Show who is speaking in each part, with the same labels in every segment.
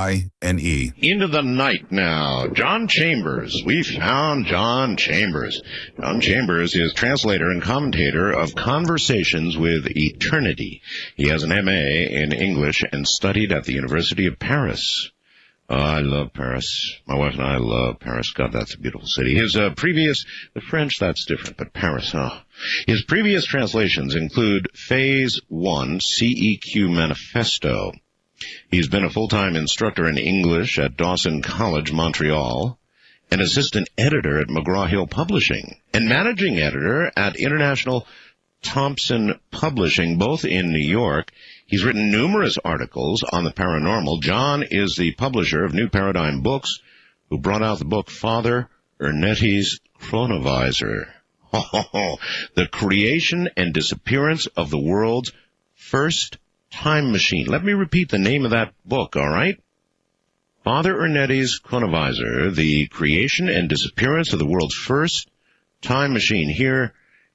Speaker 1: I-N-E.
Speaker 2: Into the night now. John Chambers. We found John Chambers. John Chambers is translator and commentator of Conversations with Eternity. He has an M.A. in English and studied at the University of Paris. I love Paris. My wife and I love Paris. God, that's a beautiful city. His the French, that's different, but Paris, His previous translations include Phase 1, CEQ Manifesto. He's been a full-time instructor in English at Dawson College, Montreal, an assistant editor at McGraw-Hill Publishing, and managing editor at International Thompson Publishing, both in New York. He's written numerous articles on the paranormal. John is the publisher of New Paradigm Books, who brought out the book Father Ernetti's Chronovisor. The creation and disappearance of the world's first time machine. Let me repeat the name of that book, all right? Father Ernetti's Chronovisor, the creation and disappearance of the world's first time machine. Here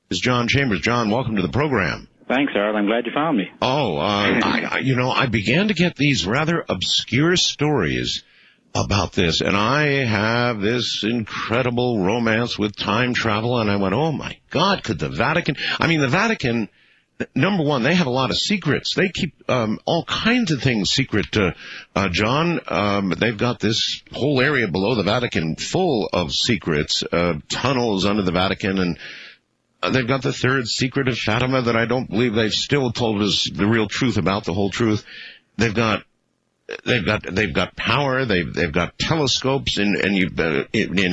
Speaker 2: is John Chambers. John, welcome to the program.
Speaker 3: Thanks, Harold. I'm glad you found me.
Speaker 2: I began to get these rather obscure stories about this, and I have this incredible romance with time travel, and I went, oh my God, could the Vatican, number one, they have a lot of secrets. They keep all kinds of things secret, John. They've got this whole area below the Vatican full of secrets, tunnels under the Vatican, and they've got the third secret of Fatima that I don't believe they've still told us the real truth about, the whole truth. They've got power. They've got telescopes in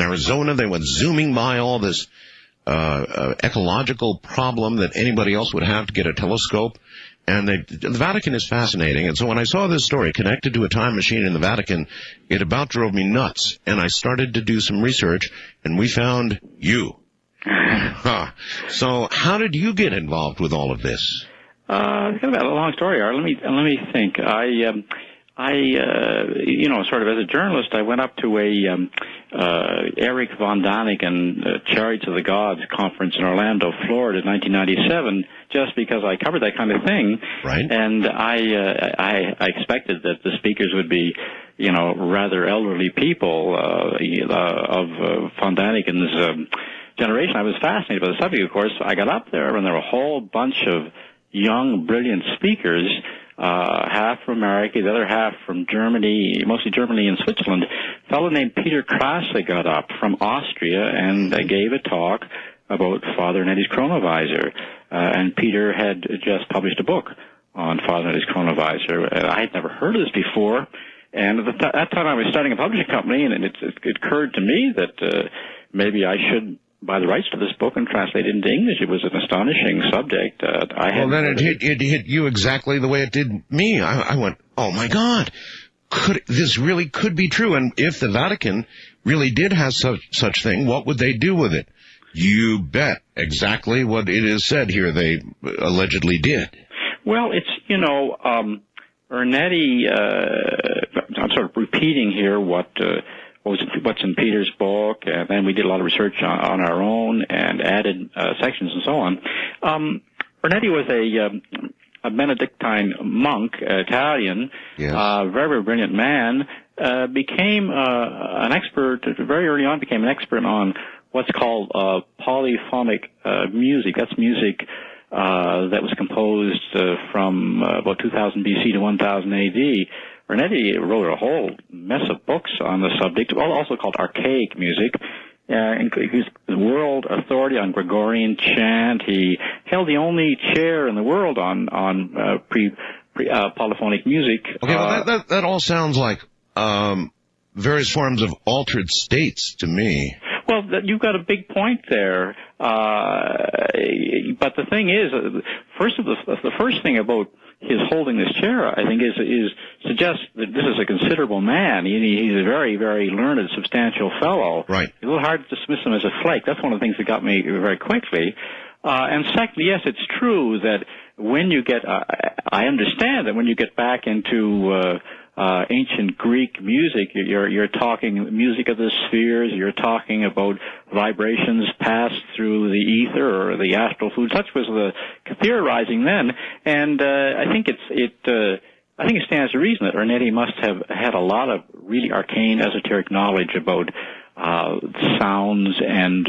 Speaker 2: Arizona. They went zooming by all this ecological problem that anybody else would have to get a telescope. And the Vatican is fascinating. And so when I saw this story connected to a time machine in the Vatican, it about drove me nuts. And I started to do some research, and we found you. So how did you get involved with all of this?
Speaker 3: It's kind of a long story, Art. Let me think. Sort of as a journalist, I went up to Erich von Däniken Chariots of the Gods conference in Orlando, Florida, in 1997, just because I covered that kind of thing.
Speaker 2: Right.
Speaker 3: And I expected that the speakers would be, rather elderly people of von Däniken's generation. I was fascinated by the subject, of course. I got up there, and there were a whole bunch of young, brilliant speakers, half from America, the other half from Germany, mostly Germany and Switzerland. A fellow named Peter Krasse got up from Austria and gave a talk about Father Ernetti's Chronovisor. And Peter had just published a book on Father Ernetti's Chronovisor. I had never heard of this before. And at that time, I was starting a publishing company, and it occurred to me that maybe I should buy the rights to this book and translate it into English. It was an astonishing subject.
Speaker 2: It hit you exactly the way it did me. I went, oh my God, this really could be true. And if the Vatican really did have such thing, what would they do with it? You bet. Exactly what it is said here they allegedly did.
Speaker 3: Well, it's, Ernetti, I'm sort of repeating here what's in Peter's book, and then we did a lot of research on our own and added sections and so on. Ernetti was a Benedictine monk, Italian,
Speaker 2: yes.
Speaker 3: Very, very brilliant man, became an expert, very early on became an expert on what's called polyphonic music. That's music that was composed from about 2000 BC to 1000 AD. Ernetti wrote a whole mess of books on the subject, also called archaic music. He's the world authority on Gregorian chant. He held the only chair in the world on polyphonic music.
Speaker 2: Okay, well, that all sounds like various forms of altered states to me.
Speaker 3: Well, you've got a big point there. But the thing is, the first thing about his holding this chair, I think, is suggests that this is a considerable man. He's a very, very learned, substantial fellow.
Speaker 2: Right.
Speaker 3: It's a little hard to dismiss him as a flake. That's one of the things that got me very quickly. And secondly, yes, it's true that when you get, I understand that when you get back into ancient Greek music, you're talking music of the spheres, you're talking about vibrations passed through the ether or the astral fluid. Such was the theorizing then, and I think I think it stands to reason that Ernetti must have had a lot of really arcane, esoteric knowledge about sounds and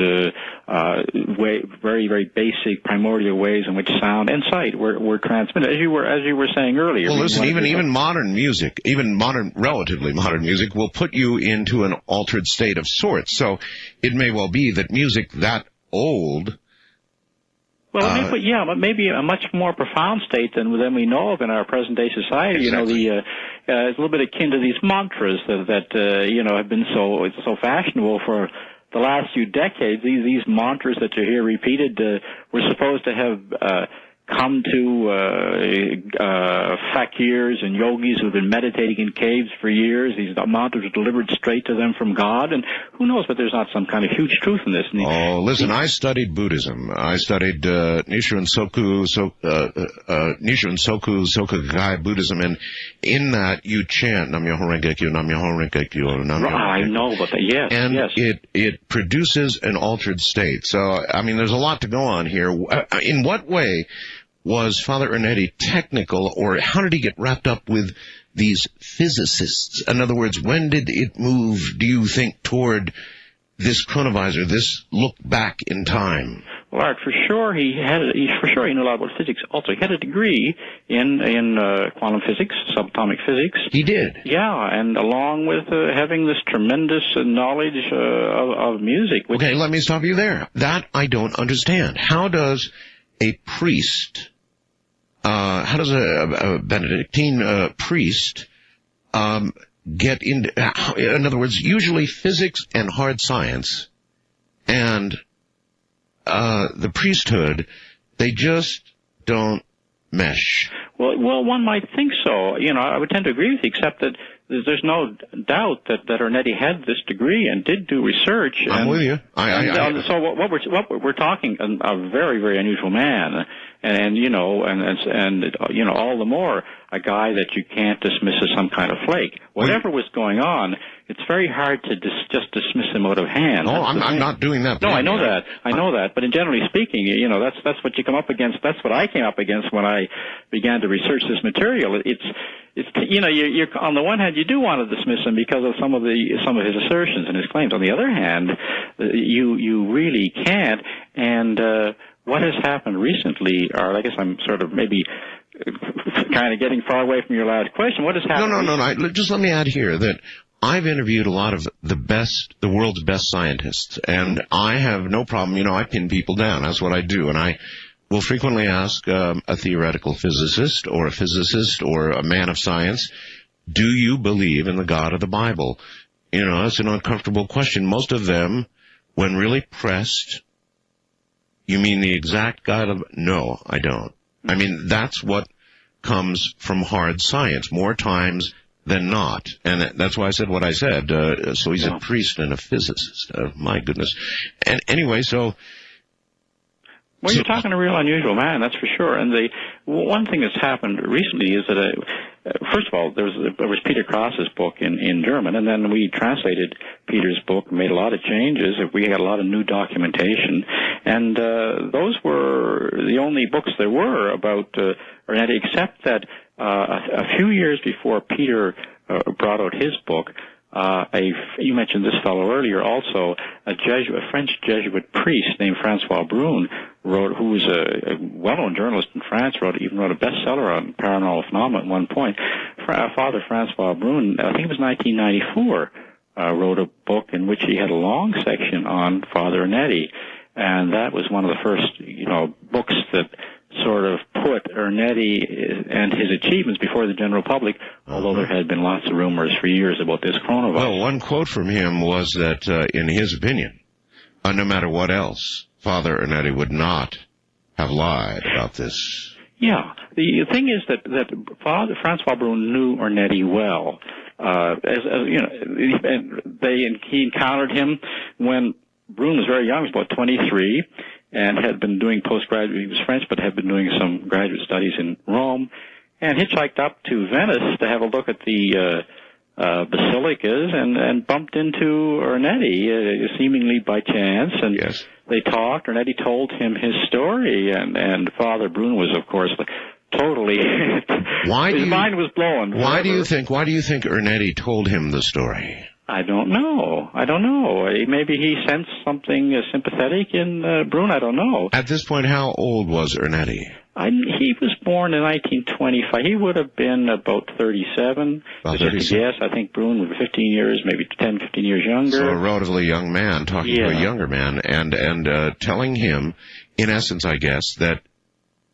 Speaker 3: very, very basic, primordial ways in which sound and sight were transmitted, as you were saying earlier.
Speaker 2: Well, listen, even modern music, relatively modern music, will put you into an altered state of sorts. So it may well be that music that old.
Speaker 3: Well, but maybe a much more profound state than we know of in our present-day society.
Speaker 2: Exactly.
Speaker 3: You know, it's a little bit akin to these mantras that have been so fashionable for the last few decades. These mantras that you hear repeated were supposed to have come to fakirs and yogis who've been meditating in caves for years. These mantras are delivered straight to them from God, and who knows, but there's not some kind of huge truth in this.
Speaker 2: Oh, listen, I studied Buddhism. I studied Nichiren Soku Gakkai Buddhism, and in that you chant Nam Myoho Renge Kyo, Nam Myoho Renge Kyo, Nam Myoho Renge Kyo.
Speaker 3: I know about that, yes.
Speaker 2: And
Speaker 3: yes.
Speaker 2: it produces an altered state. So, I mean, there's a lot to go on here. In what way was Father Ernetti technical, or how did he get wrapped up with these physicists? In other words, when did it move, do you think, toward this chronovisor, this look back in time?
Speaker 3: Well, Art, for sure he knew a lot about physics. Also, he had a degree in quantum physics, subatomic physics.
Speaker 2: He did?
Speaker 3: Yeah, and along with having this tremendous knowledge of music.
Speaker 2: Okay, let me stop you there. That I don't understand. How does a priest, how does a Benedictine priest get into, in other words, usually physics and hard science and the priesthood, they just don't mesh.
Speaker 3: Well, one might think so. You know, I would tend to agree with you, except that there's no doubt that Ernetti had this degree and did do research.
Speaker 2: I'm with you.
Speaker 3: So what we're talking, a very, very unusual man, and all the more a guy that you can't dismiss as some kind of flake. Whatever was going on, it's very hard to just dismiss him out of hand.
Speaker 2: Oh, I'm not doing that.
Speaker 3: No, I know that. But in generally speaking, that's what you come up against. That's what I came up against when I began to research this material. You're on the one hand, you do want to dismiss him because of some of his assertions and his claims. On the other hand, you really can't. And what has happened recently, or I guess I'm sort of maybe kind of getting far away from your last question. What has happened?
Speaker 2: No. Just let me add here that I've interviewed a lot of the world's best scientists, and I have no problem. I pin people down. That's what I do, and I will frequently ask a theoretical physicist or a physicist or a man of science, do you believe in the God of the Bible? It's an uncomfortable question. Most of them, when really pressed, you mean the exact God of... No, I don't. I mean, that's what comes from hard science, more times than not. And that's why I said what I said. So he's a priest and a physicist. My goodness. And anyway, so...
Speaker 3: Well, you're talking to a real unusual man, that's for sure. And one thing that's happened recently is that, first of all, there was Peter Cross's book in German, and then we translated Peter's book, made a lot of changes. We had a lot of new documentation, and those were the only books there were about Ernetti, except that a few years before Peter brought out his book, you mentioned this fellow earlier also, a French Jesuit priest named Francois Brune who was a well-known journalist in France, even wrote a bestseller on paranormal phenomena at one point. Father Francois Brune, I think it was 1994, wrote a book in which he had a long section on Father Ernetti, and that was one of the first, books that sort of put Ernetti and his achievements before the general public, although there had been lots of rumors for years about this coronavirus. Well,
Speaker 2: one quote from him was that, in his opinion, no matter what else, Father Ernetti would not have lied about this.
Speaker 3: Yeah. The thing is that Father Francois Brune knew Ernetti well. He encountered him when Brune was very young, he was about 23, and had been doing postgraduate, he was French, but had been doing some graduate studies in Rome, and hitchhiked up to Venice to have a look at the basilicas, and bumped into Ernetti, seemingly by chance, and yes. They talked. Ernetti told him his story, and Father Brune was, of course, totally. His mind was blown.
Speaker 2: Why do you think Ernetti told him the story?
Speaker 3: I don't know. Maybe he sensed something sympathetic in Brune. I don't know.
Speaker 2: At this point, how old was Ernetti?
Speaker 3: He was born in 1925. He would have been about 37.
Speaker 2: About
Speaker 3: just
Speaker 2: 37.
Speaker 3: a guess. I think Brune was 15 years, maybe 10, 15 years younger.
Speaker 2: So a relatively young man talking to a younger man and telling him, in essence, I guess, that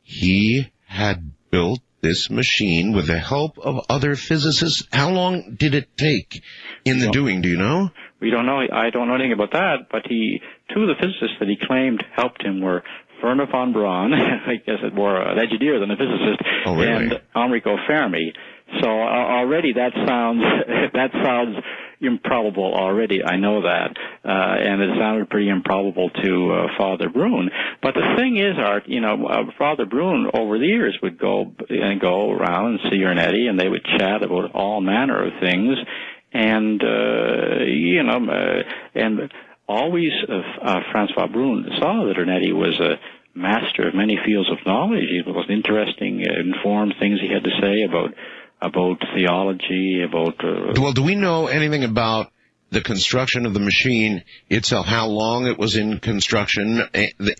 Speaker 2: he had built this machine with the help of other physicists. How long did it take in the doing? Do you know?
Speaker 3: We don't know. I don't know anything about that. But two of the physicists that he claimed helped him were Werner von Braun, I guess it more an engineer than a physicist, and Enrico Fermi. So already that sounds improbable already. I know that, and it sounded pretty improbable to Father Brune. But the thing is, Art, Father Brune over the years would go around and see Ernetti, and they would chat about all manner of things, and and always Francois Brune saw that Ernetti was a master of many fields of knowledge. He was interesting, informed things he had to say about theology,
Speaker 2: Well, do we know anything about the construction of the machine itself, how long it was in construction,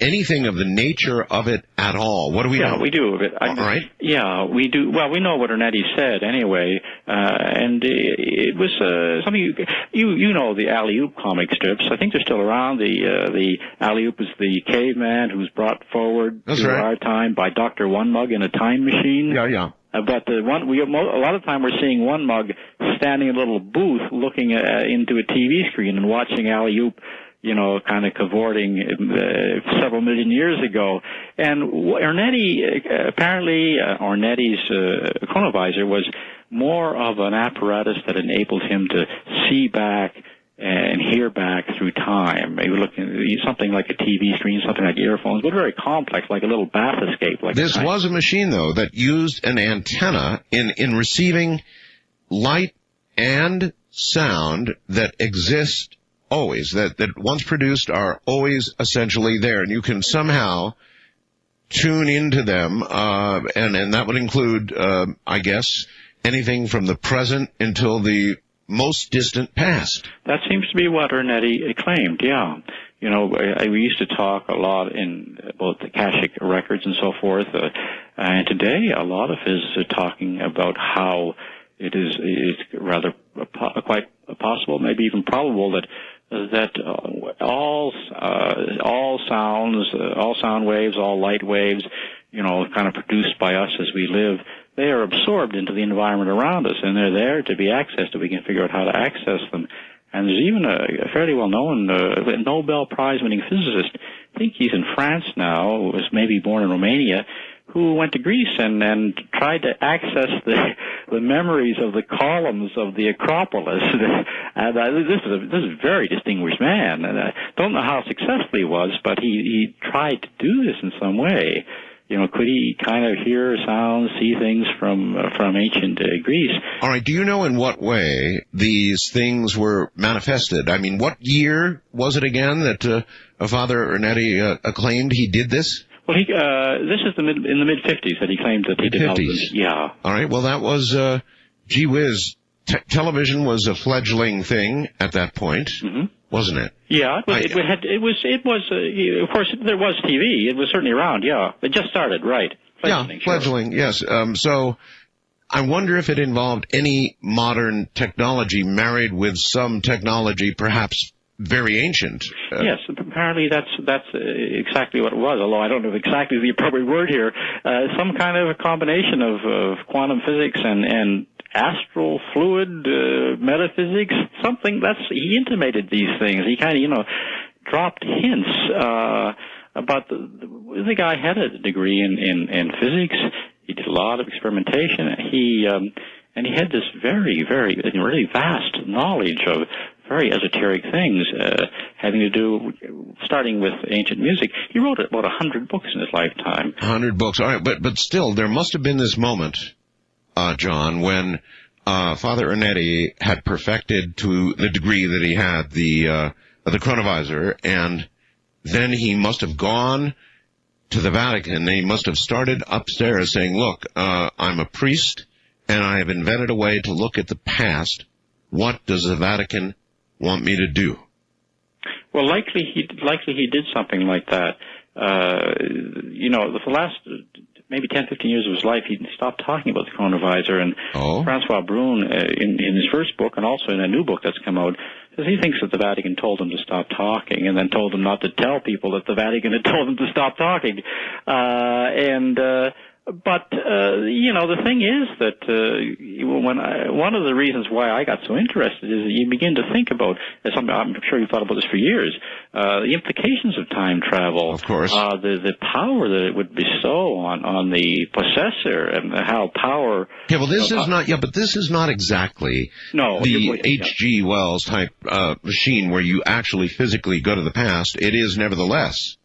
Speaker 2: anything of the nature of it at all? What do we know?
Speaker 3: Yeah, we do.
Speaker 2: All right.
Speaker 3: Yeah, we do. Well, we know what Ernetti said anyway, and it was something you know the alley-oop comic strips. I think they're still around. The alley-oop is the caveman who's brought forward to our time by Dr. One Mug in a time machine.
Speaker 2: Yeah.
Speaker 3: But a lot of time we're seeing One Mug standing in a little booth looking into a TV screen and watching alley-oop, kind of cavorting several million years ago. And Ernetti, apparently, Ernetti's chronovisor was more of an apparatus that enabled him to see back and hear back through time. He was looking at something like a TV screen, something like earphones, but very complex, like a little bath escape.
Speaker 2: This was a machine, though, that used an antenna in receiving light and sound that exist always, that once produced are always essentially there, and you can somehow tune into them, and that would include, I guess, anything from the present until the most distant past.
Speaker 3: That seems to be what Ernetti claimed, yeah. We used to talk a lot about the Akashic records and so forth, and today a lot of physicists are talking about how it's rather quite possible, maybe even probable that all sound waves, all light waves, kind of produced by us as we live, they are absorbed into the environment around us, and they're there to be accessed if we can figure out how to access them. And there's even a fairly well-known Nobel Prize-winning physicist, I think he's in France now, who was maybe born in Romania, who went to Greece and tried to access the memories of the columns of the Acropolis. And this is a very distinguished man, and I don't know how successful he was, but he tried to do this in some way. Could he kind of hear sounds, see things from ancient Greece?
Speaker 2: All right. Do you know in what way these things were manifested? I mean, what year was it again that Father Ernetti claimed he did this?
Speaker 3: Well, this is in the mid-50s that he claimed that he developed this. Yeah.
Speaker 2: All right. Well, that was, gee whiz, television was a fledgling thing at that point. Mm-hmm. Wasn't it?
Speaker 3: Yeah, it was. Of course, there was TV. It was certainly around. Yeah, it just started, right?
Speaker 2: Fledgling. Yes. So, I wonder if it involved any modern technology married with some technology, perhaps very ancient.
Speaker 3: Yes, apparently that's exactly what it was. Although I don't know if exactly the appropriate word here. Some kind of a combination of quantum physics and astral fluid metaphysics, something he intimated these things. He kind of dropped hints about the guy had a degree in physics. He did a lot of experimentation. And he had this very, very, really vast knowledge of very esoteric things having to do, starting with ancient music. He wrote about 100 books in his lifetime.
Speaker 2: 100 books. All right, but still, there must have been this moment, John, when Father Ernetti had perfected to the degree that he had the chronovisor, and then he must have gone to the Vatican, he must have started upstairs saying, look, I'm a priest, and I have invented a way to look at the past. What does the Vatican want me to do?
Speaker 3: Well, likely he did something like that. The last maybe 10, 15 years of his life, he stopped talking about the chronovisor. And Francois Brune, in his first book, and also in a new book that's come out, says he thinks that the Vatican told him to stop talking, and then told him not to tell people that the Vatican had told him to stop talking. But the thing is that one of the reasons why I got so interested is that you begin to think about, as I'm sure you've thought about this for years, the implications of time travel.
Speaker 2: Of course.
Speaker 3: The power that it would bestow on the possessor, and how power...
Speaker 2: Yeah, well, this is not exactly the H.G. Wells type machine where you actually physically go to the past. It is nevertheless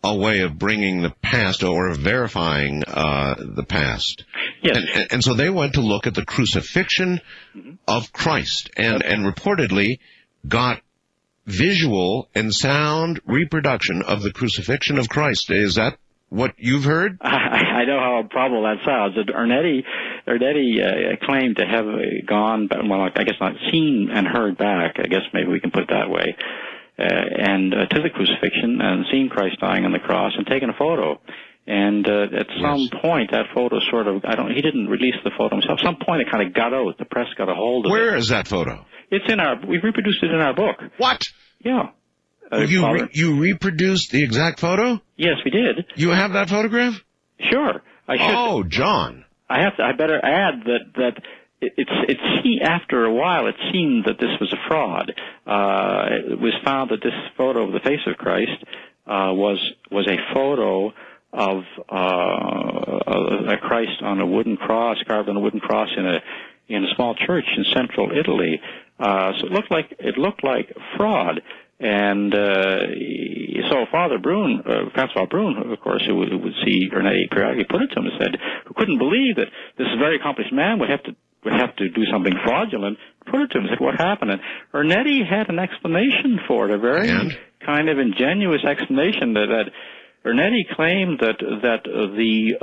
Speaker 2: a way of bringing the past or verifying the past.
Speaker 3: Yes.
Speaker 2: And so they went to look at the crucifixion of Christ and reportedly got visual and sound reproduction of the crucifixion of Christ. Is that what you've heard?
Speaker 3: I know how improbable that sounds. Ernetti claimed to have gone, well, I guess not seen and heard back. I guess maybe we can put it that way. And to the crucifixion and seen Christ dying on the cross and taken a photo. And at some point, that photo he didn't release the photo himself. At some point, it kind of got out. The press got a hold of it.
Speaker 2: Where is that photo?
Speaker 3: We've reproduced it in our book.
Speaker 2: What?
Speaker 3: Yeah.
Speaker 2: You reproduced the exact photo?
Speaker 3: Yes, we did.
Speaker 2: You have that photograph?
Speaker 3: Sure. I should.
Speaker 2: Oh, John.
Speaker 3: I better add that after a while, it seemed that this was a fraud. It was found that this photo of the face of Christ was a photo of a Christ on a wooden cross, carved on a wooden cross in a small church in central Italy. So it looked like fraud. And so Father Brune, Francois Brune, of course, who would see Ernetti periodically, put it to him and said, who couldn't believe that this very accomplished man would have to do something fraudulent, put it to him and said, what happened? And Ernetti had an explanation for it, a very kind of ingenuous explanation that Ernetti claimed that the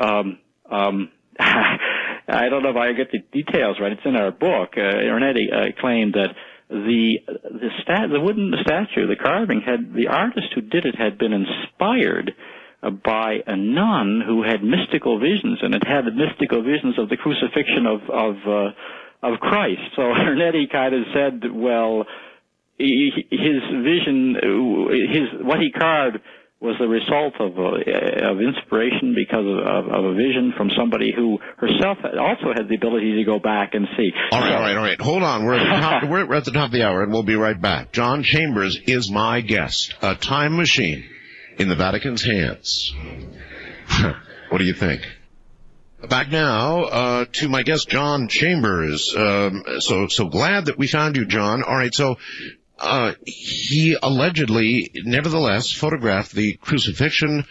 Speaker 3: I don't know if I get the details right. It's in our book. Ernetti claimed that the wooden statue, the carving, the artist who did it had been inspired by a nun who had mystical visions, and it had the mystical visions of the crucifixion of Christ. So Ernetti kind of said, well, his vision, what he carved was the result of inspiration because of a vision from somebody who herself also had the ability to go back and see.
Speaker 2: All right. Hold on. We're at the top of the hour, and we'll be right back. John Chambers is my guest. A time machine in the Vatican's hands. What do you think? Back now to my guest, John Chambers. So glad that we found you, John. All right, so he allegedly, nevertheless, photographed the crucifixion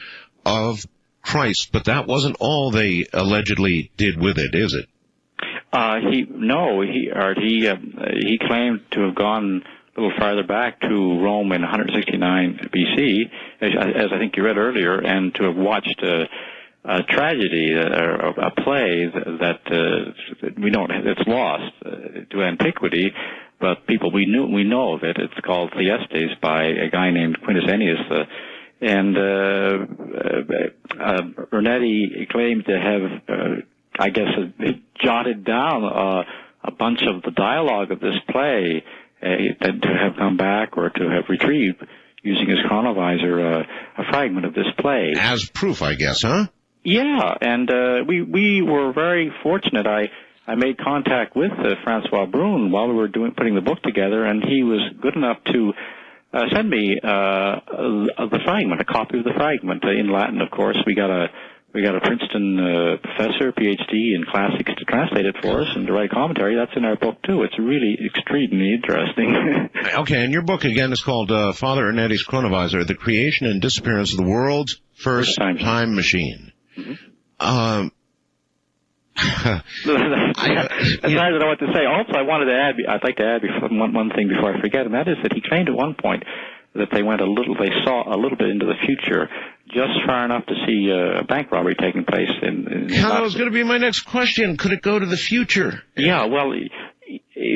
Speaker 2: of Christ, but that wasn't all they allegedly did with it, is it?
Speaker 3: He claimed to have gone a little farther back to Rome in 169 BC, as I think you read earlier, and to have watched a tragedy, a play that we don't, it's lost to antiquity, but we know of it. It's called Thyestes by a guy named Quintus Ennius, and Ernetti claimed to have, I guess, jotted down a bunch of the dialogue of this play, to have come back or to have retrieved, using his chronovisor, a fragment of this play.
Speaker 2: As proof, I guess, huh?
Speaker 3: Yeah, and we were very fortunate. I made contact with Francois Brune while we were putting the book together, and he was good enough to send me the fragment, a copy of the fragment in Latin. Of course, we got a Princeton professor, PhD in classics, to translate it for us and to write a commentary. That's in our book too. It's really extremely interesting.
Speaker 2: Okay, and your book again is called Father Ernetti's Chronovisor: The Creation and Disappearance of the World's First Time Machine. Mm-hmm. I
Speaker 3: don't know what to say. Also, I'd like to add one thing before I forget, and that is that he claimed at one point that they saw a little bit into the future, just far enough to see a bank robbery taking place.
Speaker 2: That was going to be my next question. Could it go to the future?
Speaker 3: Yeah, well,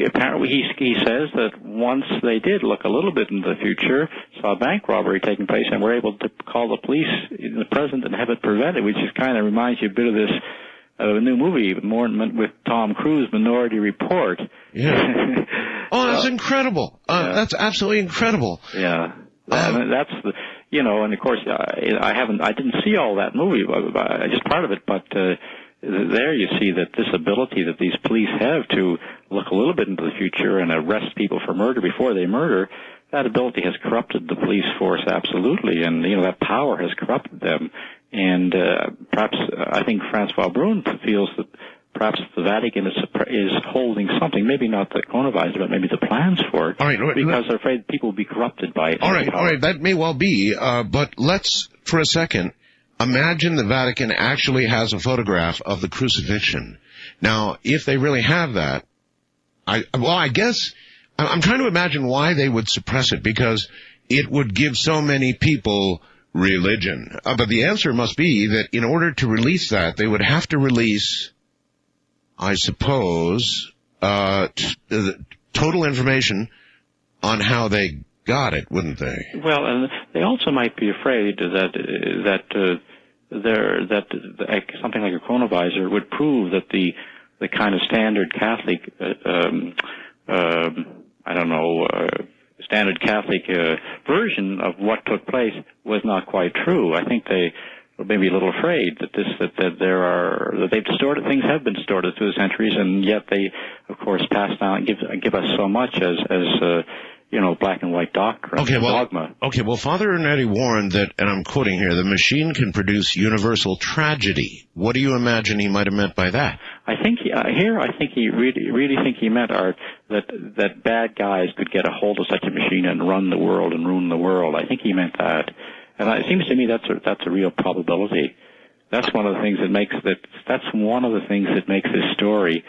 Speaker 3: apparently he says that once they did look a little bit into the future, saw a bank robbery taking place, and were able to call the police in the present and have it prevented, which is kind of reminds you a bit of this a new movie with Tom Cruise, Minority Report.
Speaker 2: Yeah. Oh, that's incredible. That's absolutely incredible.
Speaker 3: Yeah. That's the, and of course I didn't see all that movie, just part of it, but there you see that this ability that these police have to look a little bit into the future and arrest people for murder before they murder, that ability has corrupted the police force absolutely, and that power has corrupted them. And perhaps I think Francois Brune feels that perhaps the Vatican is holding something, maybe not the coronavirus, but maybe the plans for it, because they're afraid people will be corrupted by it.
Speaker 2: All right, that may well be, but let's, for a second, imagine the Vatican actually has a photograph of the crucifixion. Now, if they really have that, I guess I'm trying to imagine why they would suppress it, because it would give so many people religion. But the answer must be that in order to release that, they would have to release, I suppose, total information on how they got it, wouldn't they?
Speaker 3: Well, and they also might be afraid that something like a chronovisor would prove that the kind of standard Catholic standard Catholic version of what took place was not quite true. I think they were maybe a little afraid that they've distorted, things have been distorted through the centuries, and yet they, of course, pass down and give us so much as black and white doctrine, dogma.
Speaker 2: Okay, well, Father Ernetti warned that, and I'm quoting here, the machine can produce universal tragedy. What do you imagine he might have meant by that?
Speaker 3: I think he really think he meant, Art, that bad guys could get a hold of such a machine and run the world and ruin the world. I think he meant that, and it seems to me that's a real probability. That's one of the things that makes this story,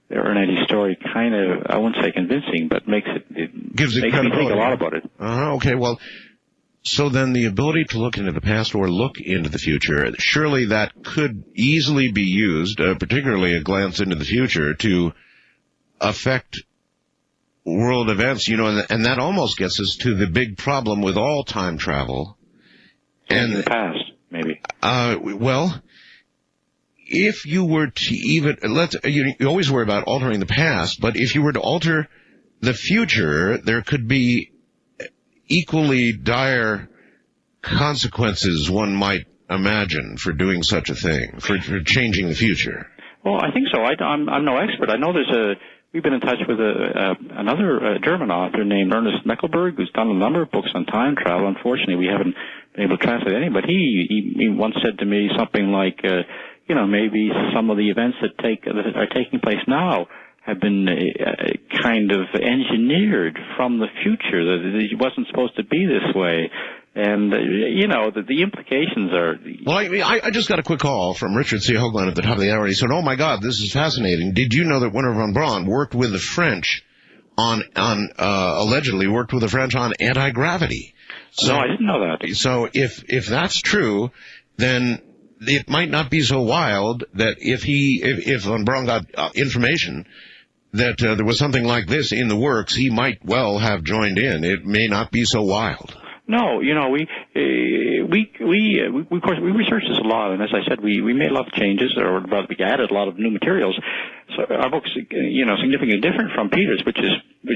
Speaker 3: the Ernetti story, kind of, I wouldn't say convincing, but makes me think a lot about it.
Speaker 2: Okay, well, so then the ability to look into the past or look into the future, surely that could easily be used, particularly a glance into the future, to affect world events, and that almost gets us to the big problem with all time travel.
Speaker 3: And the past, maybe.
Speaker 2: Well, if you were to even, you always worry about altering the past, but if you were to alter the future, there could be equally dire consequences, one might imagine, for doing such a thing, for changing the future.
Speaker 3: Well, I think so. I'm no expert. I know we've been in touch with another German author named Ernest Meckelberg, who's done a number of books on time travel. Unfortunately, we haven't been able to translate any, but he once said to me something like, maybe some of the events that are taking place now have been kind of engineered from the future, that it wasn't supposed to be this way. And, the implications are...
Speaker 2: Well, I just got a quick call from Richard C. Hoagland at the top of the hour. He said, oh, my God, this is fascinating. Did you know that Wernher von Braun worked with the French allegedly worked with the French on anti-gravity?
Speaker 3: No, I didn't know that.
Speaker 2: So if that's true, then it might not be so wild that if von Braun got information that there was something like this in the works, he might well have joined in. It may not be so wild.
Speaker 3: No, we of course we researched this a lot, and as I said, we made a lot of changes, or rather we added a lot of new materials. So our book's significantly different from Peter's, which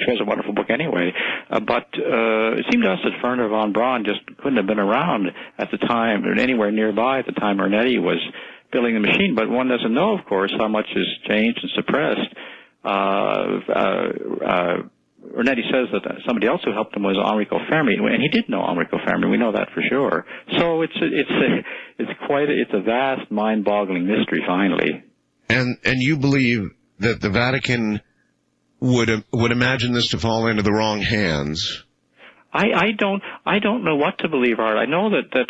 Speaker 3: was a wonderful book anyway. But it seemed to us that Wernher von Braun just couldn't have been around at the time, or anywhere nearby at the time Ernetti was building the machine. But one doesn't know, of course, how much has changed and suppressed. Ernetti says that somebody else who helped him was Enrico Fermi, and he did know Enrico Fermi. We know that for sure. So it's a vast, mind-boggling mystery. Finally,
Speaker 2: and you believe that the Vatican would imagine this to fall into the wrong hands?
Speaker 3: I don't know what to believe, Art. I know that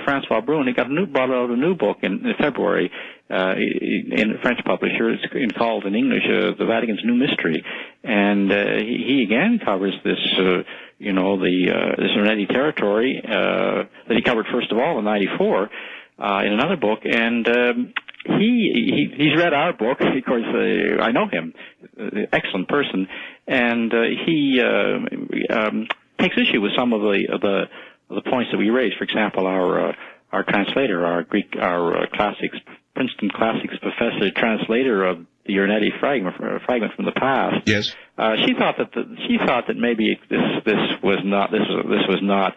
Speaker 3: Francois Brune, he brought out a new book in February in a French publisher. It's called in English The Vatican's New Mystery, and he again covers this this Ernetti territory that he covered first of all in '94 in another book, and he's read our book. Of course, I know him, excellent person, and he takes issue with some of the points that we raised. For example, our translator, our Princeton classics professor, translator of the Ernetti fragment from the past.
Speaker 2: Yes.
Speaker 3: She thought that maybe this was not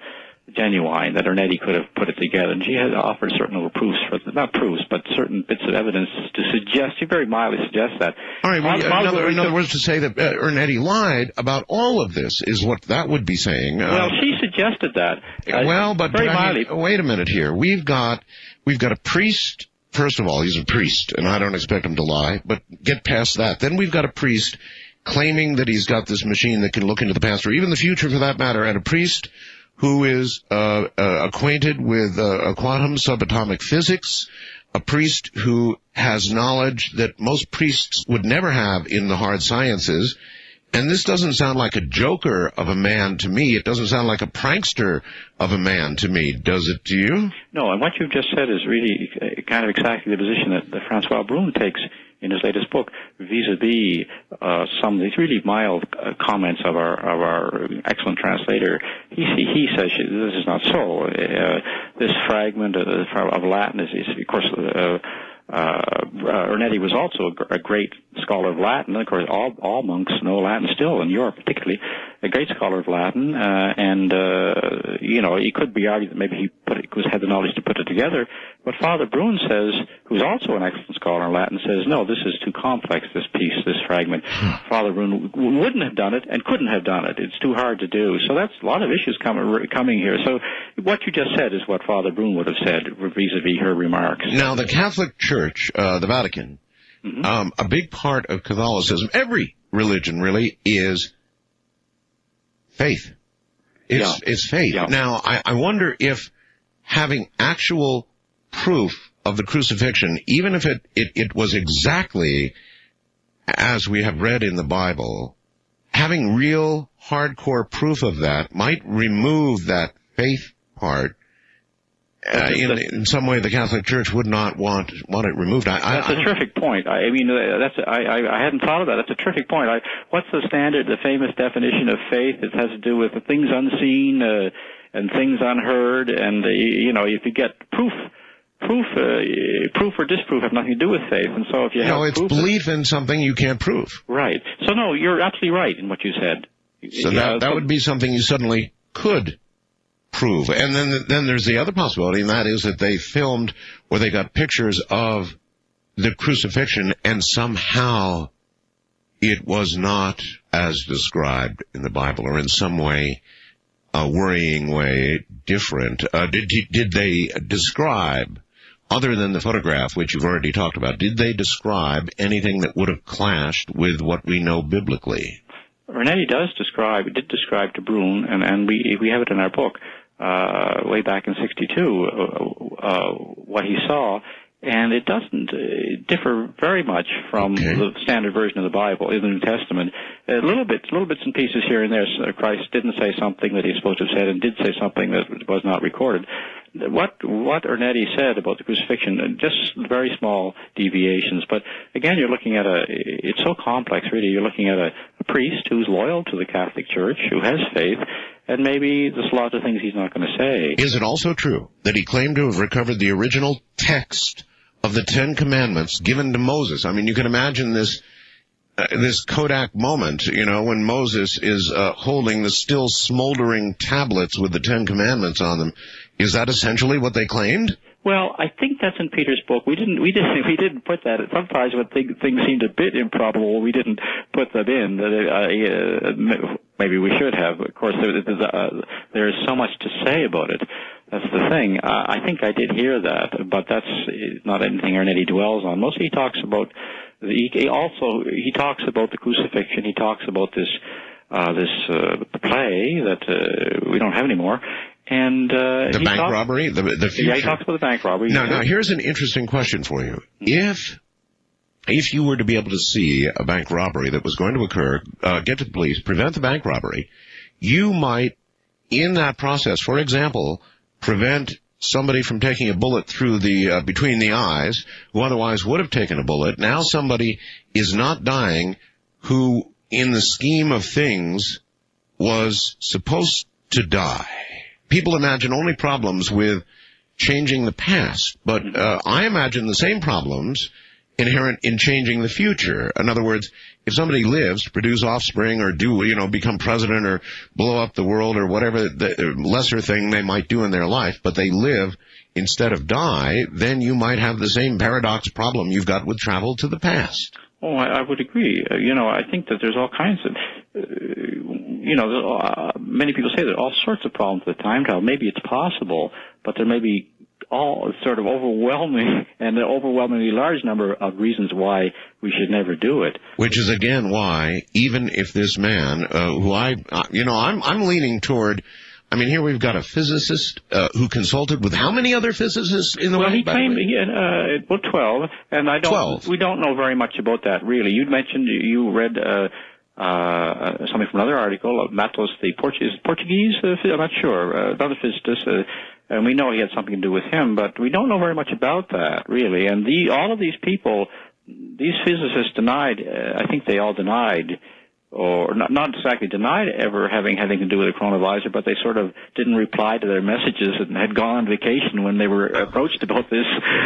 Speaker 3: genuine, that Ernetti could have put it together, and she had offered certain little proofs, not proofs, but certain bits of evidence to suggest. She very mildly suggests that.
Speaker 2: All right. Well, in other words, to say that Ernetti lied about all of this is what that would be saying.
Speaker 3: Well, she suggested that.
Speaker 2: But
Speaker 3: very mildly.
Speaker 2: Wait a minute here. We've got a priest. First of all, he's a priest, and I don't expect him to lie, but get past that. Then we've got a priest claiming that he's got this machine that can look into the past, or even the future for that matter, and a priest who is acquainted with quantum subatomic physics, a priest who has knowledge that most priests would never have in the hard sciences. And this doesn't sound like a joker of a man to me. It doesn't sound like a prankster of a man to me. Does it to you?
Speaker 3: No, and what you've just said is really kind of exactly the position that Francois Brune takes in his latest book, vis-a-vis some of these really mild comments of our excellent translator. He says this is not so. This fragment of Latin is of course. Ernetti was also a great scholar of Latin. Of course, all monks know Latin still, in Europe particularly. A great scholar of Latin, and it could be argued that maybe he had the knowledge to put it together. But Father Brune says, who's also an excellent scholar in Latin, says, no, this is too complex, this piece, this fragment. Father Brune wouldn't have done it and couldn't have done it. It's too hard to do. So that's a lot of issues coming here. So what you just said is what Father Brune would have said vis-a-vis her remarks.
Speaker 2: Now, the Catholic Church, the Vatican, a big part of Catholicism, every religion really, is faith. It's faith.
Speaker 3: Yeah.
Speaker 2: Now, I wonder if having actual proof of the crucifixion, even if it was exactly as we have read in the Bible, having real hardcore proof of that might remove that faith part. In some way, the Catholic Church would not want it removed.
Speaker 3: That's a terrific point. I hadn't thought of that. That's a terrific point. What's the standard, the famous definition of faith? It has to do with the things unseen and things unheard. And if you get proof or disproof have nothing to do with faith. And so if you have
Speaker 2: it's belief in something you can't prove.
Speaker 3: Right. So no, you're absolutely right in what you said.
Speaker 2: So that would be something you suddenly could prove. And then there's the other possibility, and that is that they filmed or they got pictures of the crucifixion and somehow it was not as described in the Bible, or in some way, a worrying way, different. Did they describe, other than the photograph, which you've already talked about, did they describe anything that would have clashed with what we know biblically?
Speaker 3: Ernetti did describe to Brune, and we have it in our book, way back in '62, what he saw, and it doesn't differ very much from the standard version of the Bible in the New Testament. Little bits and pieces here and there. Christ didn't say something that he's supposed to have said, and did say something that was not recorded. What Ernetti said about the crucifixion, just very small deviations. But again, you're looking at it's so complex, really. You're looking at a priest who's loyal to the Catholic Church, who has faith, and maybe there's a lot of things he's not going to say.
Speaker 2: Is it also true that he claimed to have recovered the original text of the Ten Commandments given to Moses? I mean, you can imagine this Kodak moment, when Moses is holding the still smoldering tablets with the Ten Commandments on them. Is that essentially what they claimed?
Speaker 3: Well, I think that's in Peter's book. We didn't put that. Sometimes when things seemed a bit improbable, we didn't put them in. Maybe we should have. Of course, there's so much to say about it. That's the thing. I think I did hear that, but that's not anything Ernetti dwells on. Mostly he talks about he talks about the crucifixion. He talks about this play that we don't have anymore. And
Speaker 2: the bank robbery, the future.
Speaker 3: Yeah, he talks about the bank robbery.
Speaker 2: Now, here's an interesting question for you. If you were to be able to see a bank robbery that was going to occur, get to the police, prevent the bank robbery, you might, in that process, for example, prevent somebody from taking a bullet through the between the eyes, who otherwise would have taken a bullet. Now somebody is not dying who, in the scheme of things, was supposed to die. People imagine only problems with changing the past, but I imagine the same problems inherent in changing the future. In other words, if somebody lives to produce offspring or become president or blow up the world or whatever the lesser thing they might do in their life, but they live instead of die, then you might have the same paradox problem you've got with travel to the past.
Speaker 3: Oh, I would agree. I think that there's all kinds of, many people say there are all sorts of problems with time travel. Maybe it's possible, but there may be all sort of overwhelming and an overwhelmingly large number of reasons why we should never do it.
Speaker 2: Which is again why, even if this man, who I'm leaning toward. I mean, here we've got a physicist who consulted with how many other physicists in the world?
Speaker 3: Well, he claimed about 12, and 12. We don't know very much about that, really. You'd mentioned you read something from another article of Matos, the Portuguese, I'm not sure, another physicist, and we know he had something to do with him, but we don't know very much about that, really. And all of these people, these physicists denied, I think they all denied, or not exactly denied ever having anything to do with the coronavirus, but they sort of didn't reply to their messages and had gone on vacation when they were approached about this.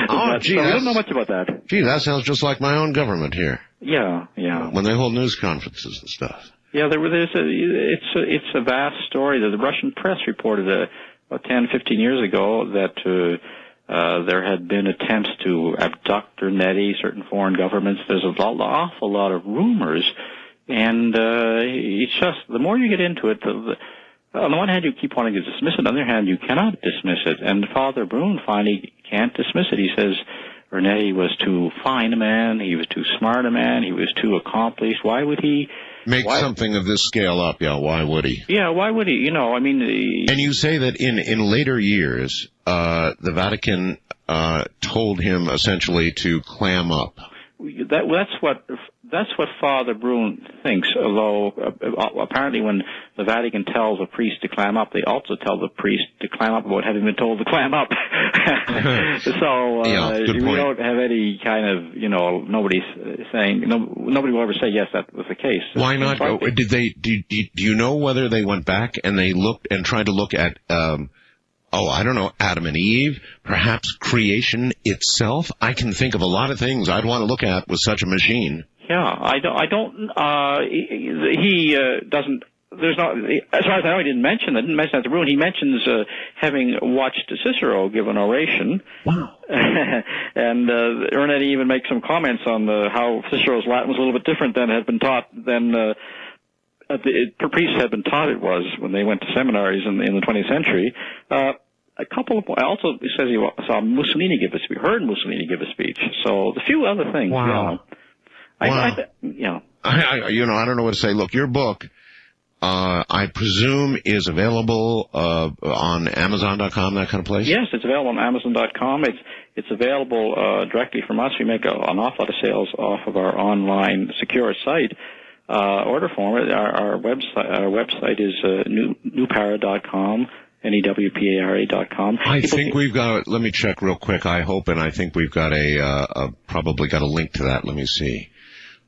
Speaker 2: Oh, gee,
Speaker 3: so we don't know much about that.
Speaker 2: Gee, that sounds just like my own government here.
Speaker 3: Yeah.
Speaker 2: When they hold news conferences and stuff.
Speaker 3: Yeah, it's a vast story that the Russian press reported about 10, 15 years ago that there had been attempts to abduct or Nettie, certain foreign governments. There's an awful lot of rumors. And it's just, the more you get into it, on the one hand you keep wanting to dismiss it, on the other hand you cannot dismiss it. And Father Brune finally can't dismiss it. He says René was too fine a man, he was too smart a man, he was too accomplished. Why would he
Speaker 2: make something of this scale up? Yeah, why would he?
Speaker 3: Yeah, why would he?
Speaker 2: And you say that in later years, the Vatican told him essentially to clam up.
Speaker 3: That's what Father Brune thinks, although apparently when the Vatican tells a priest to clam up, they also tell the priest to clam up about having been told to clam up. So we don't have any kind of, nobody's saying, nobody will ever say, yes, that was the case.
Speaker 2: Why not? Do you know whether they went back and they looked and tried to look at, I don't know, Adam and Eve, perhaps creation itself? I can think of a lot of things I'd want to look at with such a machine.
Speaker 3: Yeah, he doesn't, there's not, as far as I know, he didn't mention that to Brune. He mentions having watched Cicero give an oration.
Speaker 2: Wow.
Speaker 3: And Ernetti even makes some comments on how Cicero's Latin was a little bit different than had been taught, the priests had been taught it was when they went to seminaries in the 20th century. Also, he says he saw Mussolini give a speech, heard Mussolini give a speech. So, a few other things.
Speaker 2: Wow.
Speaker 3: I
Speaker 2: don't know what to say. Look, your book, I presume, is available on Amazon.com, that kind of place?
Speaker 3: Yes, it's available on Amazon.com. It's available directly from us. We make an awful lot of sales off of our online secure site. Order form. Our website is newpara.com. NEWPARA.com.
Speaker 2: I think we've got, let me check real quick, I think we've got probably got a link to that. Let me see.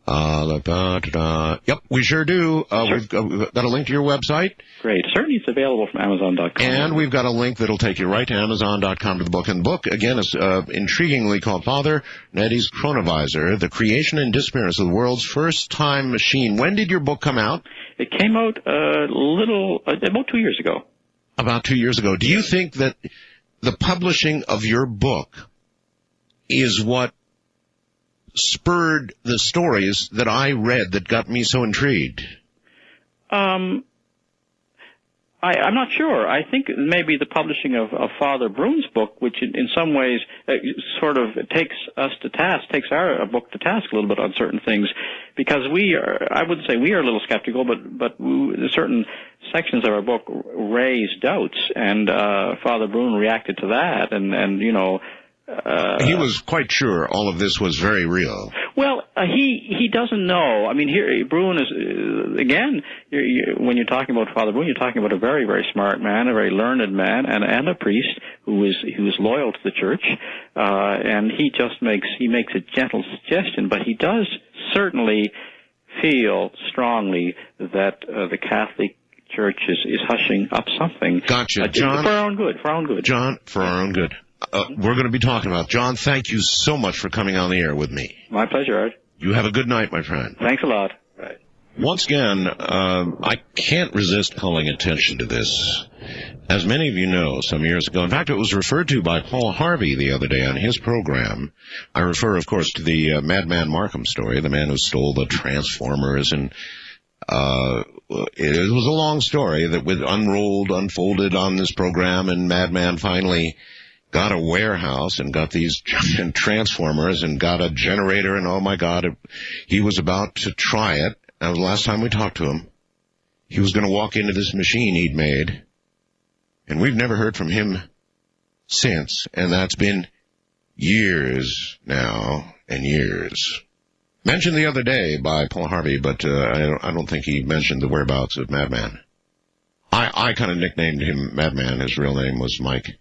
Speaker 2: Yep, we sure do. We've got a link to your website.
Speaker 3: Great. Certainly it's available from Amazon.com.
Speaker 2: And we've got a link that'll take you right to Amazon.com to the book. And the book, again, is intriguingly called Father Nettie's Chronovisor, The Creation and Disappearance of the World's First Time Machine. When did your book come out?
Speaker 3: It came out about 2 years ago.
Speaker 2: About 2 years ago. Do you think that the publishing of your book is what spurred the stories that I read that got me so intrigued?
Speaker 3: I'm not sure. I think maybe the publishing of Father Brune's book, which in some ways sort of takes our book to task a little bit on certain things, because I wouldn't say we are a little skeptical, but certain sections of our book raise doubts, and Father Brune reacted to that, and
Speaker 2: he was quite sure all of this was very real.
Speaker 3: Well, He doesn't know. I mean, here Bruin is again. When you're talking about Father Bruin, you're talking about a very, very smart man, a very learned man, and a priest who is loyal to the church. And he makes a gentle suggestion, but he does certainly feel strongly that the Catholic Church is hushing up something.
Speaker 2: Gotcha, John.
Speaker 3: For our own good. For our own good.
Speaker 2: John, for our own good. We're going to be talking about. John, thank you so much for coming on the air with me.
Speaker 3: My pleasure, Art.
Speaker 2: You have a good night, my friend.
Speaker 3: Thanks a lot. Right.
Speaker 2: Once again, I can't resist calling attention to this. As many of you know, some years ago, in fact, it was referred to by Paul Harvey the other day on his program. I refer, of course, to the Madman Markham story, the man who stole the Transformers, and it was a long story that was unfolded on this program, and Madman finally got a warehouse and got these giant Transformers and got a generator, and oh my God, he was about to try it. That was the last time we talked to him. He was going to walk into this machine he'd made, and we've never heard from him since, and that's been years now and years. Mentioned the other day by Paul Harvey, but I don't think he mentioned the whereabouts of Madman. I kind of nicknamed him Madman. His real name was Mike.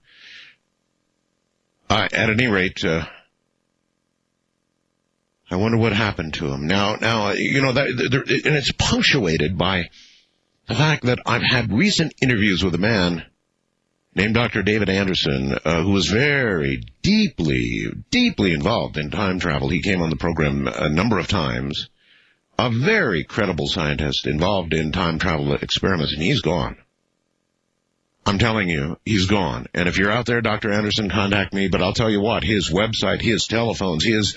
Speaker 2: At any rate, I wonder what happened to him. Now, you know, and it's punctuated by the fact that I've had recent interviews with a man named Dr. David Anderson, who was very deeply involved in time travel. He came on the program a number of times. A very credible scientist involved in time travel experiments, and he's gone. I'm telling you, he's gone. And if you're out there, Dr. Anderson, contact me. But I'll tell you what, his website, his telephones, his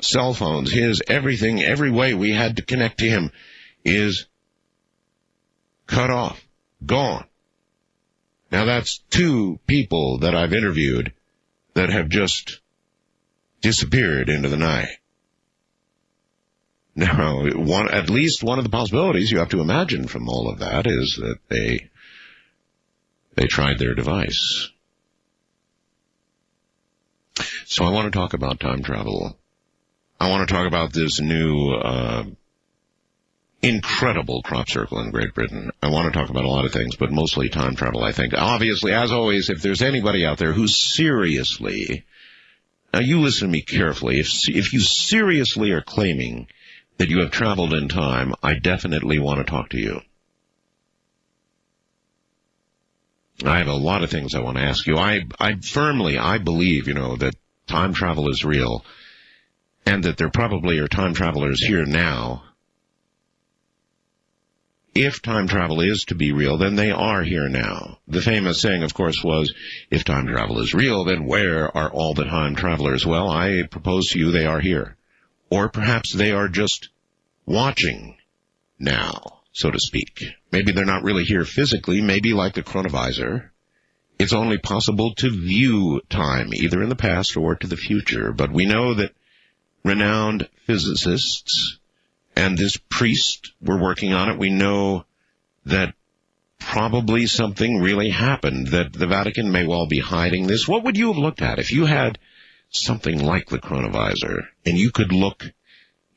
Speaker 2: cell phones, his everything, every way we had to connect to him is cut off, gone. Now that's two people that I've interviewed that have just disappeared into the night. Now, at least one of the possibilities you have to imagine from all of that is that they tried their device. So I want to talk about time travel. I want to talk about this new incredible crop circle in Great Britain. I want to talk about a lot of things, but mostly time travel, I think. Obviously, as always, if there's anybody out there who seriously, now you listen to me carefully, if you seriously are claiming that you have traveled in time, I definitely want to talk to you. I have a lot of things I want to ask you. I believe, that time travel is real, and that there probably are time travelers here now. If time travel is to be real, then they are here now. The famous saying, of course, was, if time travel is real, then where are all the time travelers? Well, I propose to you they are here. Or perhaps they are just watching now, so to speak. Maybe they're not really here physically. Maybe like the chronovisor, it's only possible to view time, either in the past or to the future. But we know that renowned physicists and this priest were working on it. We know that probably something really happened, that the Vatican may well be hiding this. What would you have looked at if you had something like the chronovisor and you could look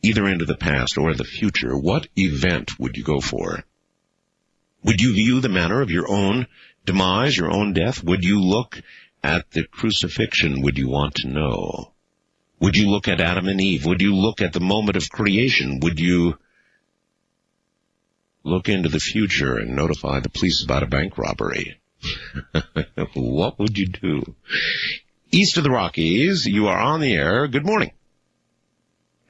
Speaker 2: either into the past or the future? What event would you go for? Would you view the manner of your own demise, your own death? Would you look at the crucifixion? Would you want to know? Would you look at Adam and Eve? Would you look at the moment of creation? Would you look into the future and notify the police about a bank robbery? What would you do? East of the Rockies, you are on the air. Good morning.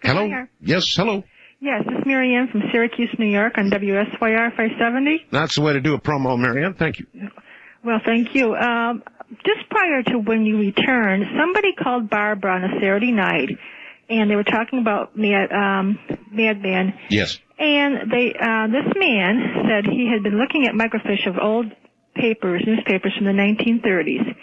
Speaker 2: Hello? Yes, hello.
Speaker 1: Yes, this is Mary Ann from Syracuse, New York on WSYR 570.
Speaker 2: That's the way to do a promo, Mary Ann. Thank you.
Speaker 1: Well, thank you. Just prior to when you returned, somebody called Barbara on a Saturday night, and they were talking about Madman.
Speaker 2: Yes.
Speaker 1: And this man said he had been looking at microfiche of old newspapers from the 1930s.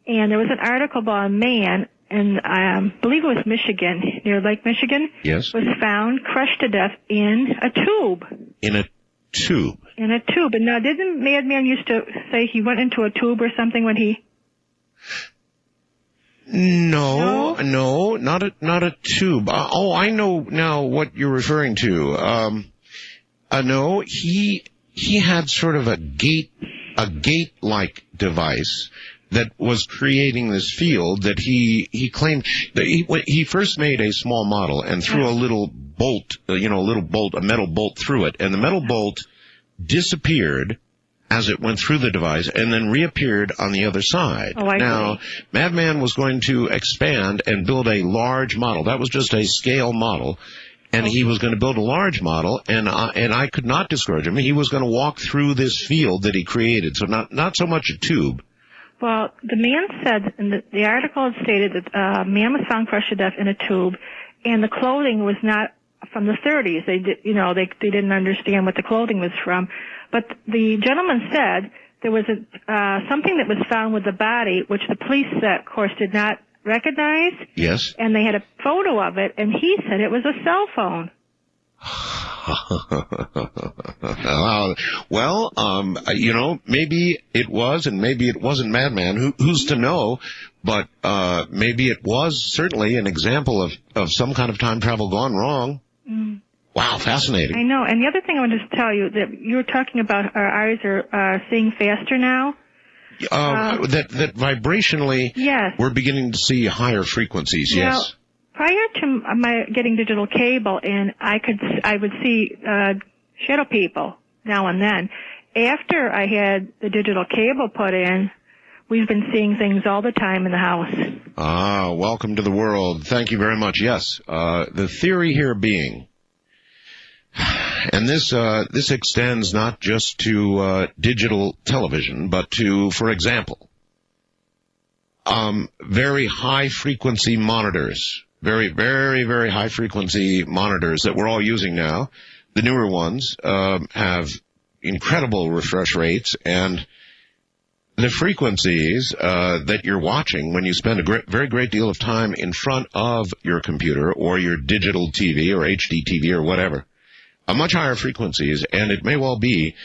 Speaker 1: And there was an article about a man, and I believe it was Michigan, near Lake Michigan.
Speaker 2: Yes.
Speaker 1: Was found crushed to death in a tube.
Speaker 2: In a tube? In
Speaker 1: a tube. And now, didn't Madman used to say he went into a tube or something when he...
Speaker 2: No, not a tube. I know now what you're referring to. No, he had sort of a gate-like device that was creating this field that he claimed that he first made a small model and threw a little bolt, a metal bolt through it, and the metal bolt disappeared as it went through the device and then reappeared on the other side.
Speaker 1: Oh, I
Speaker 2: now,
Speaker 1: see.
Speaker 2: Madman was going to expand and build a large model. That was just a scale model. And he was going to build a large model, and I could not discourage him. He was going to walk through this field that he created, so not so much a tube.
Speaker 1: Well, the man said, and the article had stated that a man was found crushed to death in a tube, and the clothing was not from the 30s. They didn't understand what the clothing was from. But the gentleman said there was something that was found with the body, which the police, of course, did not recognize. Yes. And they had a photo of it, and he said it was a cell phone.
Speaker 2: Well, maybe it was, and maybe it wasn't Madman. Who's to know? But maybe it was certainly an example of some kind of time travel gone wrong. Mm. Wow, fascinating.
Speaker 1: I know. And the other thing I wanted to tell you, that you were talking about our eyes are seeing faster now.
Speaker 2: That vibrationally,
Speaker 1: yes,
Speaker 2: we're beginning to see higher frequencies.
Speaker 1: Now,
Speaker 2: yes.
Speaker 1: Prior to my getting digital cable, and I would see shadow people now and then. After I had the digital cable put in, we've been seeing things all the time in the house.
Speaker 2: Ah, welcome to the world. Thank you very much. Yes, the theory here being, and this extends not just to digital television, but to, for example, very high frequency monitors, very, very, very high frequency monitors that we're all using now. The newer ones have incredible refresh rates, and the frequencies that you're watching when you spend a very great deal of time in front of your computer or your digital TV or HD TV or whatever, are much higher frequencies, and it may well be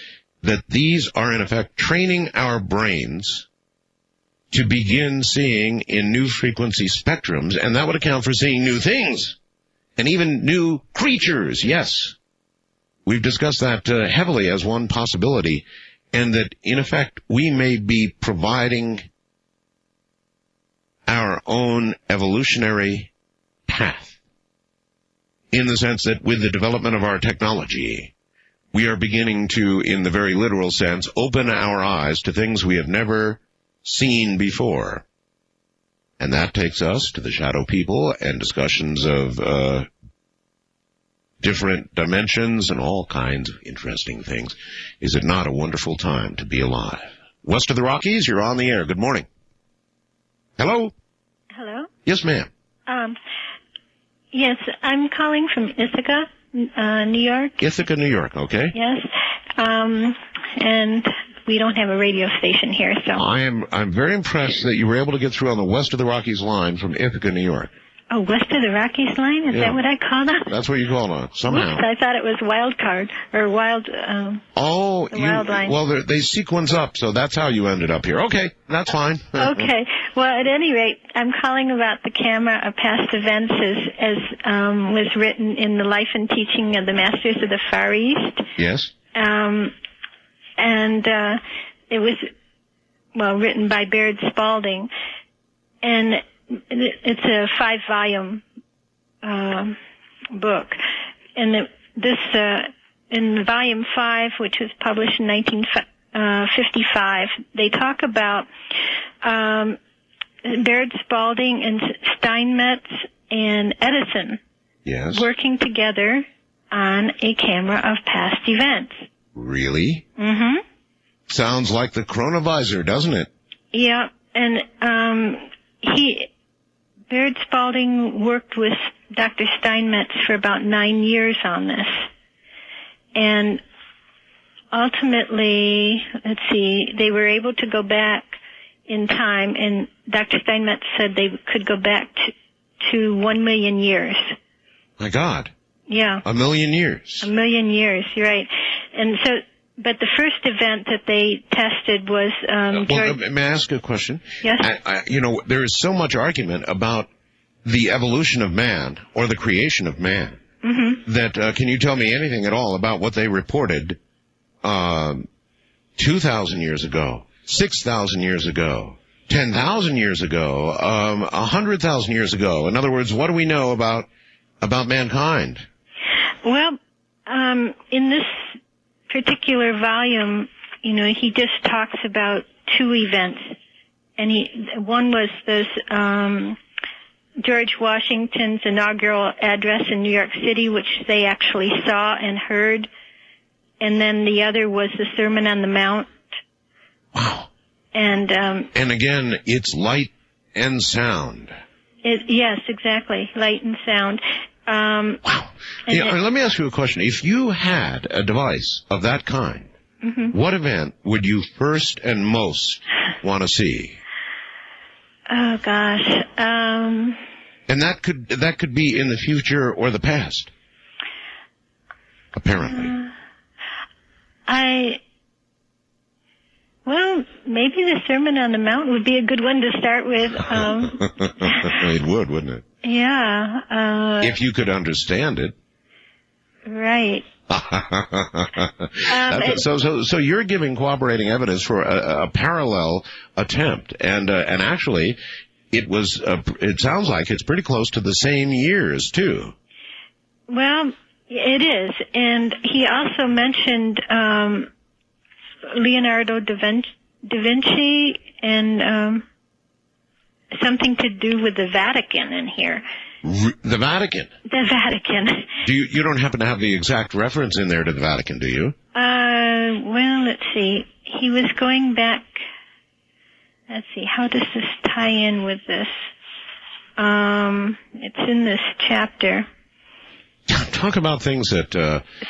Speaker 2: that these are in effect training our brains to begin seeing in new frequency spectrums, and that would account for seeing new things and even new creatures. Yes, we've discussed that heavily as one possibility, and that in effect we may be providing our own evolutionary path, in the sense that with the development of our technology, we are beginning to, in the very literal sense, open our eyes to things we have never seen before. And that takes us to the shadow people and discussions of different dimensions and all kinds of interesting things. Is it not a wonderful time to be alive? West of the Rockies, you're on the air. Good morning. Hello?
Speaker 4: Hello?
Speaker 2: Yes, ma'am.
Speaker 4: Yes, I'm calling from Ithaca, New York.
Speaker 2: Ithaca, New York, okay.
Speaker 4: Yes. And we don't have a radio station here, so.
Speaker 2: I'm very impressed that you were able to get through on the West of the Rockies line from Ithaca, New York.
Speaker 4: Oh, West of the Rockies line? Is that what I called on?
Speaker 2: That's what you called on, somehow.
Speaker 4: Oops, I thought it was wild card, or wild, wild line.
Speaker 2: Well, they sequence up, so that's how you ended up here. Okay, that's fine.
Speaker 4: Okay. Well, at any rate, I'm calling about the camera of past events as was written in the Life and Teaching of the Masters of the Far East.
Speaker 2: Yes.
Speaker 4: And it was, written by Baird Spalding. And it's a 5-volume book. And in volume 5, which was published in 1955, they talk about Baird Spalding and Steinmetz and Edison working together on a camera of past events.
Speaker 2: Really?
Speaker 4: Mm-hmm.
Speaker 2: Sounds like the chronovisor, doesn't it?
Speaker 4: Yeah, and Baird Spalding worked with Dr. Steinmetz for about 9 years on this. And ultimately, they were able to go back in time, and Dr. Steinmetz said they could go back to 1 million years.
Speaker 2: My God.
Speaker 4: Yeah.
Speaker 2: 1 million years.
Speaker 4: 1 million years, you're right. And so But the first event that they tested was
Speaker 2: may I ask a question?
Speaker 4: Yes.
Speaker 2: There is so much argument about the evolution of man or the creation of man that can you tell me anything at all about what they reported 2,000 years ago, 6,000 years ago, 10,000 years ago, 100,000 years ago? In other words, what do we know about mankind?
Speaker 4: Well, in this particular volume, he just talks about two events, and one was this George Washington's inaugural address in New York City, which they actually saw and heard, and then the other was the Sermon on the Mount.
Speaker 2: Wow.
Speaker 4: And
Speaker 2: again, it's light and sound.
Speaker 1: Yes, exactly. Light and sound.
Speaker 2: Wow. Let me ask you a question. If you had a device of that kind, what event would you first and most want to see?
Speaker 1: Oh gosh.
Speaker 2: And that could be in the future or the past. Apparently.
Speaker 1: Well, maybe the Sermon on the Mount would be a good one to start with.
Speaker 2: It would, wouldn't it?
Speaker 1: Yeah.
Speaker 2: If you could understand it.
Speaker 1: Right.
Speaker 2: So you're giving corroborating evidence for a parallel attempt, and actually, it sounds like it's pretty close to the same years too.
Speaker 1: Well, it is, and he also mentioned Leonardo da Vinci and something to do with the Vatican in here.
Speaker 2: The Vatican?
Speaker 1: The Vatican.
Speaker 2: You don't happen to have the exact reference in there to the Vatican, do you?
Speaker 1: Well, let's see. He was going back. Let's see. How does this tie in with this? It's in this chapter.
Speaker 2: Talk about things that...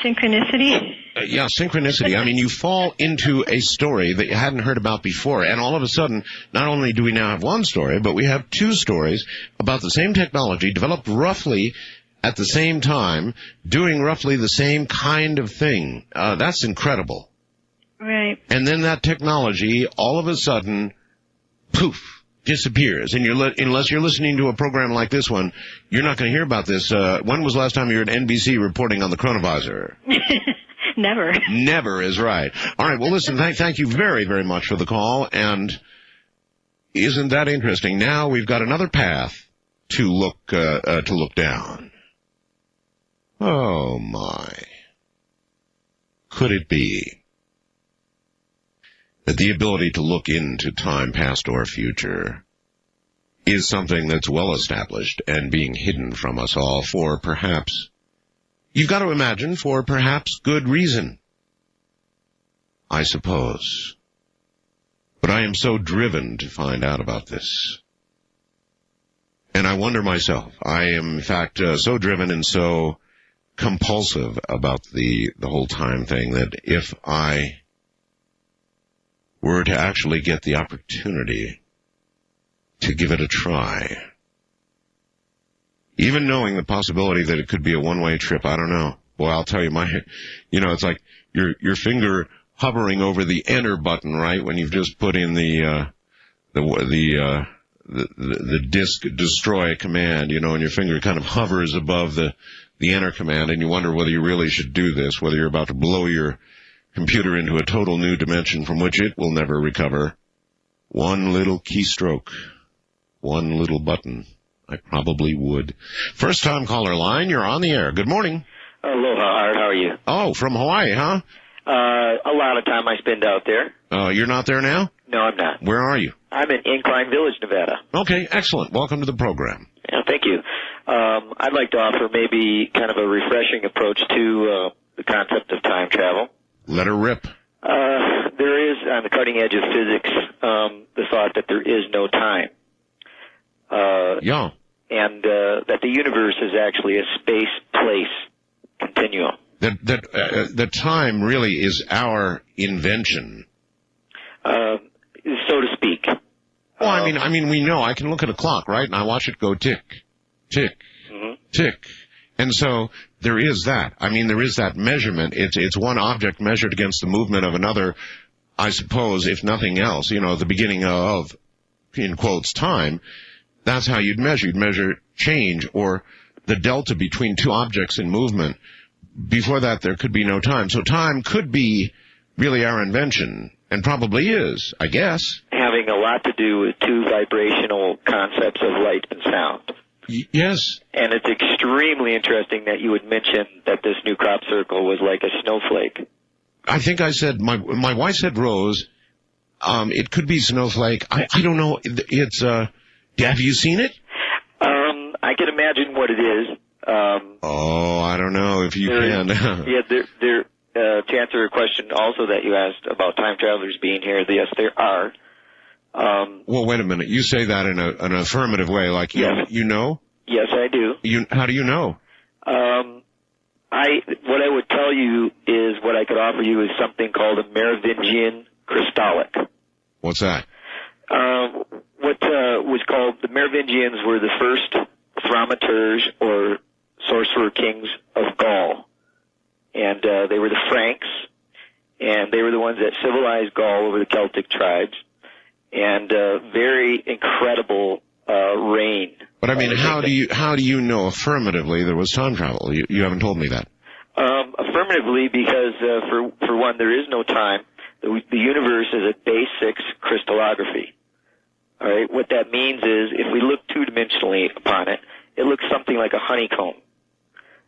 Speaker 1: Synchronicity?
Speaker 2: Yeah, synchronicity. I mean, you fall into a story that you hadn't heard about before, and all of a sudden, not only do we now have one story, but we have two stories about the same technology, developed roughly at the same time, doing roughly the same kind of thing. That's incredible.
Speaker 1: Right.
Speaker 2: And then that technology, all of a sudden, poof, disappears. And unless you're listening to a program like this one, you're not going to hear about this. When was the last time you heard NBC reporting on the coronavirus?
Speaker 1: Never.
Speaker 2: Never is right. All right, well, listen, thank you very, very much for the call, and isn't that interesting? Now we've got another path to look down. Oh, my. Could it be that the ability to look into time past or future is something that's well established and being hidden from us all for perhaps, you've got to imagine, for perhaps good reason, I suppose. But I am so driven to find out about this. And I wonder myself, I am in fact so driven and so compulsive about the whole time thing that if I were to actually get the opportunity to give it a try, even knowing the possibility that it could be a one-way trip, I don't know. Boy, I'll tell you, it's like your finger hovering over the enter button, right? When you've just put in the disk destroy command, and your finger kind of hovers above the enter command, and you wonder whether you really should do this, whether you're about to blow your computer into a total new dimension from which it will never recover. One little keystroke, one little button. I probably would. First time caller line, you're on the air. Good morning.
Speaker 5: Aloha, Art. How are you?
Speaker 2: Oh, from Hawaii, huh?
Speaker 5: A lot of time I spend out there.
Speaker 2: You're not there now?
Speaker 5: No, I'm not.
Speaker 2: Where are you?
Speaker 5: I'm in Incline Village, Nevada.
Speaker 2: Okay, excellent. Welcome to the program.
Speaker 5: Yeah, thank you. I'd like to offer maybe kind of a refreshing approach to the concept of time travel.
Speaker 2: Let her rip.
Speaker 5: There is, on the cutting edge of physics, the thought that there is no time.
Speaker 2: Yeah.
Speaker 5: And that the universe is actually a space-place continuum.
Speaker 2: That time really is our invention.
Speaker 5: So to speak.
Speaker 2: Well, I mean, we know. I can look at a clock, right, and I watch it go tick, tick, tick, And so there is that. I mean, there is that measurement. It's one object measured against the movement of another, I suppose, if nothing else, the beginning of, in quotes, time. That's how you'd measure. You'd measure change or the delta between two objects in movement. Before that, there could be no time. So time could be really our invention, and probably is, I guess.
Speaker 5: Having a lot to do with two vibrational concepts of light and sound.
Speaker 2: Yes.
Speaker 5: And it's extremely interesting that you would mention that this new crop circle was like a snowflake.
Speaker 2: I think I said, my wife said Rose. It could be snowflake. I don't know. It's, have you seen it?
Speaker 5: I can imagine what it is.
Speaker 2: I don't know if you can.
Speaker 5: To answer your question also that you asked about time travelers being here, yes, there are.
Speaker 2: Well, wait a minute. You say that in an affirmative way, like you know?
Speaker 5: Yes, I do.
Speaker 2: How do you know?
Speaker 5: What I would tell you is what I could offer you is something called a Merovingian crystallic.
Speaker 2: What's that?
Speaker 5: What was called, the Merovingians were the first thaumaturge or sorcerer kings of Gaul. And they were the Franks, and they were the ones that civilized Gaul over the Celtic tribes, and very incredible reign.
Speaker 2: But I mean, how do you know affirmatively there was time travel? You haven't told me that.
Speaker 5: Affirmatively, because for one, there is no time. The universe is a base 6 crystallography. All right. What that means is, if we look two-dimensionally upon it, it looks something like a honeycomb.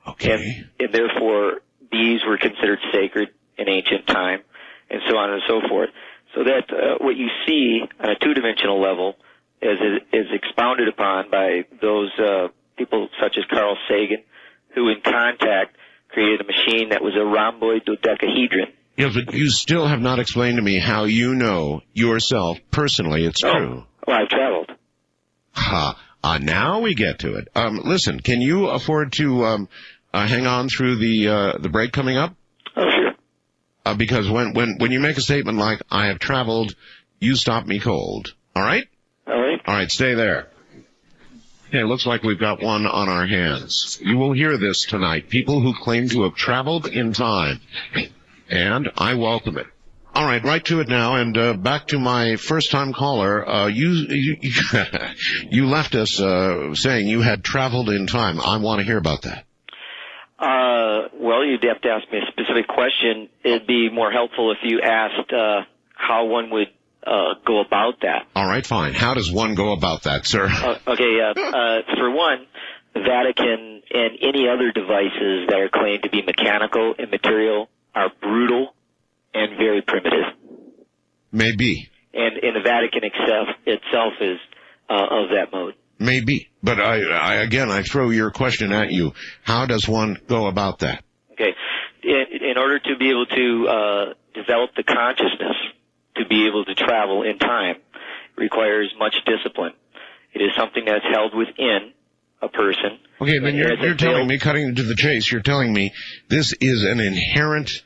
Speaker 2: Okay.
Speaker 5: And therefore, bees were considered sacred in ancient time, and so on and so forth. So that what you see on a two-dimensional level is expounded upon by those people such as Carl Sagan, who in contact created a machine that was a rhomboid dodecahedron.
Speaker 2: Yes, but you still have not explained to me how you know yourself personally it's true.
Speaker 5: Well, I've traveled.
Speaker 2: Now we get to it. Listen, can you afford to hang on through the break coming up?
Speaker 5: Oh, sure.
Speaker 2: Because when you make a statement like, I have traveled, you stop me cold. All right?
Speaker 5: All right.
Speaker 2: All right, stay there. Okay, looks like we've got one on our hands. You will hear this tonight. People who claim to have traveled in time. And I welcome it. All right, right to it now, and back to my first-time caller. You left us saying you had traveled in time. I want to hear about that.
Speaker 5: Well, you'd have to ask me a specific question. It'd be more helpful if you asked how one would go about that.
Speaker 2: All right, fine. How does one go about that, sir?
Speaker 5: For one, the Vatican and any other devices that are claimed to be mechanical and material are brutal and very primitive.
Speaker 2: Maybe.
Speaker 5: And the Vatican itself is of that mode.
Speaker 2: Maybe. But I throw your question at you. How does one go about that?
Speaker 5: Okay. In order to be able to develop the consciousness to be able to travel in time requires much discipline. It is something that's held within a person.
Speaker 2: Okay, then you're telling me, cutting to the chase, you're telling me this is an inherent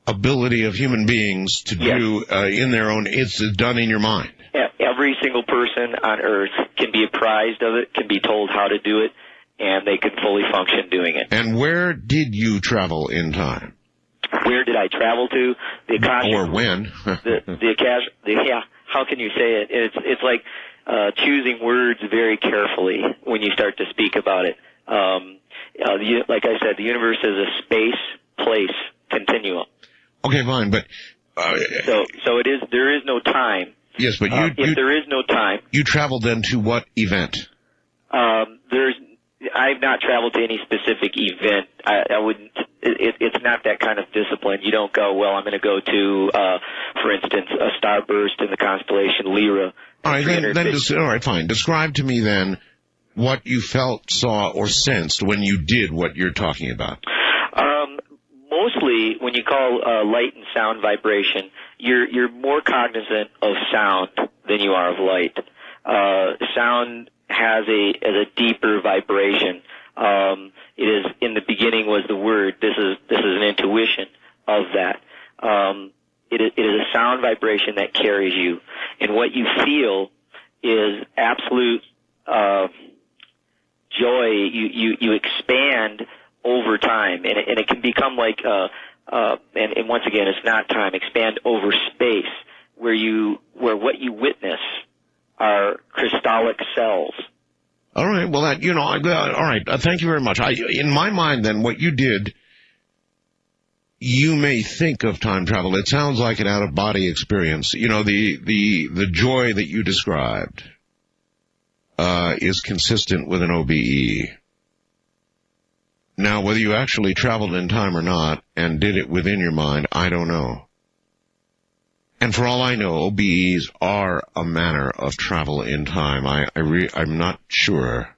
Speaker 2: ability of human beings to do in their own, it's done in your mind.
Speaker 5: Yeah, every single person on Earth can be apprised of it, can be told how to do it, and they can fully function doing it.
Speaker 2: And where did you travel in time?
Speaker 5: Where did I travel to? The Akashic.
Speaker 2: Or when?
Speaker 5: the Akashic. Yeah. How can you say it? It's like choosing words very carefully when you start to speak about it. Like I said, the universe is a space-place continuum.
Speaker 2: Okay, fine, but
Speaker 5: so it is. There is no time.
Speaker 2: Yes, but
Speaker 5: if there is no time,
Speaker 2: you traveled then to what event?
Speaker 5: I've not traveled to any specific event. I wouldn't. It's not that kind of discipline. You don't go, well, I'm going to go to, for instance, a starburst in the constellation Lyra.
Speaker 2: All right, all right, fine. Describe to me then what you felt, saw, or sensed when you did what you're talking about.
Speaker 5: Mostly, when you call light and sound vibration, you're more cognizant of sound than you are of light. Sound has a deeper vibration. It is, in the beginning was the word. This is an intuition of that. It is a sound vibration that carries you, and what you feel is absolute joy. You expand over time, and it can become like, and once again, it's not time, expand over space, where what you witness are crystallic cells.
Speaker 2: All right. Well, all right. Thank you very much. In my mind, then, what you did, you may think of time travel. It sounds like an out-of-body experience. The joy that you described is consistent with an OBE. Now, whether you actually traveled in time or not and did it within your mind, I don't know. And for all I know, OBEs are a manner of travel in time. I'm not sure.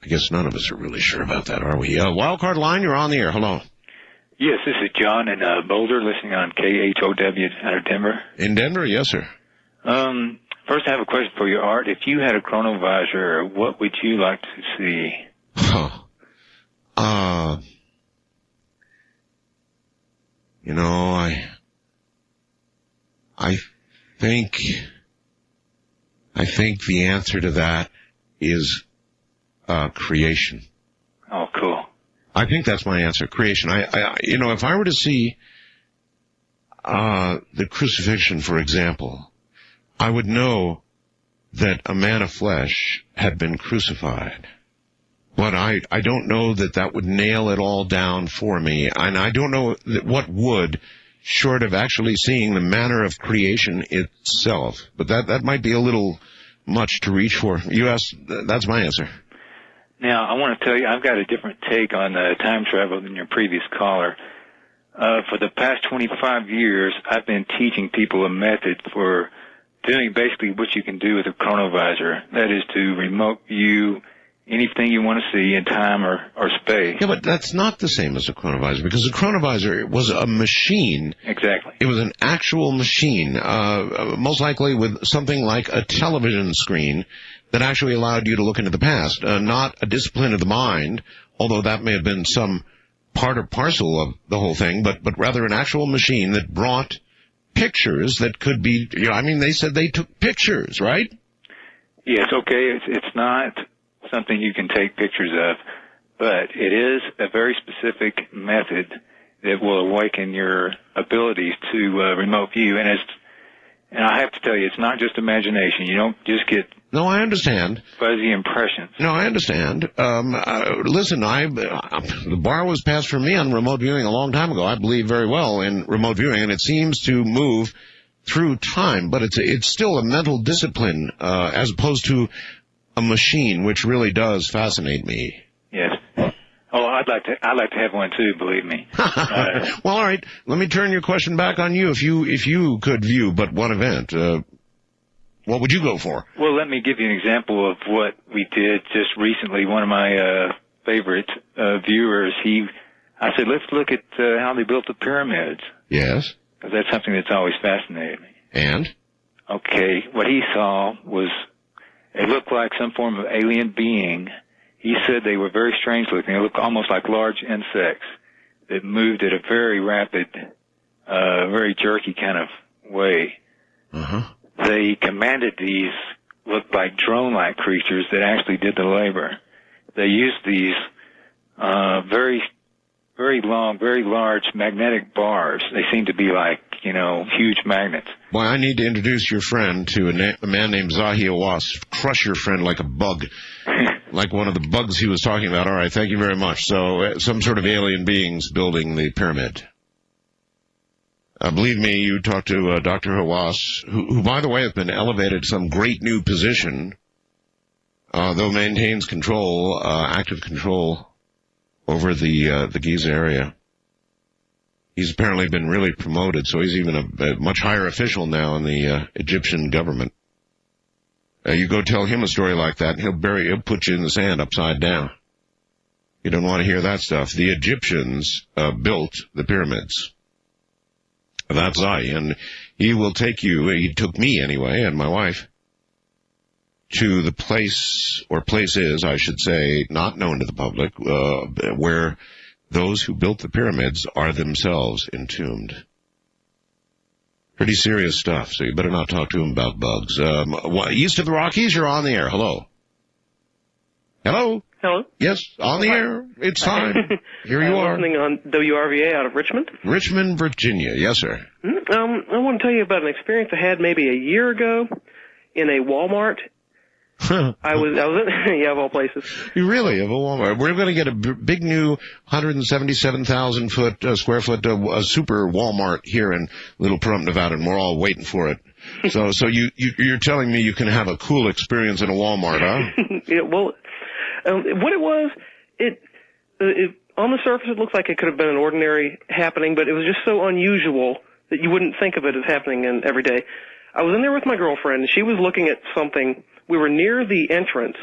Speaker 2: I guess none of us are really sure about that, are we? Wildcard line, you're on the air. Hello.
Speaker 6: Yes, this is John in Boulder, listening on KHOW out of Denver.
Speaker 2: In Denver, yes, sir.
Speaker 6: First, I have a question for you, Art. If you had a chronovisor, what would you like to see?
Speaker 2: I think the answer to that is creation.
Speaker 6: Oh, cool.
Speaker 2: I think that's my answer, creation. If I were to see the crucifixion, for example, I would know that a man of flesh had been crucified. But I don't know that would nail it all down for me. And I don't know what would, short of actually seeing the manner of creation itself. But that might be a little much to reach for. You asked, that's my answer.
Speaker 6: Now, I want to tell you, I've got a different take on time travel than your previous caller. For the past 25 years, I've been teaching people a method for doing basically what you can do with a chronovisor. That is to remote view anything you want to see in time or space.
Speaker 2: Yeah, but that's not the same as a chronovisor, because a chronovisor was a machine.
Speaker 6: Exactly.
Speaker 2: It was an actual machine, most likely with something like a television screen that actually allowed you to look into the past, not a discipline of the mind, although that may have been some part or parcel of the whole thing, but rather an actual machine that brought pictures that could be, they said they took pictures, right?
Speaker 6: Yes, okay, it's not something you can take pictures of, but it is a very specific method that will awaken your abilities to remote view. And I have to tell you, it's not just imagination. You don't just get
Speaker 2: No, I understand.
Speaker 6: fuzzy impressions.
Speaker 2: No, I understand. Listen, the bar was passed for me on remote viewing a long time ago. I believe very well in remote viewing, and it seems to move through time, but it's still a mental discipline as opposed to a machine, which really does fascinate me.
Speaker 6: Yes. Oh, I'd like to have one too, believe me.
Speaker 2: Well, all right. Let me turn your question back on you. If you could view but one event, what would you go for?
Speaker 6: Well, let me give you an example of what we did just recently. One of my favorite viewers, I said, let's look at how they built the pyramids.
Speaker 2: Yes.
Speaker 6: Because that's something that's always fascinated me.
Speaker 2: And?
Speaker 6: Okay, what he saw was, it looked like some form of alien being. He said they were very strange looking. They looked almost like large insects that moved at a very rapid, very jerky kind of way.
Speaker 2: Uh-huh.
Speaker 6: They commanded these, looked like drone-like creatures that actually did the labor. They used these very, very long, very large magnetic bars. They seem to be like, huge magnets.
Speaker 2: Boy, I need to introduce your friend to a man named Zahi Hawass. Crush your friend like a bug. Like one of the bugs he was talking about. All right, thank you very much. So, some sort of alien beings building the pyramid. Believe me, you talked to Dr. Hawass, who, by the way, has been elevated to some great new position, though maintains control, active control over the Giza area. He's apparently been really promoted, so he's even a much higher official now in the Egyptian government. You go tell him a story like that, and he'll put you in the sand upside down. You don't want to hear that stuff. The Egyptians built the pyramids. That's and he will take you, he took me anyway, and my wife, to the place, or places, I should say, not known to the public, where those who built the pyramids are themselves entombed. Pretty serious stuff, so you better not talk to him about bugs. East of the Rockies, you're on the air. Hello. Hello?
Speaker 7: Hello?
Speaker 2: Yes, on the air. It's time. Here you are.
Speaker 7: I'm listening on WRVA out of Richmond.
Speaker 2: Richmond, Virginia. Yes, sir.
Speaker 7: I want to tell you about an experience I had maybe a year ago in a Walmart. I was in, yeah, of all places.
Speaker 2: You really, of a Walmart. We're going to get a big new 177,000 square foot super Walmart here in Little Pahrump, Nevada, and we're all waiting for it. So you're telling me you can have a cool experience in a Walmart, huh?
Speaker 7: Yeah, well, what it was, it on the surface it looks like it could have been an ordinary happening, but it was just so unusual that you wouldn't think of it as happening every day. I was in there with my girlfriend, and she was looking at something. We were near the entrance,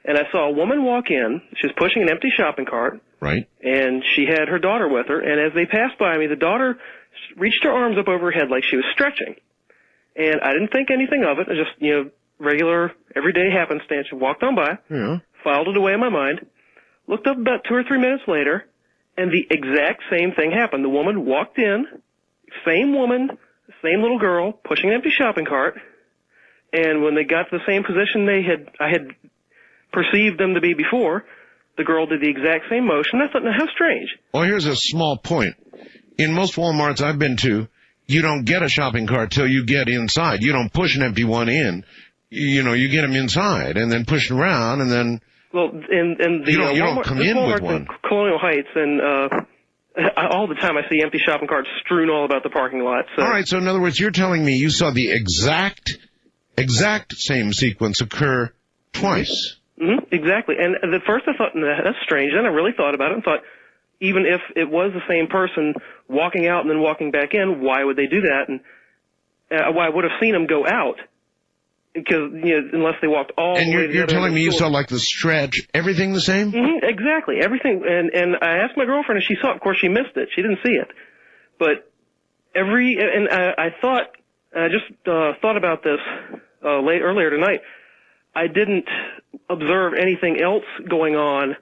Speaker 7: and I saw a woman walk in. She was pushing an empty shopping cart.
Speaker 2: Right.
Speaker 7: And she had her daughter with her, and as they passed by me, the daughter reached her arms up over her head like she was stretching. And I didn't think anything of it. It was just, regular, everyday happenstance. She walked on by, filed it away in my mind, looked up about 2 or 3 minutes later, and the exact same thing happened. The woman walked in, same woman, same little girl, pushing an empty shopping cart, and when they got to the same position I had perceived them to be before, the girl did the exact same motion. I thought, now how strange.
Speaker 2: Well, here's a small point. In most Walmarts I've been to, you don't get a shopping cart till you get inside. You don't push an empty one in. You get them inside and then push it around and then.
Speaker 7: Well, and the
Speaker 2: you
Speaker 7: Walmart,
Speaker 2: don't come in with one.
Speaker 7: In Colonial Heights, and all the time I see empty shopping carts strewn all about the parking lot. So. All
Speaker 2: right. So in other words, you're telling me you saw the exact same sequence occur twice.
Speaker 7: Mm-hmm, exactly. And at first I thought, that's strange. Then I really thought about it and thought, even if it was the same person walking out and then walking back in, why would they do that? And I would have seen them go out, because unless they walked all the way to the other end. And you're telling me you saw like the stretch, everything the same? Mm-hmm, exactly, everything. And I asked my girlfriend if she saw it. Of course, she missed it. She didn't see it. But I just thought about this earlier tonight. I didn't observe anything else going on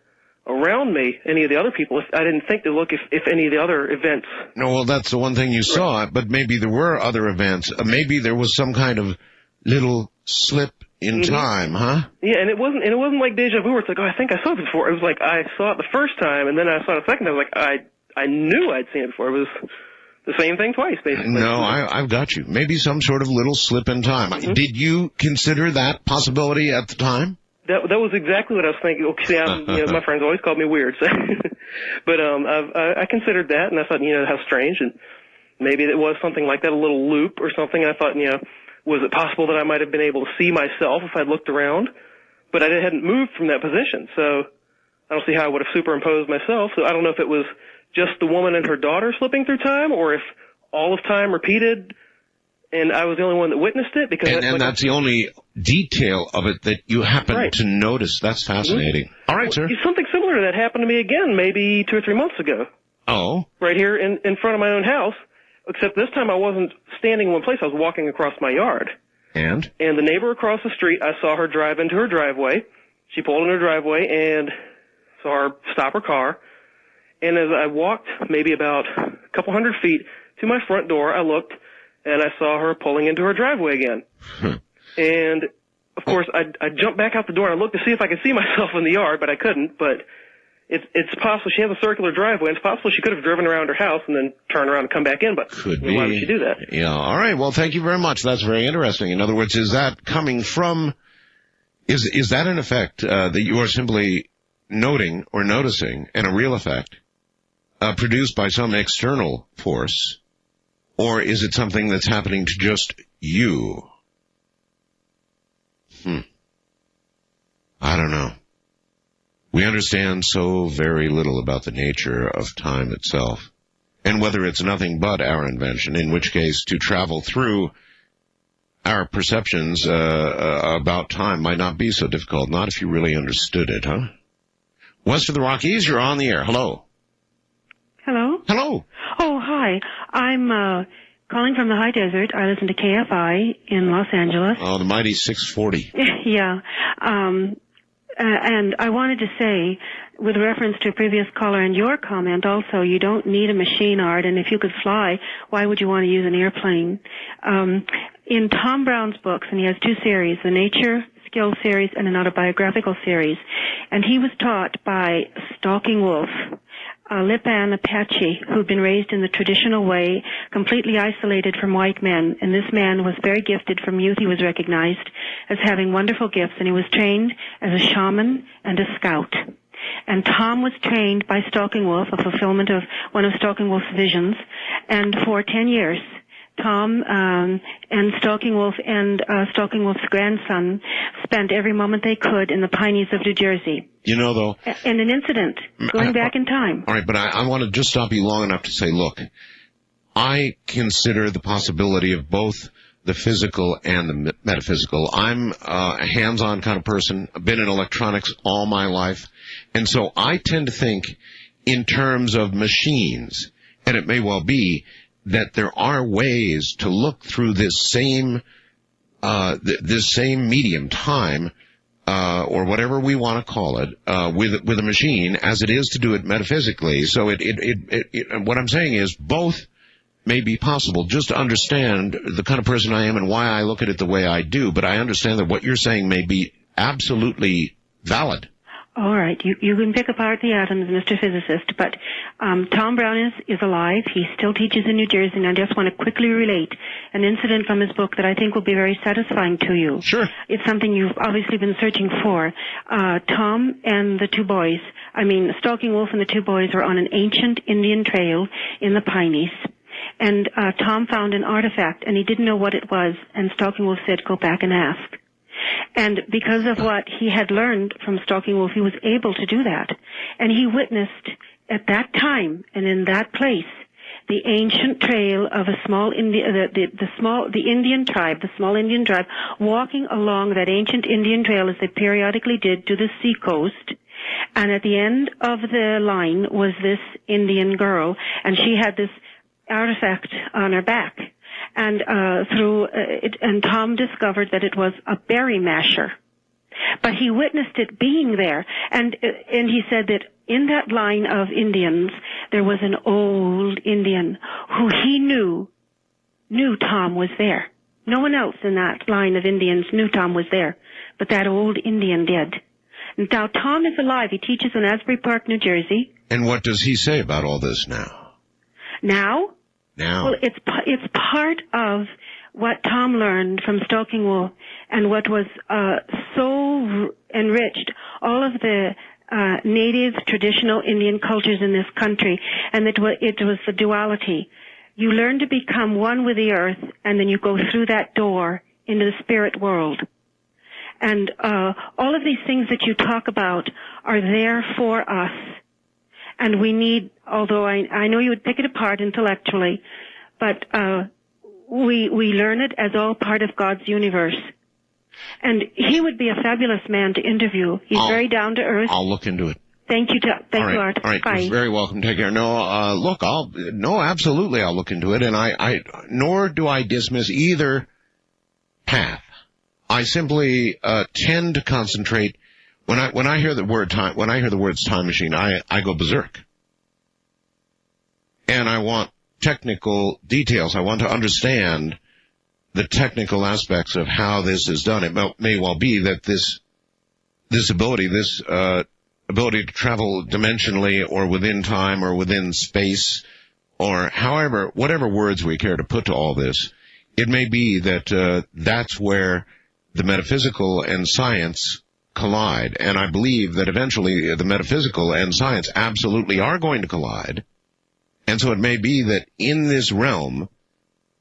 Speaker 7: around me, any of the other people. I didn't think to look if any of the other events. No,
Speaker 2: well, that's the one thing you saw, but maybe there were other events. Maybe there was some kind of little slip in time, huh?
Speaker 7: Yeah, and it wasn't like deja vu where it's like, I think I saw it before. It was like I saw it the first time, and then I saw it the second time. I was like, I knew I'd seen it before. It was the same thing twice, basically.
Speaker 2: No, I've got you. Maybe some sort of little slip in time. Mm-hmm. Did you consider that possibility at the time?
Speaker 7: That was exactly what I was thinking. See, my friends always called me weird, so. But I considered that, and I thought, how strange, and maybe it was something like that, a little loop or something. And I thought, was it possible that I might have been able to see myself if I'd looked around? But I hadn't moved from that position, so I don't see how I would have superimposed myself. So I don't know if it was just the woman and her daughter slipping through time, or if all of time repeated, and I was the only one that witnessed it. Because
Speaker 2: and that's the only detail of it that you happen to notice. That's fascinating. Mm-hmm. All right, sir.
Speaker 7: Something similar to that happened to me again maybe 2 or 3 months ago.
Speaker 2: Oh.
Speaker 7: Right here in front of my own house, except this time I wasn't standing in one place. I was walking across my yard.
Speaker 2: And
Speaker 7: the neighbor across the street, I saw her drive into her driveway. She pulled in her driveway and saw her stop her car. And as I walked maybe about a couple hundred feet to my front door, I looked, and I saw her pulling into her driveway again. And, of course, I jumped back out the door, and I looked to see if I could see myself in the yard, but I couldn't. But it's possible she has a circular driveway, and it's possible she could have driven around her house and then turned around and come back in, but why would she do that?
Speaker 2: Yeah, all right. Well, thank you very much. That's very interesting. In other words, is that coming from, is that an effect that you are simply noting or noticing, and a real effect, produced by some external force? Or is it something that's happening to just you? I don't know. We understand so very little about the nature of time itself, and whether it's nothing but our invention, in which case to travel through our perceptions about time might not be so difficult, not if you really understood it, huh? West of the Rockies, you're on the air. Hello.
Speaker 8: Hello?
Speaker 2: Hello.
Speaker 8: Oh, hi. I'm calling from the high desert. I listen to KFI in Los Angeles.
Speaker 2: Oh, the mighty 640.
Speaker 8: Yeah. And I wanted to say, with reference to a previous caller and your comment also, you don't need a machine art, and if you could fly, why would you want to use an airplane? In Tom Brown's books, and he has 2 series, the Nature Skills series and an autobiographical series, And he was taught by Stalking Wolf, a Lipan Apache who'd been raised in the traditional way, completely isolated from white men. And this man was very gifted. From youth he was recognized as having wonderful gifts, and he was trained as a shaman and a scout. And Tom was trained by Stalking Wolf, a fulfillment of one of Stalking Wolf's visions, and for 10 years, Tom and Stalking Wolf and Stalking Wolf's grandson spent every moment they could in the Pineys of New Jersey.
Speaker 2: You know, though...
Speaker 8: And an incident, going back in time.
Speaker 2: All right, but I want to just stop you long enough to say, look, I consider the possibility of both the physical and the metaphysical. I'm a hands-on kind of person. I've been in electronics all my life. And so I tend to think in terms of machines, and it may well be that there are ways to look through this same medium, time, or whatever we want to call it, with a machine, as it is to do it metaphysically. So what I'm saying is both may be possible. Just to understand the kind of person I am and why I look at it the way I do. But I understand that what you're saying may be absolutely valid.
Speaker 8: All right, you can pick apart the atoms, Mr. Physicist, but Tom Brown is alive. He still teaches in New Jersey, and I just want to quickly relate an incident from his book that I think will be very satisfying to you.
Speaker 2: Sure.
Speaker 8: It's something you've obviously been searching for. Tom and the two boys, Stalking Wolf and the two boys were on an ancient Indian trail in the Pineys. And Tom found an artifact, and he didn't know what it was, and Stalking Wolf said, go back and ask. And because of what he had learned from Stalking Wolf, he was able to do that. And he witnessed at that time and in that place the ancient trail of a small the Indian tribe, the small Indian tribe, walking along that ancient Indian trail as they periodically did to the seacoast. And at the end of the line was this Indian girl, and she had this artifact on her back. And and Tom discovered that it was a berry masher. But he witnessed it being there, and he said that in that line of Indians there was an old Indian who he knew Tom was there. No one else in that line of Indians knew Tom was there, but that old Indian did. Now Tom is alive. He teaches in Asbury Park, New Jersey.
Speaker 2: And what does he say about all this now?
Speaker 8: Now? Well, it's part of what Tom learned from Stalking Wolf and what was so enriched all of the native traditional Indian cultures in this country, and it was the duality. You learn to become one with the earth, and then you go through that door into the spirit world. And all of these things that you talk about are there for us. And we need, although I know you would pick it apart intellectually, but we learn it as all part of God's universe. And he would be a fabulous man to interview. He's very down to earth.
Speaker 2: I'll look into it.
Speaker 8: Thank you, thank you, Art.
Speaker 2: All right,
Speaker 8: bye.
Speaker 2: You're very welcome. Take care. Absolutely, I'll look into it. And nor do I dismiss either path. I simply tend to concentrate. When I hear the words time machine, I go berserk. And I want technical details. I want to understand the technical aspects of how this is done. It may well be that this ability to travel dimensionally or within time or within space or whatever words we care to put to all this, it may be that that's where the metaphysical and science collide. And I believe that eventually the metaphysical and science absolutely are going to collide. And so it may be that in this realm,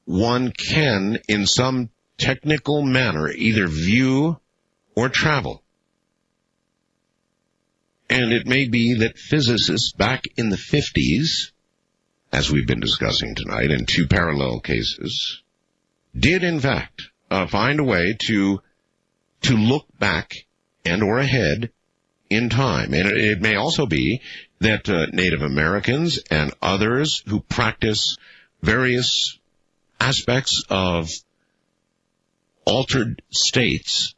Speaker 2: one can, in some technical manner, either view or travel. And it may be that physicists back in the 50s, as we've been discussing tonight in two parallel cases, did in fact find a way to look back and or ahead in time. And it may also be that Native Americans and others who practice various aspects of altered states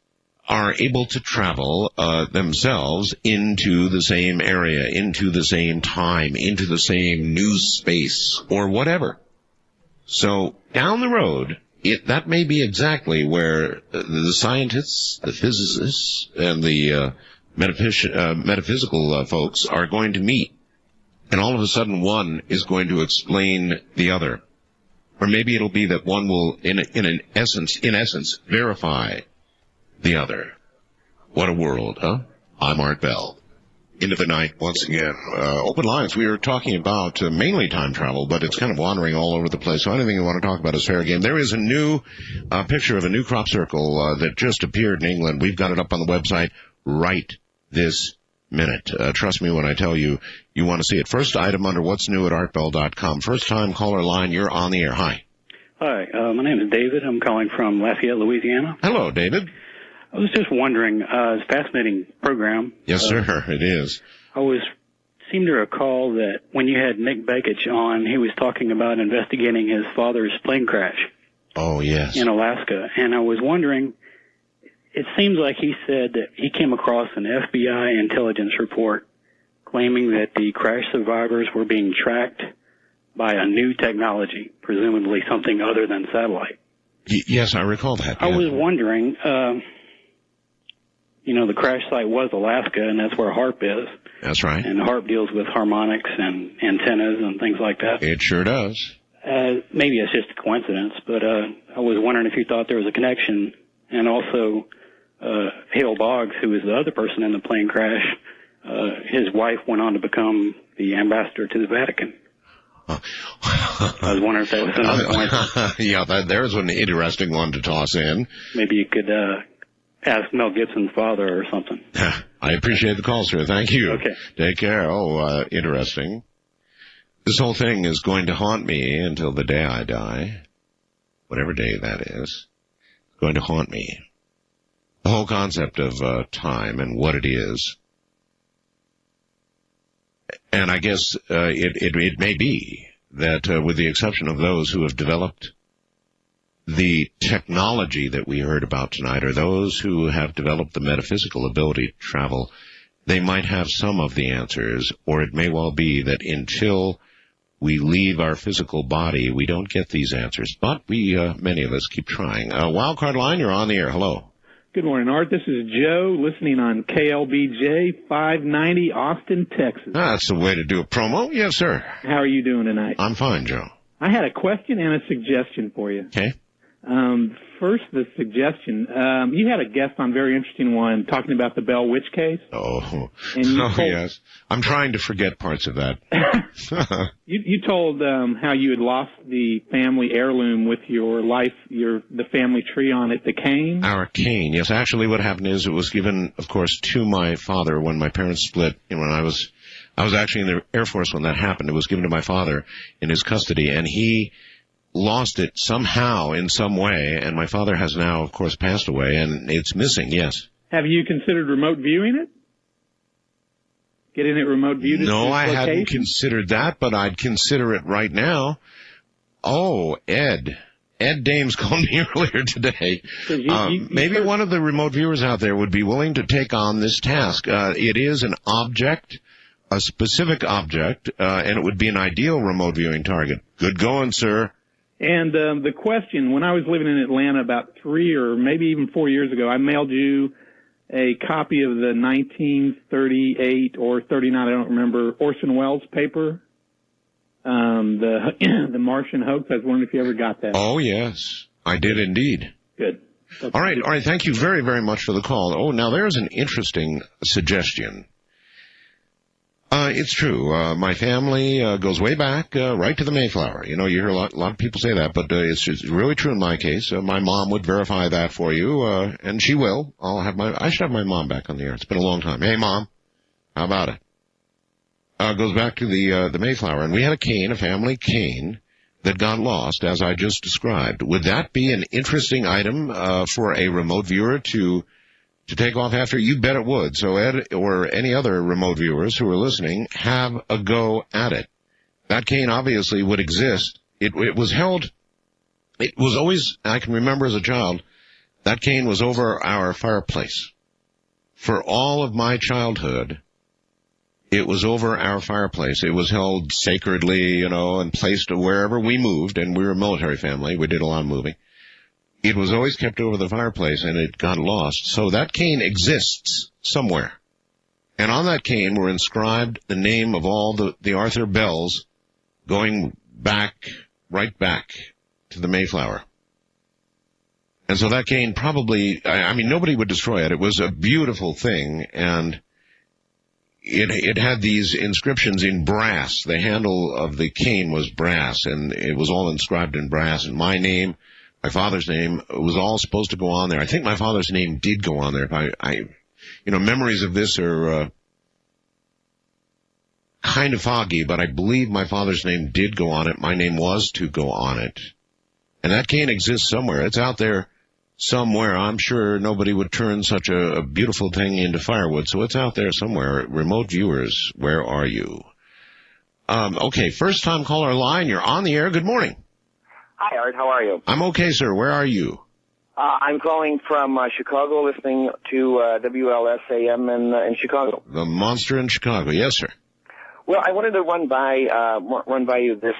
Speaker 2: are able to travel themselves into the same area, into the same time, into the same new space, or whatever. So down the road, that may be exactly where the scientists, the physicists, and the metaphysical folks are going to meet, and all of a sudden one is going to explain the other. Or maybe it'll be that one will, in essence, verify the other. What a world, huh? I'm Art Bell. Into the night once again. Open lines. We are talking about mainly time travel, but it's kind of wandering all over the place. So anything you want to talk about is fair game. There is a new picture of a new crop circle that just appeared in England. We've got it up on the website right this minute. Trust me when I tell you, you want to see it. First item under what's new at artbell.com. First time caller line. You're on the air. Hi.
Speaker 9: Hi. My name is David. I'm calling from Lafayette, Louisiana.
Speaker 2: Hello, David.
Speaker 9: I was just wondering, it's a fascinating program.
Speaker 2: Yes, sir, it is.
Speaker 9: Seem to recall that when you had Nick Bakich on, he was talking about investigating his father's plane crash.
Speaker 2: Oh, yes.
Speaker 9: In Alaska. And I was wondering, it seems like he said that he came across an FBI intelligence report claiming that the crash survivors were being tracked by a new technology, presumably something other than satellite.
Speaker 2: Yes, I recall that.
Speaker 9: I was wondering, the crash site was Alaska, and that's where HARP is.
Speaker 2: That's right.
Speaker 9: And HARP deals with harmonics and antennas and things like that.
Speaker 2: It sure does.
Speaker 9: Maybe it's just a coincidence, but I was wondering if you thought there was a connection. And also, Hale Boggs, who was the other person in the plane crash, his wife went on to become the ambassador to the Vatican. I was wondering if that was another coincidence.
Speaker 2: Yeah, there's an interesting one to toss in.
Speaker 9: Maybe you could ask Mel Gibson's father or something.
Speaker 2: I appreciate the call, sir. Thank you.
Speaker 9: Okay.
Speaker 2: Take care. Interesting. This whole thing is going to haunt me until the day I die. Whatever day that is. It's going to haunt me. The whole concept of time and what it is. And I guess it may be that with the exception of those who have developed the technology that we heard about tonight, or those who have developed the metaphysical ability to travel, they might have some of the answers, or it may well be that until we leave our physical body, we don't get these answers. But many of us keep trying. Wildcard line, you're on the air. Hello.
Speaker 10: Good morning, Art. This is Joe, listening on KLBJ 590, Austin, Texas.
Speaker 2: That's the way to do a promo. Yes, sir.
Speaker 10: How are you doing tonight?
Speaker 2: I'm fine, Joe.
Speaker 10: I had a question and a suggestion for you.
Speaker 2: Okay.
Speaker 10: First, the suggestion. You had a guest on, very interesting one, talking about the Bell Witch case.
Speaker 2: Oh,
Speaker 10: and
Speaker 2: yes. I'm trying to forget parts of that.
Speaker 10: You told how you had lost the family heirloom with your the family tree on it, the cane.
Speaker 2: Our cane, yes. Actually, what happened is it was given, of course, to my father when my parents split. When I was actually in the Air Force when that happened. It was given to my father in his custody, and he lost it somehow in some way, and my father has now, of course, passed away, and it's missing, yes.
Speaker 10: Have you considered remote viewing it? Getting it remote viewed?
Speaker 2: No, I hadn't considered that, but I'd consider it right now. Oh, Ed Dames called me earlier today. Maybe one of the remote viewers out there would be willing to take on this task. It is an object, a specific object, and it would be an ideal remote viewing target. Good going, sir.
Speaker 10: And the question, when I was living in Atlanta about 3 or maybe even 4 years ago, I mailed you a copy of the 1938 or 39, I don't remember, Orson Welles paper, the Martian hoax. I was wondering if you ever got that.
Speaker 2: Oh, yes, I did indeed.
Speaker 10: Good.
Speaker 2: All right. Thank you very, very much for the call. Oh, now there's an interesting suggestion. It's true. My family goes way back, right to the Mayflower. You hear a lot of people say that, but it's just really true in my case. My mom would verify that for you, and she will. I should have my mom back on the air. It's been a long time. Hey, Mom, how about it? Goes back to the Mayflower, and we had a family cane that got lost, as I just described. Would that be an interesting item for a remote viewer to take off after? You bet it would. So Ed or any other remote viewers who are listening, have a go at it. That cane obviously would exist. It was held, it was always, I can remember as a child, that cane was over our fireplace. For all of my childhood, it was over our fireplace. It was held sacredly, and placed wherever we moved, and we were a military family. We did a lot of moving. It was always kept over the fireplace, and it got lost. So that cane exists somewhere. And on that cane were inscribed the name of all the Arthur Bells going right back to the Mayflower. And so that cane probably, I mean, nobody would destroy it. It was a beautiful thing, and it had these inscriptions in brass. The handle of the cane was brass, and it was all inscribed in brass. And my name, my father's name, was all supposed to go on there. I think my father's name did go on there. Memories of this are kind of foggy, but I believe my father's name did go on it. My name was to go on it. And that cane exists somewhere. It's out there somewhere. I'm sure nobody would turn such a beautiful thing into firewood, so it's out there somewhere. Remote viewers, where are you? Okay, first-time caller line. You're on the air. Good morning.
Speaker 11: Hi, Art. How are you?
Speaker 2: I'm okay, sir. Where are you?
Speaker 11: I'm calling from Chicago, listening to WLSAM in Chicago.
Speaker 2: The monster in Chicago. Yes, sir.
Speaker 11: Well, I wanted to run by you this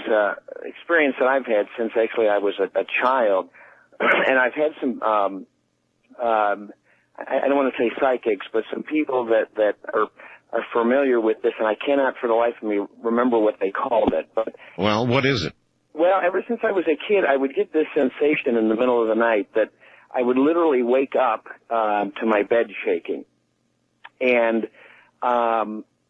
Speaker 11: experience that I've had since actually I was a child. And I've had some, I don't want to say psychics, but some people that are familiar with this, and I cannot for the life of me remember what they called it. But,
Speaker 2: well, what is it?
Speaker 11: Well, ever since I was a kid, I would get this sensation in the middle of the night that I would literally wake up to my bed shaking. And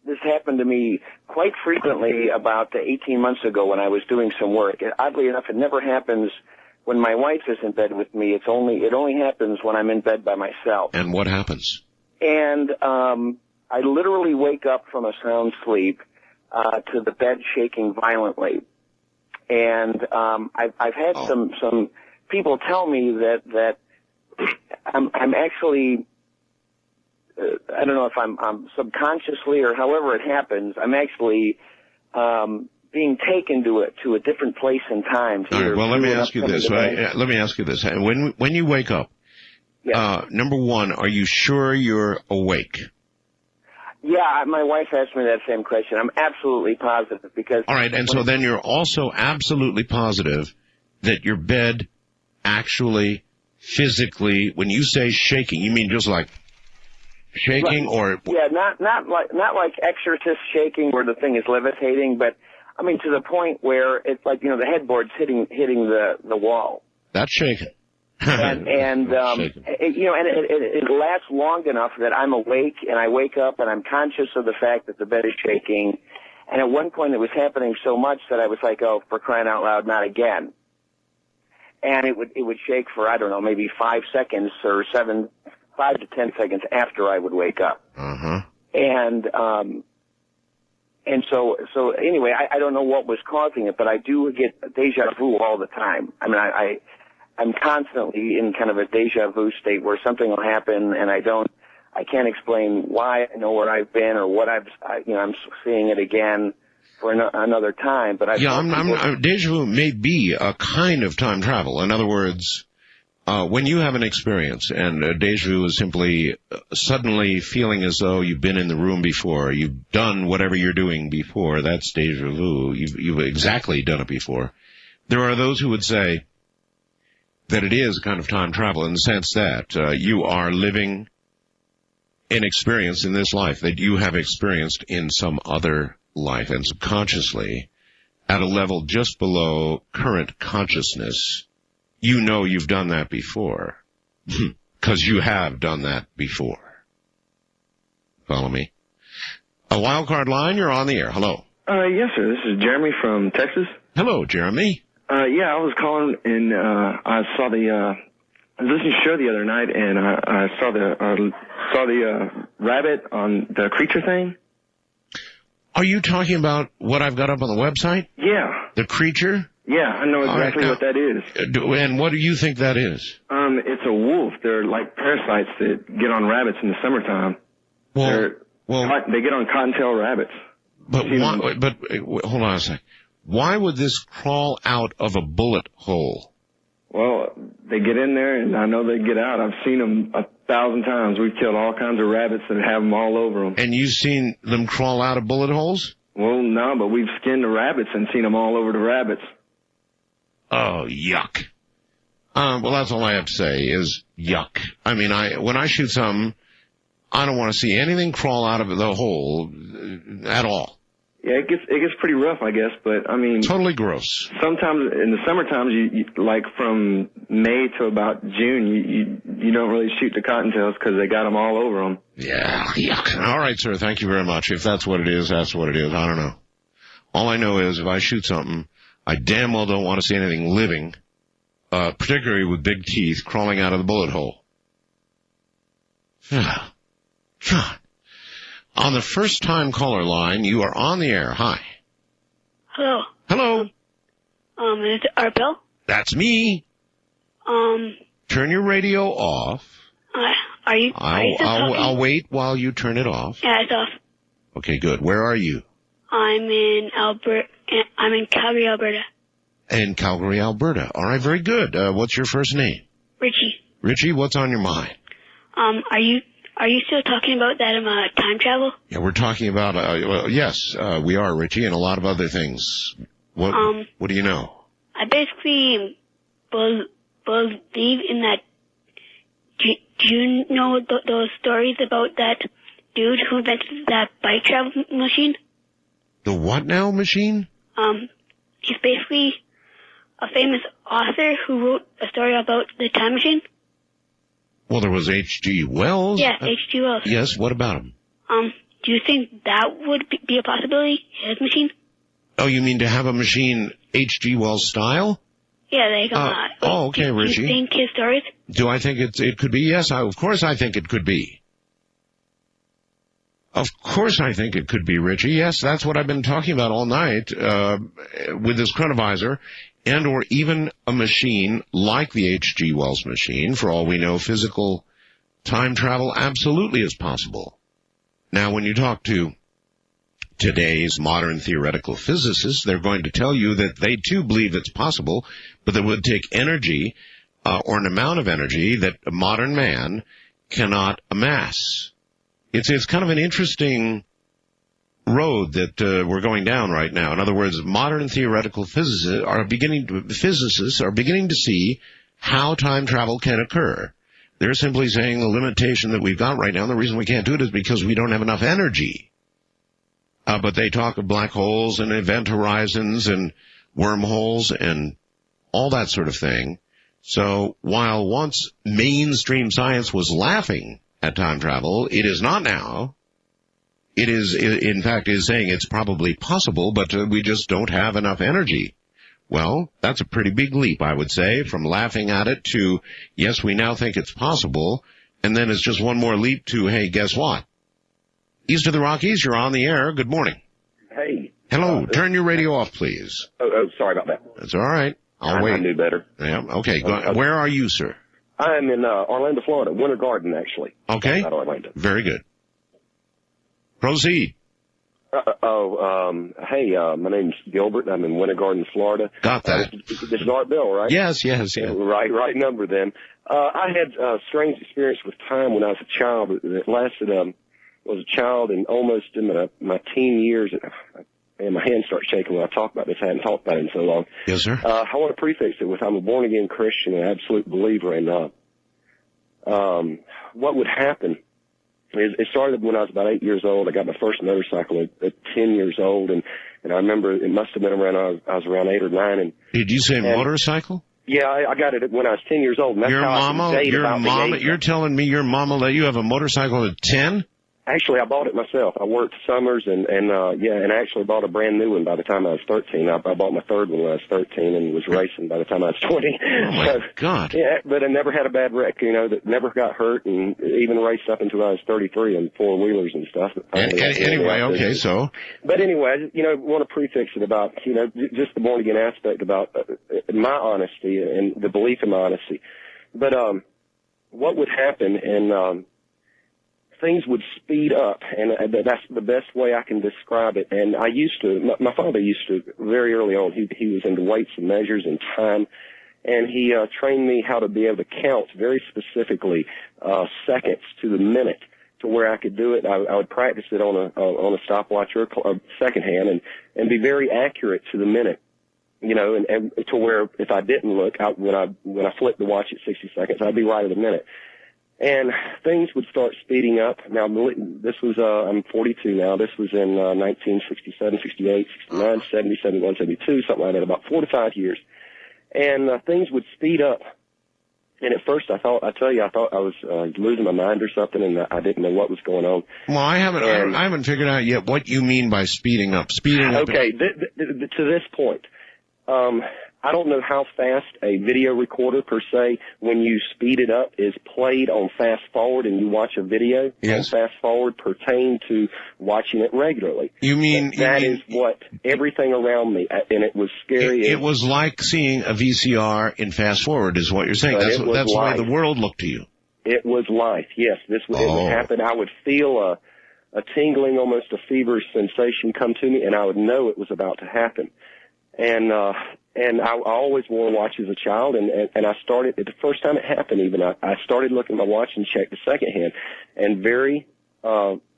Speaker 11: this happened to me quite frequently about 18 months ago when I was doing some work. Oddly enough, it never happens when my wife is in bed with me. It only happens when I'm in bed by myself.
Speaker 2: And what happens?
Speaker 11: And I literally wake up from a sound sleep to the bed shaking violently. And I've had some people tell me that I'm actually, I don't know if I'm subconsciously or however it happens, I'm actually being taken to a different place and time.
Speaker 2: All right, well, let me ask you this. Let me ask you this. When you wake up, number one, are you sure you're awake?
Speaker 11: Yeah, my wife asked me that same question. I'm absolutely positive because...
Speaker 2: All right, and so then you're also absolutely positive that your bed actually, physically, when you say shaking, you mean just like shaking or...
Speaker 11: Yeah, not like exorcist shaking where the thing is levitating, but I mean to the point where it's like, the headboard's hitting the wall.
Speaker 2: That's shaking.
Speaker 11: and it lasts long enough that I'm awake and I wake up and I'm conscious of the fact that the bed is shaking. And at one point it was happening so much that I was like, oh, for crying out loud, not again. And it would shake for, I don't know, maybe 5 seconds or 5 to 10 seconds after I would wake up.
Speaker 2: Uh-huh.
Speaker 11: And so anyway, I don't know what was causing it, but I do get deja vu all the time. I mean, I'm constantly in kind of a deja vu state where something will happen and I can't explain why I know where I've been or what I'm seeing it again for another time. But
Speaker 2: deja vu may be a kind of time travel. In other words, when you have an experience, and deja vu is simply suddenly feeling as though you've been in the room before, you've done whatever you're doing before, that's deja vu. You've exactly done it before. There are those who would say that it is a kind of time travel in the sense that you are living an experience in this life that you have experienced in some other life, and subconsciously, at a level just below current consciousness, you've done that before. Because you have done that before. Follow me? A wild card line, you're on the air. Hello.
Speaker 12: Yes, sir. This is Jeremy from Texas.
Speaker 2: Hello, Jeremy.
Speaker 12: Yeah, I was calling and I saw I was listening to the show the other night and I saw the rabbit on the creature thing.
Speaker 2: Are you talking about what I've got up on the website?
Speaker 12: Yeah.
Speaker 2: The creature?
Speaker 12: Yeah, I know exactly what that is.
Speaker 2: And what do you think that is?
Speaker 12: It's a wolf. They're like parasites that get on rabbits in the summertime. They get on cottontail rabbits.
Speaker 2: But hold on a sec. Why would this crawl out of a bullet hole?
Speaker 12: Well, they get in there, and I know they get out. I've seen them 1,000 times. We've killed all kinds of rabbits that have them all over them.
Speaker 2: And you've seen them crawl out of bullet holes?
Speaker 12: Well, no, but we've skinned the rabbits and seen them all over the rabbits.
Speaker 2: Oh, yuck. Well, that's all I have to say is yuck. I mean, when I shoot something, I don't want to see anything crawl out of the hole at all.
Speaker 12: Yeah, it gets pretty rough, I guess, but I mean,
Speaker 2: totally gross.
Speaker 12: Sometimes in the summer times, you like from May to about June, you don't really shoot the cottontails because they got them all over them.
Speaker 2: Yeah, yuck. All right, sir. Thank you very much. If that's what it is, that's what it is. I don't know. All I know is if I shoot something, I damn well don't want to see anything living, particularly with big teeth, crawling out of the bullet hole. On the first-time caller line, you are on the air. Hi.
Speaker 13: Hello.
Speaker 2: Hello.
Speaker 13: Is it Art Bell?
Speaker 2: That's me.
Speaker 13: Turn
Speaker 2: your radio off.
Speaker 13: Are you still talking?
Speaker 2: I'll wait while you turn it off.
Speaker 13: Yeah, it's off.
Speaker 2: Okay, good. Where are you?
Speaker 13: I'm in Calgary, Alberta.
Speaker 2: In Calgary, Alberta. All right, very good. What's your first name?
Speaker 13: Richie.
Speaker 2: Richie, what's on your mind?
Speaker 13: Are you still talking about that time travel?
Speaker 2: Yeah, we're talking about, well, yes, we are, Richie, and a lot of other things. What do you know?
Speaker 13: I basically believe in that. Do you know those stories about that dude who invented that bike travel machine?
Speaker 2: The what now machine?
Speaker 13: He's basically a famous author who wrote a story about the time machine.
Speaker 2: Well, there was H.G. Wells.
Speaker 13: Yeah, H.G. Wells.
Speaker 2: Yes, what about him?
Speaker 13: Do you think that would be a possibility, his machine?
Speaker 2: Oh, you mean to have a machine H.G. Wells style?
Speaker 13: Yeah, there you go.
Speaker 2: Okay, Richie.
Speaker 13: Do you think his stories?
Speaker 2: Do I think it could be? Yes, of course I think it could be. Of course I think it could be, Richie. Yes, that's what I've been talking about all night with this chronovisor. And or even a machine like the H.G. Wells machine. For all we know, physical time travel absolutely is possible. Now, when you talk to today's modern theoretical physicists, they're going to tell you that they too believe it's possible, but that it would take energy or an amount of energy that a modern man cannot amass. It's kind of an interesting road that we're going down right now. In other words, modern theoretical physicists are beginning to see how time travel can occur. They're simply saying the limitation that we've got right now, and the reason we can't do it is because we don't have enough energy. But they talk of black holes and event horizons and wormholes and all that sort of thing. So while once mainstream science was laughing at time travel, it is not now. It is, in fact, is saying it's probably possible, but we just don't have enough energy. Well, that's a pretty big leap, I would say, from laughing at it to, yes, we now think it's possible, and then it's just one more leap to, hey, guess what? East of the Rockies, you're on the air. Good morning.
Speaker 14: Hey.
Speaker 2: Hello. Turn your radio off, please.
Speaker 14: Oh, sorry about that.
Speaker 2: That's all right. I'll wait.
Speaker 14: I knew better.
Speaker 2: Yeah. Okay. Where are you, sir?
Speaker 14: I'm in Orlando, Florida. Winter Garden, actually.
Speaker 2: Okay.
Speaker 14: Not Orlando.
Speaker 2: Very good. Proceed.
Speaker 14: Hey, my name's Gilbert. I'm in Winter Garden, Florida.
Speaker 2: Got that.
Speaker 14: This is Art Bell, right?
Speaker 2: Yes.
Speaker 14: Right number then. I had a strange experience with time when I was a child. It lasted, was a child and almost in my teen years. And my hands start shaking when I talk about this. I hadn't talked about it in so long.
Speaker 2: Yes, sir.
Speaker 14: I want to prefix it with I'm a born-again Christian, an absolute believer, and what would happen is it started when I was about 8 years old. I got my first motorcycle at 10 years old, and I remember it must have been around I was around 8 or 9. And
Speaker 2: did you say motorcycle?
Speaker 14: Yeah, I got it when I was 10 years old. And that's
Speaker 2: your
Speaker 14: how
Speaker 2: mama, you're telling me your mama let you have a motorcycle at 10?
Speaker 14: Actually, I bought it myself. I worked summers and I actually bought a brand new one by the time I was 13. I bought my third one when I was 13 and was racing by the time I was 20.
Speaker 2: Oh my God.
Speaker 14: Yeah, but I never had a bad wreck, that never got hurt and even raced up until I was 33 on four-wheelers and stuff.
Speaker 2: Anyway, okay, so.
Speaker 14: But anyway, I want to prefix it about, just the born-again aspect about my honesty and the belief in my honesty. But what would happen and things would speed up, and that's the best way I can describe it. And I used to, my father used to, very early on, he was into weights and measures and time, and he trained me how to be able to count very specifically seconds to the minute to where I could do it. I would practice it on a stopwatch or a second hand and be very accurate to the minute. And to where if I didn't look, when I flipped the watch at 60 seconds, I'd be right at a minute. And things would start speeding up. Now, this was, I'm 42 now. This was in 1967, 68, 69, 70, 71, 72, something like that, about 4 to 5 years. And things would speed up. And at first I thought I was losing my mind or something, and I didn't know what was going on.
Speaker 2: Well, I haven't figured out yet what you mean by speeding up. Speeding up.
Speaker 14: Okay, to this point, I don't know how fast a video recorder per se, when you speed it up, is played on fast forward and you watch a video.
Speaker 2: Yes.
Speaker 14: On fast forward pertain to watching it regularly.
Speaker 2: You mean
Speaker 14: that is what everything around me, and it was scary.
Speaker 2: It was like seeing a VCR in fast forward, is what you're saying. That's the way the world looked to you.
Speaker 14: It was life. Yes, it would happen. I would feel a tingling, almost a feverish sensation come to me, and I would know it was about to happen. And I always wore a watch as a child, and I started, the first time it happened even, I started looking at my watch and checked the second hand, and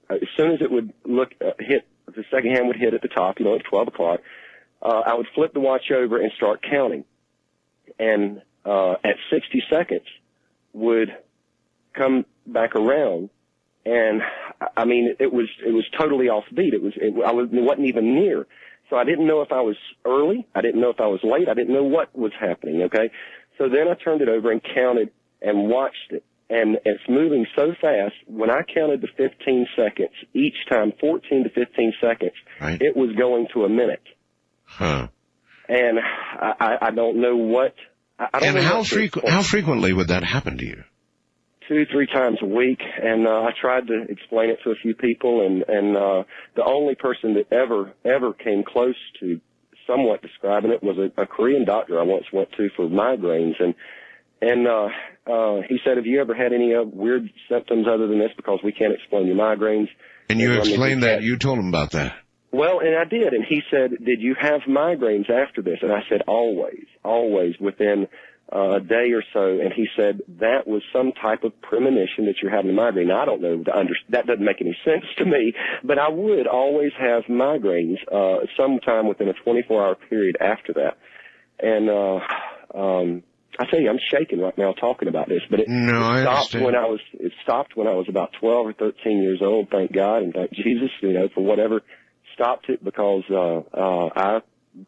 Speaker 14: as soon as it would hit, the second hand would hit at the top, at 12 o'clock, I would flip the watch over and start counting. And, at 60 seconds would come back around, and I mean, it was totally off beat. It wasn't even near. So I didn't know if I was early. I didn't know if I was late. I didn't know what was happening, okay? So then I turned it over and counted and watched it. And it's moving so fast. When I counted to 15 seconds, each time, 14 to 15 seconds, right, it was going to a minute.
Speaker 2: Huh.
Speaker 14: And I don't know what... I don't know
Speaker 2: how frequently would that happen to you?
Speaker 14: 2-3 times a week, and I tried to explain it to a few people, and the only person that ever came close to somewhat describing it was a Korean doctor I once went to for migraines, and he said, "Have you ever had any weird symptoms other than this? Because we can't explain your migraines."
Speaker 2: And you explained that. You told him about that.
Speaker 14: Well, and I did, and he said, "Did you have migraines after this?" And I said, always within a day or so, and he said that was some type of premonition that you're having a migraine. Now, I don't know, that doesn't make any sense to me, but I would always have migraines sometime within a 24-hour period after that. And I tell you, I'm shaking right now talking about this, but it stopped when I was about 12 or 13 years old. Thank God and thank Jesus, for whatever stopped it, because I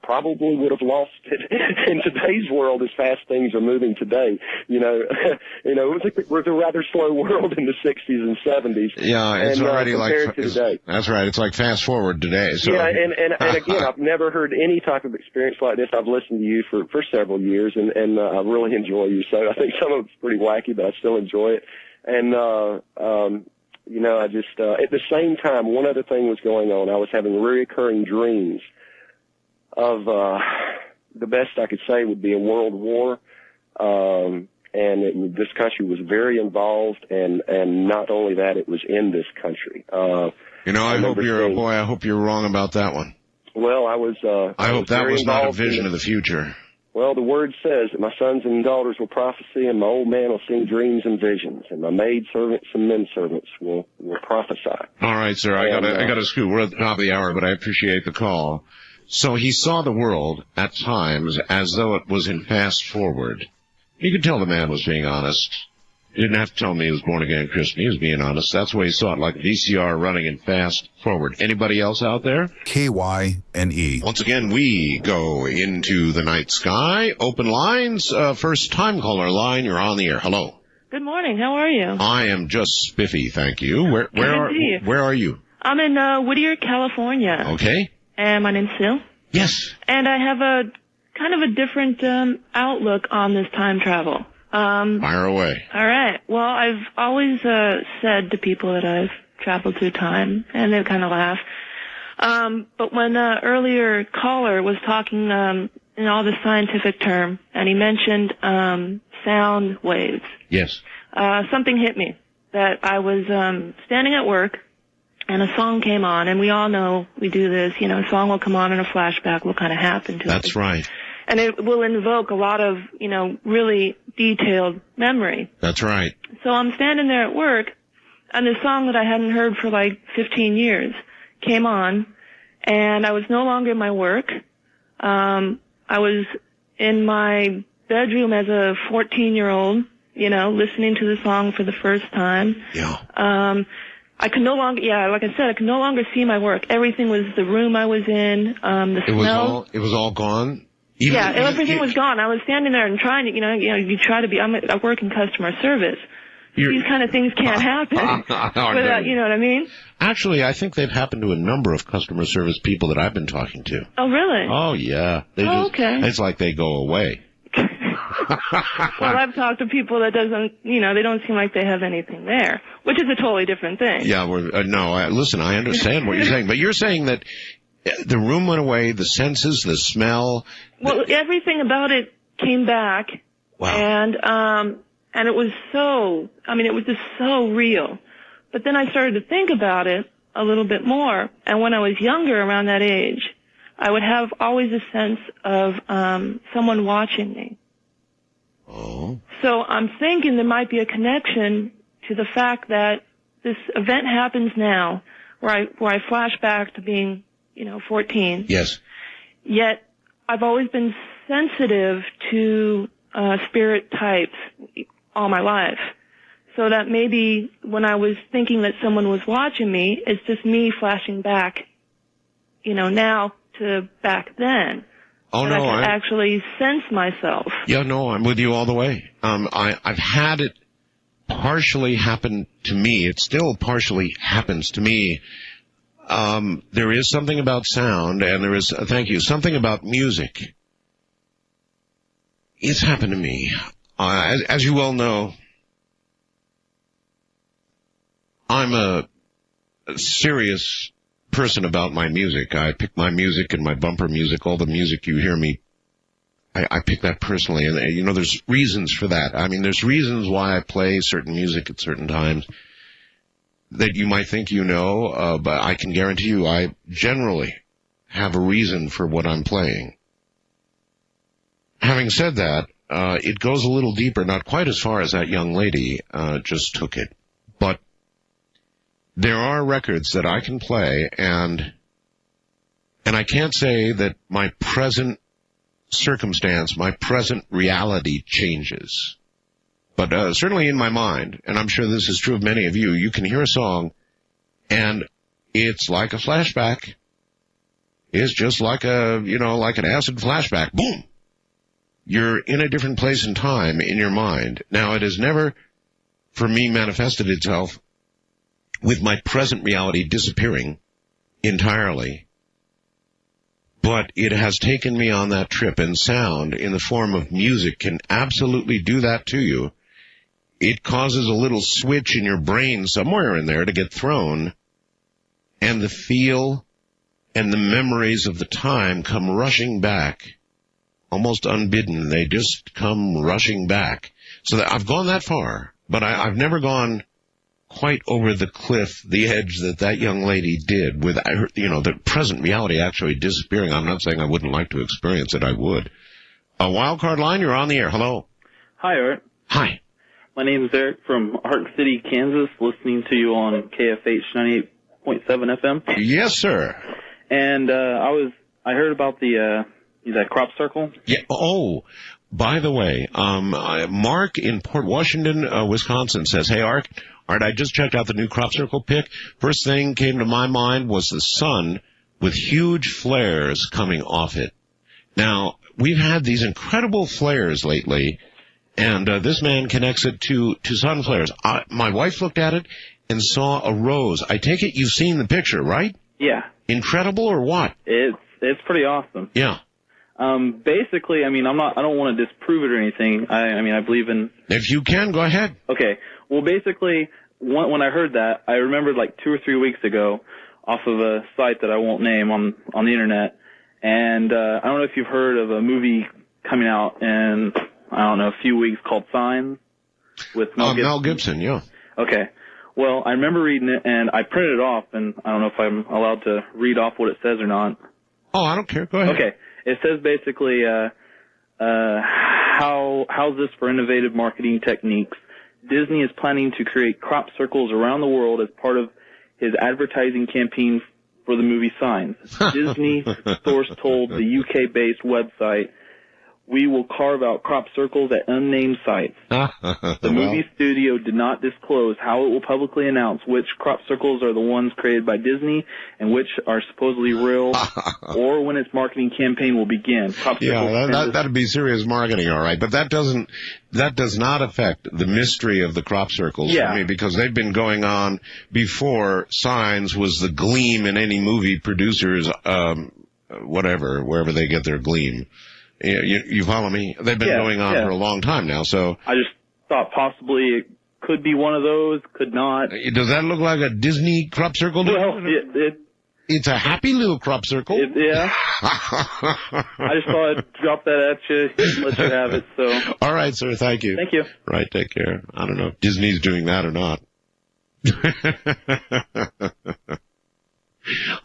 Speaker 14: probably would have lost it in today's world as fast things are moving today. It was a rather slow world in the 60s and 70s.
Speaker 2: Yeah, it's already
Speaker 14: compared to today.
Speaker 2: That's right. It's like fast forward today. So.
Speaker 14: Yeah, and again, I've never heard any type of experience like this. I've listened to you for several years, and I really enjoy you. So I think some of it's pretty wacky, but I still enjoy it. And I just at the same time, one other thing was going on. I was having recurring dreams of the best I could say would be a world war, and this country was very involved, and not only that, it was in this country.
Speaker 2: I hope you're wrong about that one.
Speaker 14: Well, I hope
Speaker 2: that was not a vision of the future.
Speaker 14: Well, the word says that my sons and daughters will prophesy, and my old man will sing dreams and visions, and my maid servants and men servants will prophesy. All
Speaker 2: right, sir. I got to scoot. We're at the top of the hour, but I appreciate the call. So he saw the world at times as though it was in fast forward. You could tell the man was being honest. He didn't have to tell me he was born again Christian. He was being honest. That's the way he saw it, like VCR running in fast forward. Anybody else out there?
Speaker 15: KYNE.
Speaker 2: Once again, we go into the night sky. Open lines. First time caller line. You're on the air. Hello.
Speaker 16: Good morning. How are you?
Speaker 2: I am just spiffy, thank you. Where are you?
Speaker 16: I'm in Whittier, California.
Speaker 2: Okay.
Speaker 16: And my name's Sue.
Speaker 2: Yes.
Speaker 16: And I have a kind of a different outlook on this time travel.
Speaker 2: Fire away.
Speaker 16: All right. Well, I've always said to people that I've traveled through time, and they kind of laugh. But when earlier caller was talking in all the scientific term, and he mentioned sound waves.
Speaker 2: Yes.
Speaker 16: Something hit me that I was standing at work, and a song came on, and we all know we do this. A song will come on and a flashback will kind of happen to us.
Speaker 2: That's right.
Speaker 16: And it will invoke a lot of, really detailed memory.
Speaker 2: That's right.
Speaker 16: So I'm standing there at work, and this song that I hadn't heard for like 15 years came on, and I was no longer in my work. I was in my bedroom as a 14-year-old, listening to the song for the first time.
Speaker 2: Yeah.
Speaker 16: I could no longer, like I said, I could no longer see my work. Everything was the room I was in, the smell.
Speaker 2: It was all gone?
Speaker 16: Everything was gone. I was standing there and trying to, you try to be, I work in customer service. These kind of things can't happen without, you know what I mean?
Speaker 2: Actually, I think they've happened to a number of customer service people that I've been talking to.
Speaker 16: Oh, really?
Speaker 2: Oh, yeah.
Speaker 16: Okay.
Speaker 2: It's like they go away.
Speaker 16: Well, I've talked to people that they don't seem like they have anything there, which is a totally different thing.
Speaker 2: Yeah, listen, I understand what you're saying, but you're saying that the room went away, the senses, the smell.
Speaker 16: Well, everything about it came back.
Speaker 2: Wow.
Speaker 16: And it was it was just so real. But then I started to think about it a little bit more. And when I was younger, around that age, I would have always a sense of someone watching me.
Speaker 2: Oh.
Speaker 16: So I'm thinking there might be a connection to the fact that this event happens now, where I flash back to being, 14.
Speaker 2: Yes.
Speaker 16: Yet I've always been sensitive to spirit types all my life. So that maybe when I was thinking that someone was watching me, it's just me flashing back, now to back then.
Speaker 2: Oh, no,
Speaker 16: I can actually sense myself.
Speaker 2: Yeah, no, I'm with you all the way. I've had it partially happen to me. It still partially happens to me. There is something about sound, and there is, something about music. It's happened to me. As you well know, I'm a serious person about my music. I pick my music and my bumper music, all the music you hear me, I pick that personally. And, there's reasons for that. I mean, there's reasons why I play certain music at certain times that you might think but I can guarantee you I generally have a reason for what I'm playing. Having said that, it goes a little deeper, not quite as far as that young lady just took it, but there are records that I can play, and I can't say that my present circumstance, my present reality changes. But certainly in my mind, and I'm sure this is true of many of you, you can hear a song, and it's like a flashback. It's just like like an acid flashback. Boom! You're in a different place and time in your mind. Now, it has never, for me, manifested itself with my present reality disappearing entirely. But it has taken me on that trip, and sound in the form of music can absolutely do that to you. It causes a little switch in your brain somewhere in there to get thrown, and the feel and the memories of the time come rushing back. Almost unbidden, they just come rushing back. So that I've gone that far, but I've never gone quite over the cliff, the edge that young lady did with, the present reality actually disappearing. I'm not saying I wouldn't like to experience it. I would. A wildcard line, you're on the air. Hello.
Speaker 17: Hi, Art.
Speaker 2: Hi.
Speaker 17: My name is Eric from Ark City, Kansas, listening to you on KFH 98.7 FM.
Speaker 2: Yes, sir.
Speaker 17: And I heard about that crop circle.
Speaker 2: Yeah. Oh, by the way, Mark in Port Washington, Wisconsin says, "Hey, Art, I just checked out the new crop circle pic. First thing came to my mind was the sun with huge flares coming off it. Now, we've had these incredible flares lately, and this man connects it to sun flares. My wife looked at it and saw a rose. I take it you've seen the picture, right?
Speaker 17: Yeah.
Speaker 2: Incredible or what?
Speaker 17: It's pretty awesome.
Speaker 2: Yeah.
Speaker 17: Basically, I don't want to disprove it or anything. I believe in...
Speaker 2: If you can, go ahead.
Speaker 17: Okay. Well, basically, when I heard that, I remembered like 2 or 3 weeks ago off of a site that I won't name on the internet. And, I don't know if you've heard of a movie coming out in, a few weeks called Signs with Mel Gibson.
Speaker 2: Mel Gibson, yeah.
Speaker 17: Okay. Well, I remember reading it, and I printed it off, and I don't know if I'm allowed to read off what it says or not.
Speaker 2: Oh, I don't care. Go ahead.
Speaker 17: Okay. It says basically, how's this for innovative marketing techniques? Disney is planning to create crop circles around the world as part of his advertising campaign for the movie Signs. Disney source told the UK-based website we will carve out crop circles at unnamed sites. The movie studio did not disclose how it will publicly announce which crop circles are the ones created by Disney and which are supposedly real, or when its marketing campaign will begin.
Speaker 2: That'd be serious marketing, all right. But that does not affect the mystery of the crop circles for me, because they've been going on before Signs was the gleam in any movie producer's, wherever they get their gleam. You follow me? They've been going on for a long time now, so.
Speaker 17: I just thought possibly it could be one of those, could not.
Speaker 2: Does that look like a Disney crop circle?
Speaker 17: Well,
Speaker 2: it's a happy little crop circle.
Speaker 17: I just thought I'd drop that at you, let you have it, so.
Speaker 2: All right, sir, thank you.
Speaker 17: Thank you.
Speaker 2: Right, take care. I don't know if Disney's doing that or not.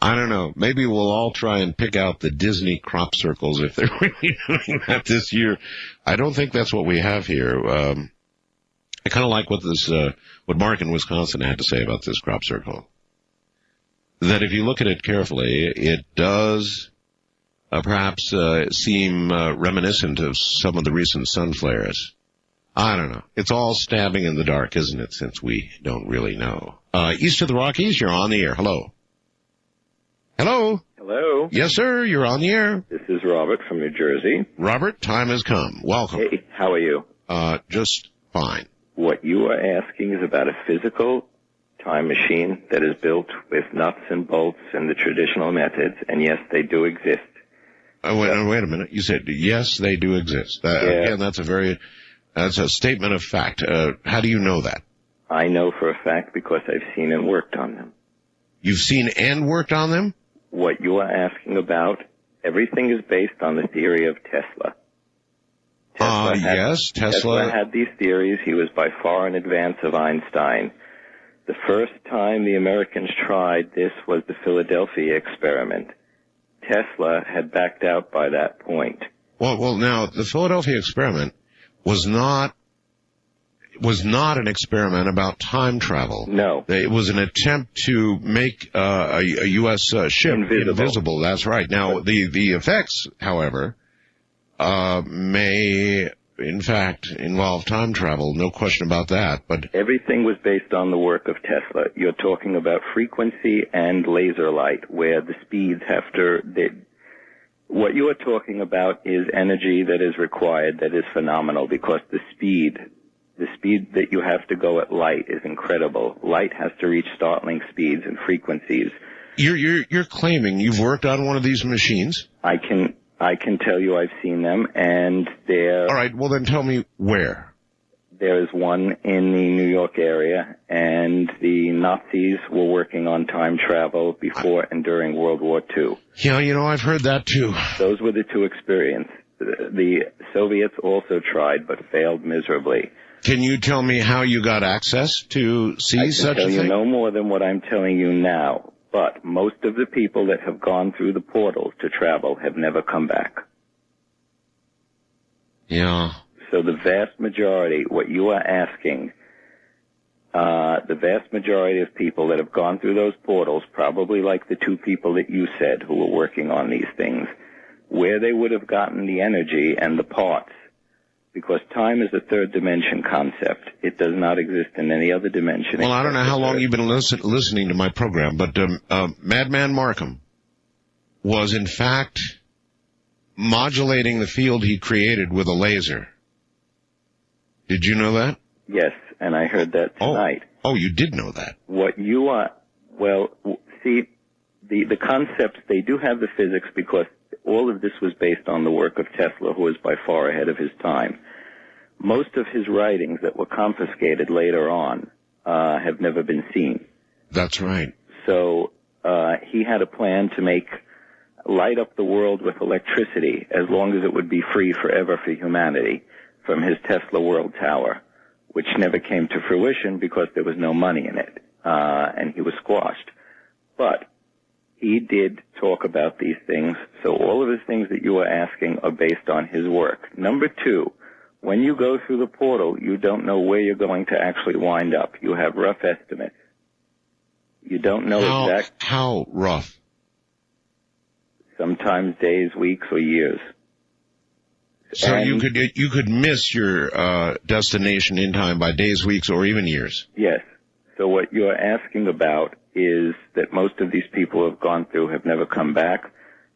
Speaker 2: I don't know. Maybe we'll all try and pick out the Disney crop circles if they're really doing that this year. I don't think that's what we have here. I kind of like what Mark in Wisconsin had to say about this crop circle. That if you look at it carefully, it does perhaps seem reminiscent of some of the recent sun flares. I don't know. It's all stabbing in the dark, isn't it, since we don't really know. East of the Rockies, you're on the air. Hello. Hello?
Speaker 18: Hello?
Speaker 2: Yes, sir, you're on the air.
Speaker 18: This is Robert from New Jersey.
Speaker 2: Robert, time has come. Welcome.
Speaker 18: Hey, how are you?
Speaker 2: Just fine.
Speaker 18: What you are asking is about a physical time machine that is built with nuts and bolts and the traditional methods, and yes, they do exist.
Speaker 2: Wait a minute. You said, yes, they do exist. Again, that's a statement of fact. How do you know that?
Speaker 18: I know for a fact because I've seen and worked on them.
Speaker 2: You've seen and worked on them?
Speaker 18: What you are asking about, everything is based on the theory of Tesla. Tesla had these theories. He was by far in advance of Einstein. The first time the Americans tried this was the Philadelphia experiment. Tesla had backed out by that point.
Speaker 2: Well, now, the Philadelphia experiment was not an experiment about time travel.
Speaker 18: No.
Speaker 2: It was an attempt to make a U.S. ship invisible. That's right. Now, the effects, however, may, in fact, involve time travel. No question about that. But
Speaker 18: everything was based on the work of Tesla. You're talking about frequency and laser light, where the speeds have to... What you are talking about is energy that is required that is phenomenal, because the speed that you have to go at light is incredible. Light has to reach startling speeds and frequencies.
Speaker 2: You're claiming you've worked on one of these machines?
Speaker 18: I can tell you I've seen them, and they're...
Speaker 2: All right, well then tell me where.
Speaker 18: There is one in the New York area, and the Nazis were working on time travel before and during World War II.
Speaker 2: Yeah, I've heard that too.
Speaker 18: Those were the two experiences. The Soviets also tried, but failed miserably.
Speaker 2: Can you tell me how you got access to see such a thing?
Speaker 18: I can tell you no more than what I'm telling you now, but most of the people that have gone through the portals to travel have never come back.
Speaker 2: Yeah.
Speaker 18: So the vast majority, what you are asking, the vast majority of people that have gone through those portals, probably like the two people that you said who were working on these things, where they would have gotten the energy and the parts, because time is a third dimension concept. It does not exist in any other dimension.
Speaker 2: Well, I don't know how long you've been listening to my program, but Madman Markham was in fact modulating the field he created with a laser. Did you know that?
Speaker 18: Yes, and I heard that tonight.
Speaker 2: Oh, you did know that.
Speaker 18: What you are, well, see, the concepts, they do have the physics, because all of this was based on the work of Tesla, who was by far ahead of his time. Most of his writings that were confiscated later on have never been seen.
Speaker 2: That's right.
Speaker 18: So he had a plan to light up the world with electricity as long as it would be free forever for humanity, from his Tesla World Tower, which never came to fruition because there was no money in it, and he was squashed. But he did talk about these things, so all of the things that you are asking are based on his work. Number two, when you go through the portal, you don't know where you're going to actually wind up. You have rough estimates. You don't know
Speaker 2: How rough?
Speaker 18: Sometimes days, weeks, or years.
Speaker 2: So
Speaker 18: And
Speaker 2: you could miss your destination in time by days, weeks, or even years.
Speaker 18: yes. So what you're asking about is that most of these people who have gone through have never come back.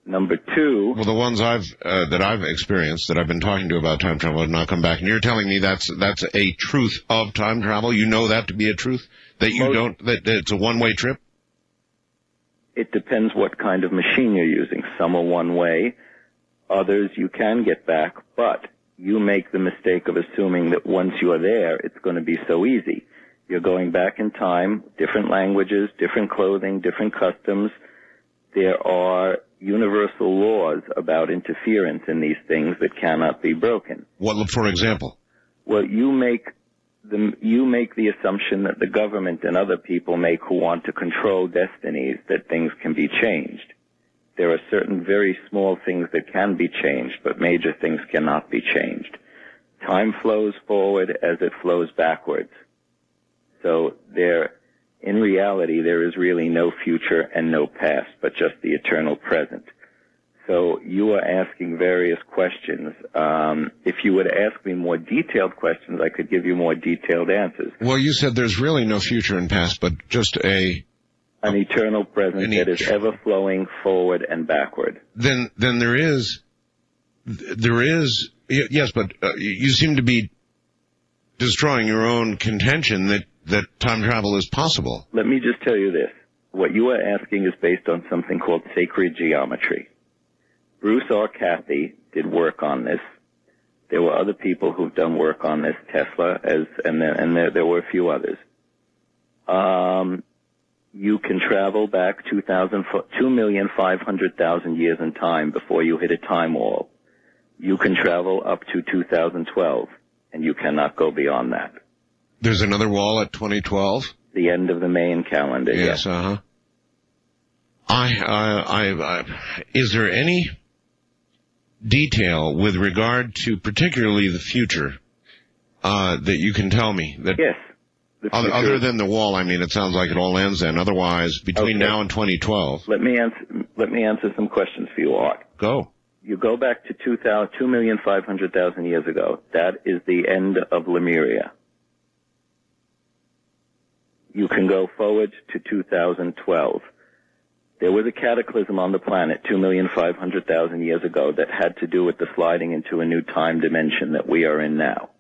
Speaker 18: Number two.
Speaker 2: Well, the ones that I've experienced, that I've been talking to about time travel, have not come back. And you're telling me that's a truth of time travel? You know that to be a truth? That that it's a one-way trip?
Speaker 18: It depends what kind of machine you're using. Some are one way. Others you can get back, but you make the mistake of assuming that once you're there, it's going to be so easy. You're going back in time, different languages, different clothing, different customs. There are universal laws about interference in these things that cannot be broken.
Speaker 2: What, for example?
Speaker 18: Well, you make the assumption that the government and other people make who want to control destinies, that things can be changed. There are certain very small things that can be changed, but major things cannot be changed. Time flows forward as it flows backwards. So in reality, there is really no future and no past, but just the eternal present. So you are asking various questions. If you would ask me more detailed questions, I could give you more detailed answers.
Speaker 2: Well, you said there's really no future and past, but just an
Speaker 18: eternal present that is ever flowing forward and backward.
Speaker 2: Then there is, yes, but you seem to be destroying your own contention that time travel is possible.
Speaker 18: Let me just tell you this. What you are asking is based on something called sacred geometry. Bruce R. Cathy did work on this. There were other people who've done work on this, Tesla, and there were a few others. You can travel back 2,500,000 years in time before you hit a time wall. You can travel up to 2012, and you cannot go beyond that.
Speaker 2: There's another wall at 2012?
Speaker 18: The end of the main calendar,
Speaker 2: yes. Uh-huh. Is there any detail with regard to particularly the future that you can tell me?
Speaker 18: Yes.
Speaker 2: Other than the wall, I mean, it sounds like it all ends then. Otherwise, between now and 2012.
Speaker 18: Let me answer some questions for you, Art.
Speaker 2: Go.
Speaker 18: You go back to 2,500,000 years ago. That is the end of Lemuria. You can go forward to 2012. There was a cataclysm on the planet 2,500,000 years ago that had to do with the sliding into a new time dimension that we are in now.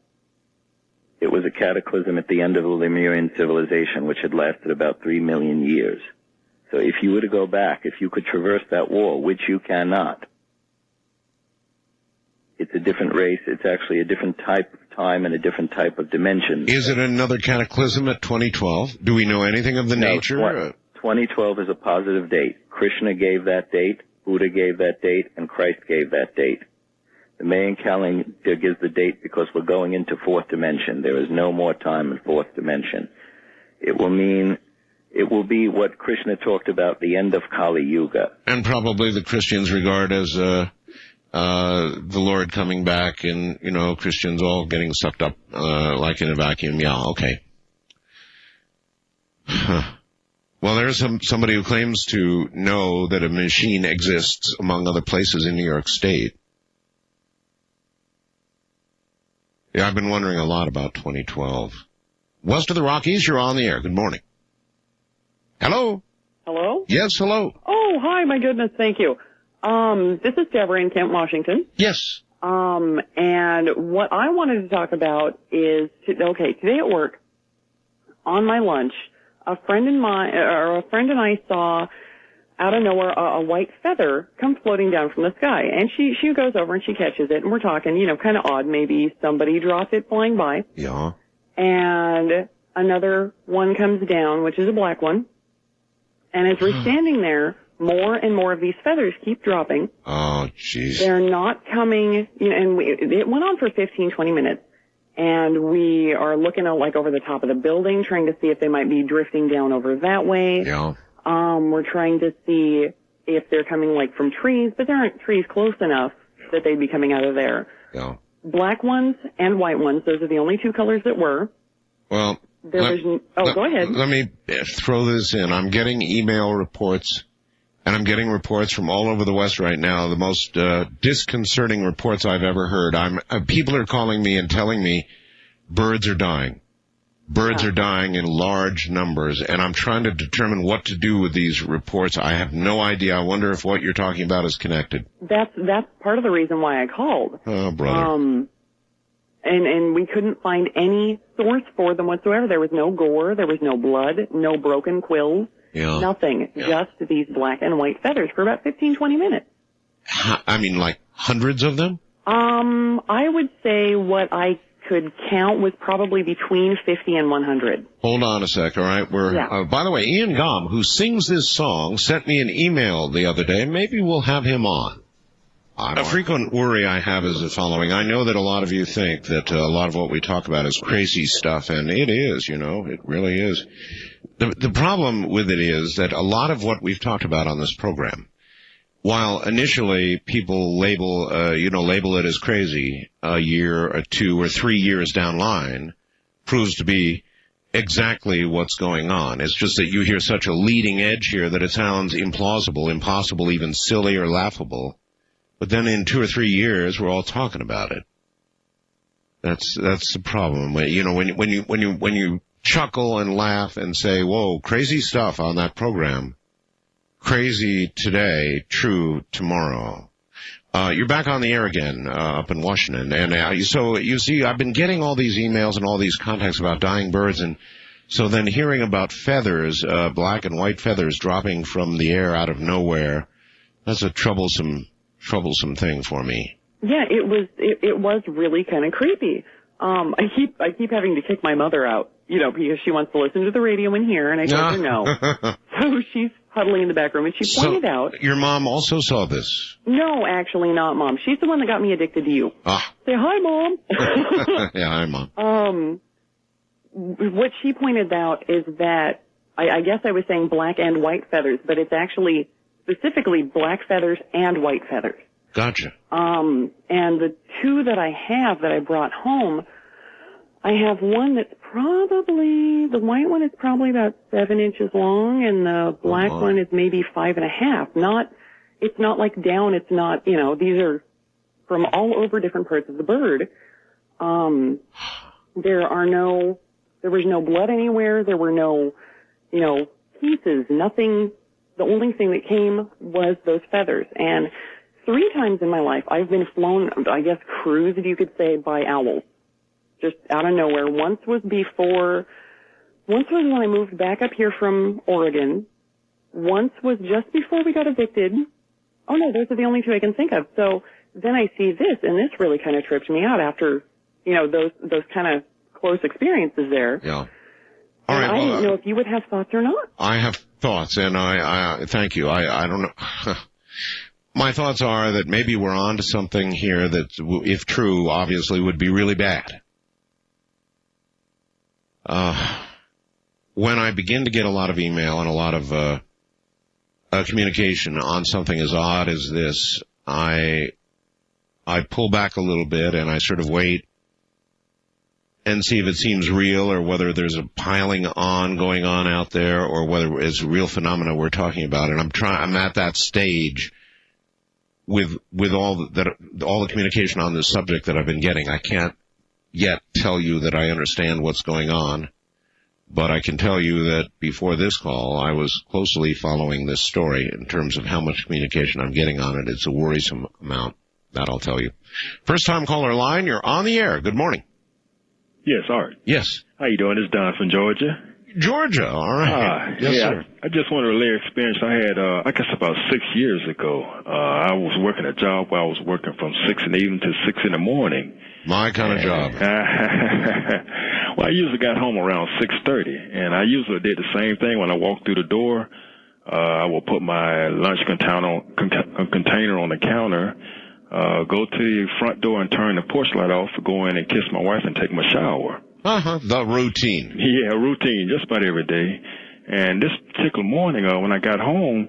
Speaker 18: It was a cataclysm at the end of the Lemurian civilization, which had lasted about 3 million years. So if you were to go back, if you could traverse that wall, which you cannot, it's a different race. It's actually a different type of time and a different type of dimension.
Speaker 2: Is it another cataclysm at 2012? Do we know anything of the nature?
Speaker 18: 2012 is a positive date. Krishna gave that date, Buddha gave that date, and Christ gave that date. The Mayan calendar gives the date because we're going into fourth dimension. There is no more time in fourth dimension. It will be what Krishna talked about, the end of Kali Yuga.
Speaker 2: And probably the Christians regard as the Lord coming back and, Christians all getting sucked up like in a vacuum. Yeah, okay. Huh. Well, there's somebody who claims to know that a machine exists, among other places, in New York State. Yeah, I've been wondering a lot about 2012. West of the Rockies, you're on the air. Good morning. Hello?
Speaker 19: Hello?
Speaker 2: Yes, hello.
Speaker 19: Oh, hi, my goodness, thank you. This is Deborah in Kent, Washington.
Speaker 2: Yes.
Speaker 19: And what I wanted to talk about is, today at work, on my lunch, a friend and I saw out of nowhere a white feather come floating down from the sky. And she goes over and she catches it, and we're talking, kind of odd, maybe somebody dropped it flying by.
Speaker 2: Yeah.
Speaker 19: And another one comes down, which is a black one. And as we're standing there, more and more of these feathers keep dropping.
Speaker 2: Oh, jeez.
Speaker 19: They're not coming, and it went on for 15, 20 minutes. And we are looking at, over the top of the building, trying to see if they might be drifting down over that way.
Speaker 2: Yeah.
Speaker 19: We're trying to see if they're coming, from trees, but there aren't trees close enough that they'd be coming out of there.
Speaker 2: Yeah.
Speaker 19: Black ones and white ones, those are the only two colors that were.
Speaker 2: Well,
Speaker 19: go ahead.
Speaker 2: Let me throw this in. I'm getting email reports And I'm getting reports from all over the West right now, the most disconcerting reports I've ever heard. People are calling me and telling me birds are dying. Birds are dying in large numbers, and I'm trying to determine what to do with these reports. I have no idea. I wonder if what you're talking about is connected.
Speaker 19: That's part of the reason why I called.
Speaker 2: Oh, brother.
Speaker 19: And we couldn't find any source for them whatsoever. There was no gore, there was no blood, no broken quills, nothing. Just these black and white feathers for about 15, 20 minutes.
Speaker 2: I mean, like hundreds of them?
Speaker 19: I would say what I could count was probably between 50 and 100.
Speaker 2: Hold on a sec, all right? By the way, Ian Gom, who sings this song, sent me an email the other day. Maybe we'll have him on. A frequent worry I have is the following. I know that a lot of you think that a lot of what we talk about is crazy stuff, and it is, it really is. The problem with it is that a lot of what we've talked about on this program, while initially people label it as crazy, a year or 2 or 3 years down line proves to be exactly what's going on. It's just that you hear such a leading edge here that it sounds implausible, impossible, even silly or laughable. But then in 2 or 3 years, we're all talking about it. That's the problem. When you chuckle and laugh and say, "Whoa, crazy stuff on that program." Crazy today, true tomorrow. You're back on the air again, up in Washington. And so you see, I've been getting all these emails and all these contacts about dying birds. And so then hearing about feathers, black and white feathers dropping from the air out of nowhere, that's a troublesome thing for me.
Speaker 19: Yeah, it was really kind of creepy. I keep having to kick my mother out, because she wants to listen to the radio in here, and I told her no. So she's huddling in the back room, and she pointed out.
Speaker 2: Your mom also saw this?
Speaker 19: No, actually not, Mom. She's the one that got me addicted to you. Say hi, Mom.
Speaker 2: Yeah, hi, Mom.
Speaker 19: What she pointed out is that, I guess I was saying black and white feathers, but it's actually specifically black feathers and white feathers.
Speaker 2: Gotcha.
Speaker 19: And the 2 that I have that I brought home, I have one that's the white one is probably about 7 inches long, and the black one is maybe 5.5. It's not like down, it's not, these are from all over different parts of the bird. There was no blood anywhere, there were no, pieces, nothing. The only thing that came was those feathers. And 3 times in my life, I've been flown, I guess cruised, you could say, by owls. Just out of nowhere. Once was when I moved back up here from Oregon. Once was just before we got evicted. Oh no, those are the only 2 I can think of. So then I see this, and this really kind of tripped me out after, those kind of close experiences there.
Speaker 2: Yeah. All right,
Speaker 19: I didn't know if you would have thoughts or not.
Speaker 2: I have thoughts, and I thank you. I don't know. My thoughts are that maybe we're on to something here that, if true, obviously would be really bad. When I begin to get a lot of email and a lot of communication on something as odd as this, I pull back a little bit and I sort of wait and see if it seems real or whether there's a piling on going on out there or whether it's a real phenomena we're talking about. And I'm at that stage with all the communication on this subject that I've been getting. I can't yet tell you that I understand what's going on, but I can tell you that before this call, I was closely following this story in terms of how much communication I'm getting on it. It's a worrisome amount, that I'll tell you. First time caller line, you're on the air. Good morning.
Speaker 20: Yes, Art.
Speaker 2: Yes.
Speaker 20: How you doing? It's Don from Georgia.
Speaker 2: Georgia, all right.
Speaker 20: Yes, sir. I just want to relay an experience I had, I guess about 6 years ago. I was working a job where I was working from 6 in the evening to 6 in the morning.
Speaker 2: My kind of job.
Speaker 20: Well, I usually got home around 6:30, and I usually did the same thing when I walked through the door. I will put my lunch container on the counter, go to the front door and turn the porch light off, go in and kiss my wife and take my shower.
Speaker 2: The routine.
Speaker 20: Yeah, routine, just about every day. And this particular morning, when I got home,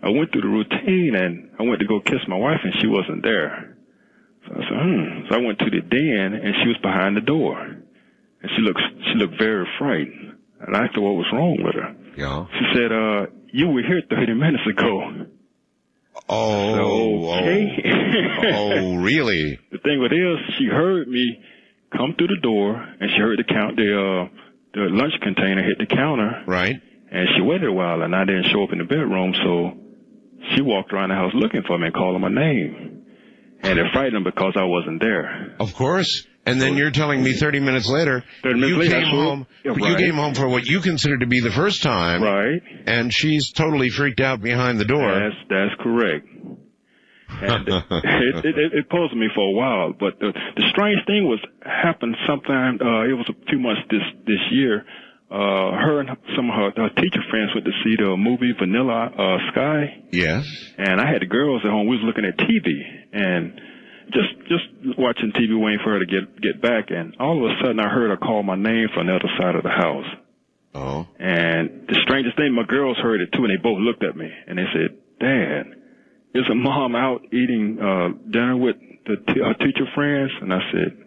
Speaker 20: I went through the routine and I went to go kiss my wife and she wasn't there. So I said, So I went to the den and she was behind the door. And she looked very frightened. And I asked her what was wrong with her.
Speaker 2: Yeah.
Speaker 20: She said, you were here 30 minutes ago. Oh, okay.
Speaker 2: Oh, really?
Speaker 20: The thing with it is, she heard me come through the door, and she heard the lunch container hit the counter.
Speaker 2: Right.
Speaker 20: And she waited a while, and I didn't show up in the bedroom, so she walked around the house looking for me and calling my name. And it frightened her because I wasn't there.
Speaker 2: Of course. And then you're telling me 30 minutes later, you came home for what you considered to be the first time.
Speaker 20: Right.
Speaker 2: And she's totally freaked out behind the door.
Speaker 20: That's correct. And it puzzled me for a while. But the strange thing happened sometime, it was a few months this year. Her and some of her teacher friends went to see the movie Vanilla Sky.
Speaker 2: Yes.
Speaker 20: And I had the girls at home. We was looking at TV and just watching TV, waiting for her to get back. And all of a sudden, I heard her call my name from the other side of the house.
Speaker 2: Oh.
Speaker 20: And the strangest thing, my girls heard it too, and they both looked at me and they said, "Dad, is a mom out eating dinner with the teacher friends?" And I said,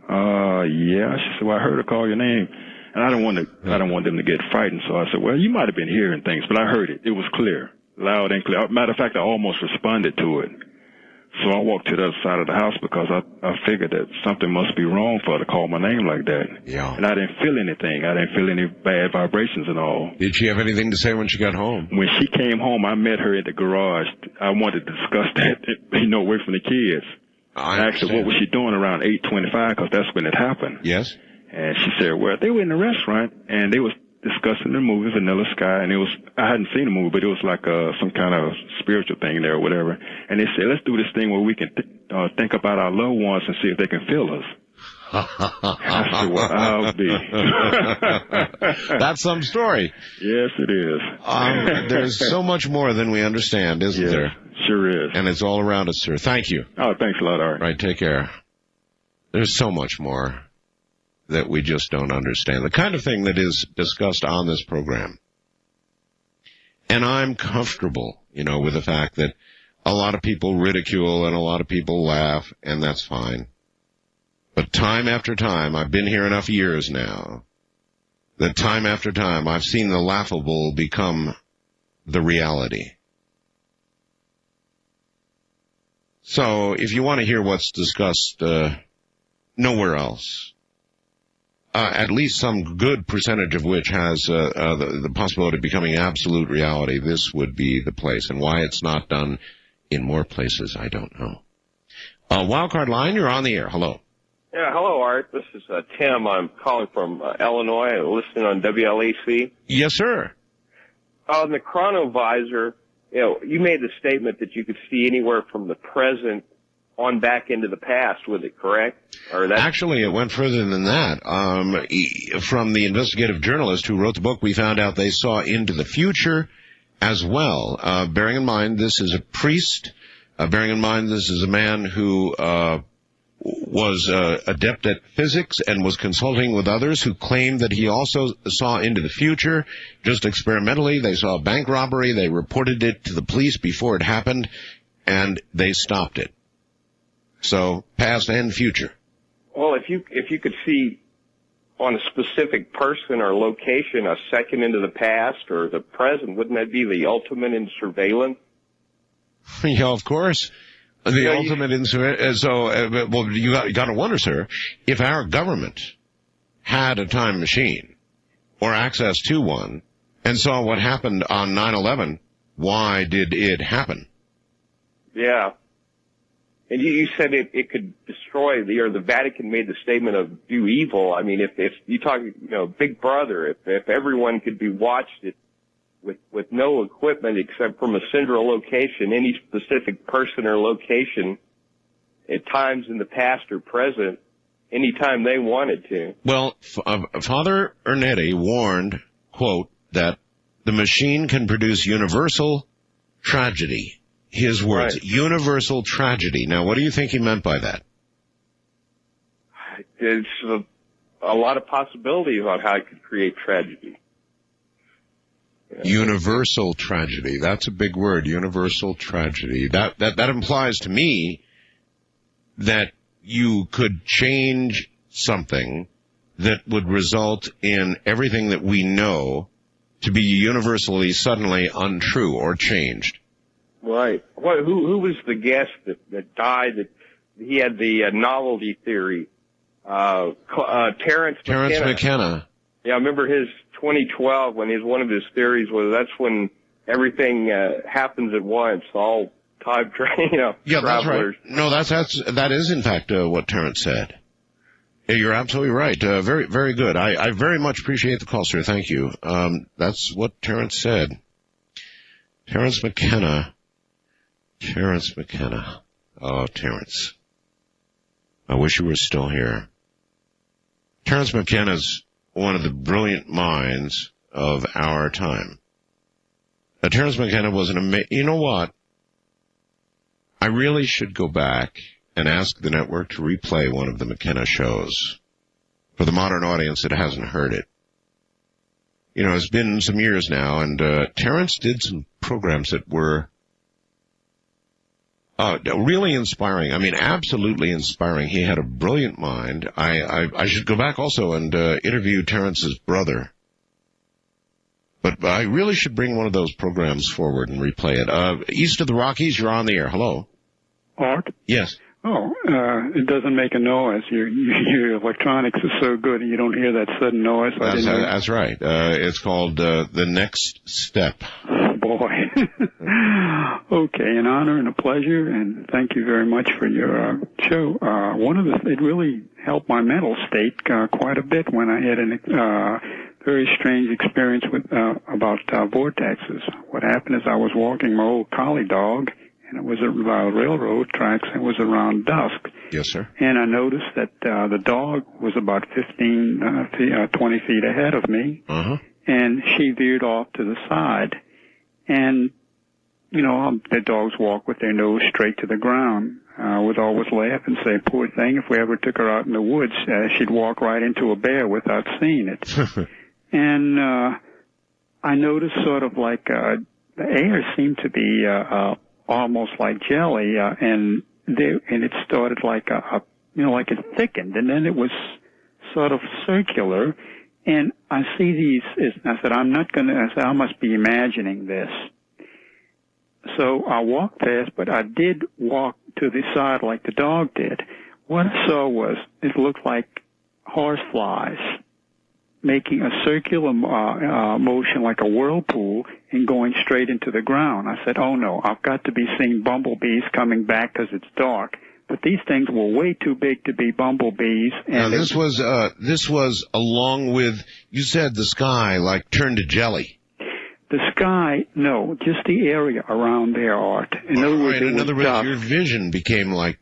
Speaker 20: "Yeah." She said, "Well, I heard her call your name." And I don't want them to get frightened. So I said, "Well, you might have been hearing things, but I heard it. It was clear, loud and clear. Matter of fact, I almost responded to it. So I walked to the other side of the house because I figured that something must be wrong for her to call my name like that.
Speaker 2: Yeah.
Speaker 20: And I didn't feel anything. I didn't feel any bad vibrations and all.
Speaker 2: Did she have anything to say when she got home?
Speaker 20: When she came home, I met her at the garage. I wanted to discuss that, away from the kids. I asked her what was she doing around 8:25 because that's when it happened.
Speaker 2: Yes.
Speaker 20: And she said, well, they were in the restaurant, and they was discussing the movie Vanilla Sky, and I hadn't seen the movie, but it was like some kind of spiritual thing there or whatever. And they said, let's do this thing where we can think about our loved ones and see if they can feel us. I said, well, I'll be.
Speaker 2: That's some story.
Speaker 20: Yes, it is.
Speaker 2: There's so much more than we understand, isn't there?
Speaker 20: Sure is.
Speaker 2: And it's all around us, sir. Thank you.
Speaker 20: Oh, thanks a lot, Art.
Speaker 2: Right, take care. There's so much more that we just don't understand. The kind of thing that is discussed on this program. And I'm comfortable, with the fact that a lot of people ridicule and a lot of people laugh, and that's fine. But time after time, I've been here enough years now, that time after time I've seen the laughable become the reality. So if you want to hear what's discussed nowhere else, at least some good percentage of which has the possibility of becoming absolute reality, this would be the place. And why it's not done in more places, I don't know. Wildcard line, you're on the air. Hello.
Speaker 14: Yeah, hello, Art. This is Tim. I'm calling from Illinois, listening on WLAC.
Speaker 2: Yes, sir.
Speaker 14: On the chronovisor, you made the statement that you could see anywhere from the present on back into the past, was it correct?
Speaker 2: Actually, it went further than that. From the investigative journalist who wrote the book, we found out they saw into the future as well. Bearing in mind this is a priest, bearing in mind this is a man who was adept at physics and was consulting with others who claimed that he also saw into the future, just experimentally. They saw a bank robbery, they reported it to the police before it happened, and they stopped it. So, past and future.
Speaker 14: Well, if you could see on a specific person or location a second into the past or the present, wouldn't that be the ultimate in surveillance?
Speaker 2: Yeah, of course. The ultimate in surveillance. Well, you got to wonder, sir, if our government had a time machine or access to one and saw what happened on 9/11, why did it happen?
Speaker 14: Yeah. And you said it could destroy the Vatican made the statement of do evil. I mean, if you talk, Big Brother, if everyone could be watched with no equipment except from a central location, any specific person or location at times in the past or present, anytime they wanted to.
Speaker 2: Well, Father Ernetti warned, quote, that the machine can produce universal tragedy. His words, right. Universal tragedy. Now, what do you think he meant by that?
Speaker 14: It's a lot of possibilities on how it could create tragedy.
Speaker 2: Universal tragedy. That's a big word, universal tragedy. That implies to me that you could change something that would result in everything that we know to be universally, suddenly untrue or changed.
Speaker 21: Right. Who was the guest that died? That he had the novelty theory. Terence
Speaker 2: McKenna.
Speaker 21: Yeah, I remember his 2012 when one of his theories was that's when everything happens at once. All time travelers.
Speaker 2: That's right. No, that is in fact what Terence said. Yeah, you're absolutely right. Very, very good. I very much appreciate the call, sir. Thank you. That's what Terence said. Terence McKenna. Oh, Terence. I wish you were still here. Terence McKenna's one of the brilliant minds of our time. Terence McKenna was you know what? I really should go back and ask the network to replay one of the McKenna shows for the modern audience that hasn't heard it. You know, it's been some years now, and Terence did some programs that were really inspiring. I mean, absolutely inspiring. He had a brilliant mind. I should go back also and interview Terence's brother. But I really should bring one of those programs forward and replay it. East of the Rockies, you're on the air. Hello.
Speaker 22: Art?
Speaker 2: Yes.
Speaker 22: Oh, it doesn't make a noise. Your electronics is so good and you don't hear that sudden noise.
Speaker 2: That's right. It's called The Next Step.
Speaker 22: Boy. Okay, an honor and a pleasure, and thank you very much for your show. It really helped my mental state quite a bit when I had a very strange experience about vortexes. What happened is I was walking my old collie dog, and it was around railroad tracks, and it was around dusk.
Speaker 2: Yes, sir.
Speaker 22: And I noticed that the dog was about 20 feet ahead of me, and she veered off to the side. And, you know, the dogs walk with their nose straight to the ground. I would always laugh and say, poor thing, if we ever took her out in the woods, she'd walk right into a bear without seeing it. And I noticed sort of like the air seemed to be almost like jelly, and it started like like it thickened, and then it was sort of circular. And I see these, I said, I must be imagining this. So I walked past, but I did walk to the side like the dog did. What I saw was, it looked like horseflies making a circular motion like a whirlpool and going straight into the ground. I said, oh no, I've got to be seeing bumblebees coming back because it's dark. But these things were way too big to be bumblebees.
Speaker 2: And now, this was along with, you said the sky like turned to jelly.
Speaker 22: The sky, no, just the area around there, Art. In other words,
Speaker 2: your vision became like,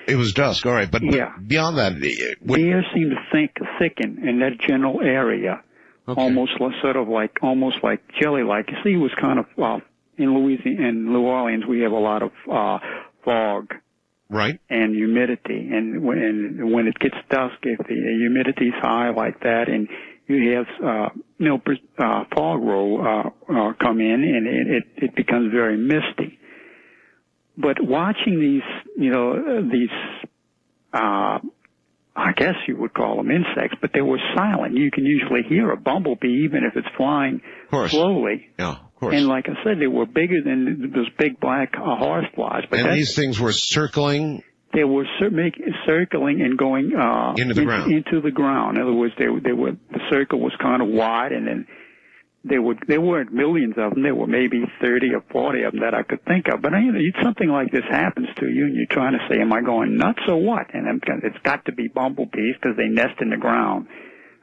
Speaker 2: it was dusk, all right. But beyond that,
Speaker 22: the air seemed to thicken in that general area, almost like jelly-like. You see, it was kind of in Louisiana, in New Orleans, we have a lot of fog.
Speaker 2: Right.
Speaker 22: And humidity. And when it gets dusk, if the humidity's high like that, and you have, fog roll, come in, and it becomes very misty. But watching these, I guess you would call them insects, but they were silent. You can usually hear a bumblebee even if it's flying slowly.
Speaker 2: Yeah. Of course.
Speaker 22: And like I said, they were bigger than those big black horseflies.
Speaker 2: And these things were circling?
Speaker 22: They were circling and going
Speaker 2: into the ground.
Speaker 22: Into the ground. In other words, the circle was kind of wide, and then there weren't millions of them. There were maybe 30 or 40 of them that I could think of. But something like this happens to you, and you're trying to say, "Am I going nuts or what?" And it's got to be bumblebees because they nest in the ground.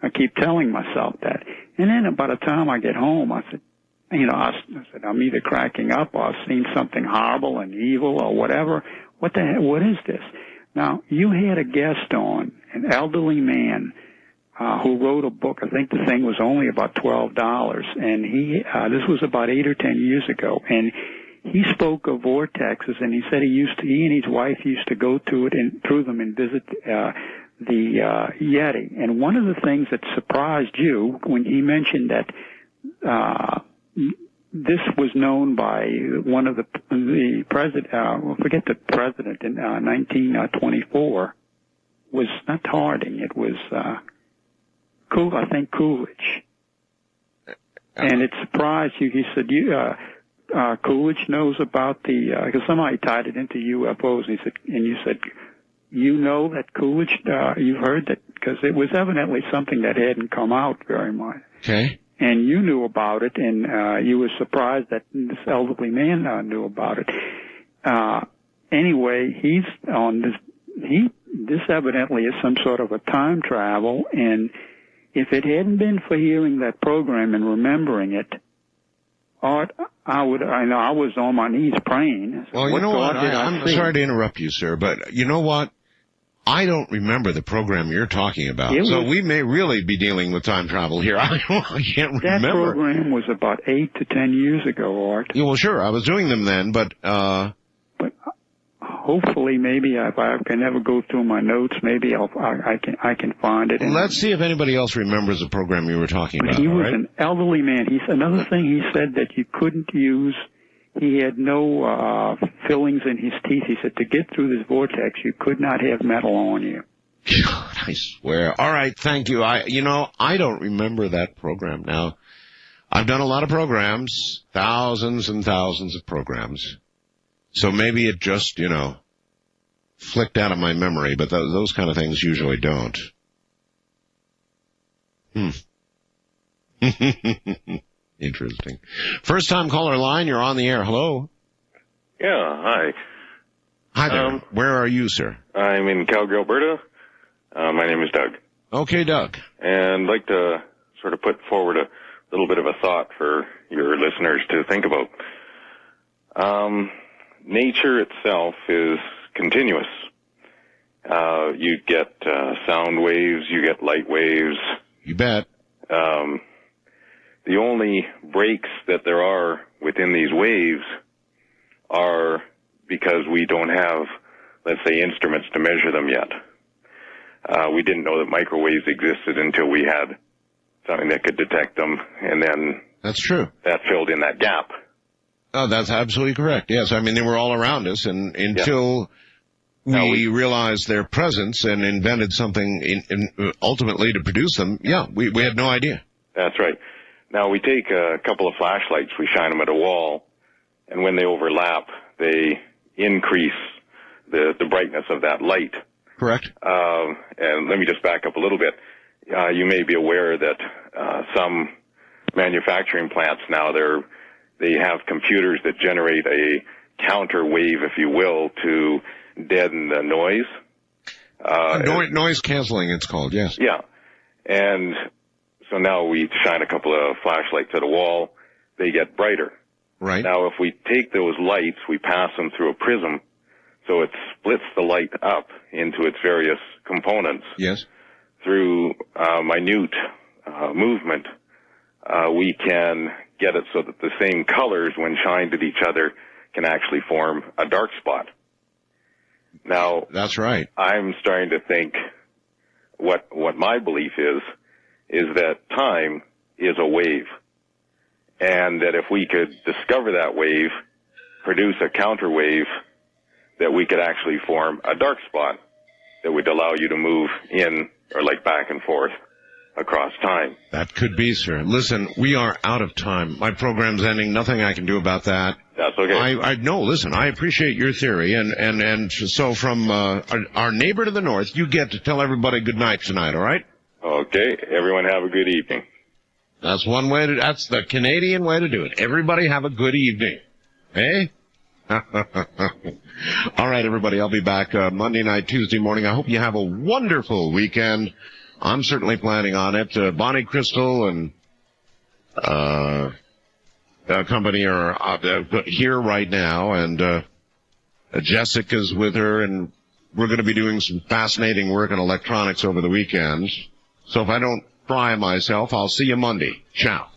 Speaker 22: I keep telling myself that. And then by the time I get home, I said, I said, I'm either cracking up or I've seen something horrible and evil or whatever. What the heck? What is this? Now, you had a guest on, an elderly man, who wrote a book. I think the thing was only about $12. And this was about 8 or 10 years ago. And he spoke of vortexes, and he said he and his wife used to go to it and through them and visit, the Yeti. And one of the things that surprised you when he mentioned that, this was known by one of the president, forget the president in 1924, was not Harding, it was I think Coolidge. And it surprised you. He said, Coolidge knows about because somebody tied it into UFOs, and you said, you know that Coolidge, you've heard that, because it was evidently something that hadn't come out very much.
Speaker 2: Okay.
Speaker 22: And you knew about it, and you were surprised that this elderly man knew about it. Anyway, he's on this. This evidently is some sort of a time travel, and if it hadn't been for hearing that program and remembering it, Art, I know I was on my knees praying.
Speaker 2: Well, you know what? I'm sorry to interrupt you, sir, but you know what? I don't remember the program you're talking about, so we may really be dealing with time travel here. I can't remember.
Speaker 22: That program was about 8 to 10 years ago, Art.
Speaker 2: Yeah, well, sure, I was doing them then, but
Speaker 22: hopefully, maybe if I can ever go through my notes, maybe I can find it.
Speaker 2: Let's see if anybody else remembers the program you were talking about.
Speaker 22: He was an elderly man. Another thing he said that you couldn't use. He had no fillings in his teeth. He said to get through this vortex, you could not have metal on you.
Speaker 2: God, I swear. All right, thank you. I don't remember that program now. I've done a lot of programs, thousands and thousands of programs. So maybe it just, flicked out of my memory, but those kind of things usually don't. Interesting. First time caller line, you're on the air. Hello?
Speaker 3: Yeah, hi.
Speaker 2: Hi there. Where are you, sir?
Speaker 3: I'm in Calgary, Alberta. My name is Doug.
Speaker 2: Okay, Doug.
Speaker 3: And I'd like to sort of put forward a little bit of a thought for your listeners to think about. Nature itself is continuous. You get sound waves, you get light waves.
Speaker 2: You bet.
Speaker 3: The only breaks that there are within these waves are because we don't have, let's say, instruments to measure them yet. We didn't know that microwaves existed until we had something that could detect them, and then
Speaker 2: that's true.
Speaker 3: That filled in that gap.
Speaker 2: Oh, that's absolutely correct. Yes, I mean, they were all around us, and until we realized their presence and invented something ultimately to produce them, we had no idea.
Speaker 3: That's right. Now, we take a couple of flashlights, we shine them at a wall, and when they overlap, they increase the brightness of that light.
Speaker 2: Correct.
Speaker 3: And let me just back up a little bit. You may be aware that some manufacturing plants now, they have computers that generate a counter wave, if you will, to deaden the noise.
Speaker 2: Noise canceling, it's called, yes.
Speaker 3: Yeah. And so now we shine a couple of flashlights at a wall, they get brighter.
Speaker 2: Right.
Speaker 3: Now if we take those lights, we pass them through a prism, so it splits the light up into its various components.
Speaker 2: Yes.
Speaker 3: Through minute movement, we can get it so that the same colors, when shined at each other, can actually form a dark spot. Now,
Speaker 2: that's right.
Speaker 3: I'm starting to think what my belief is that time is a wave, and that if we could discover that wave, produce a counter wave, that we could actually form a dark spot that would allow you to move in or like back and forth across time.
Speaker 2: That could be, sir. Listen, we are out of time. My program's ending. Nothing I can do about that.
Speaker 3: That's okay.
Speaker 2: No, listen, I appreciate your theory, and so from our neighbor to the north, you get to tell everybody good night tonight, all right?
Speaker 3: Okay. Everyone have a good evening.
Speaker 2: That's one way that's the Canadian way to do it. Everybody have a good evening. Eh? All right, everybody, I'll be back Monday night, Tuesday morning. I hope you have a wonderful weekend. I'm certainly planning on it. Bonnie Crystal and company are here right now, and Jessica's with her, and we're going to be doing some fascinating work in electronics over the weekend. So if I don't fry myself, I'll see you Monday. Ciao.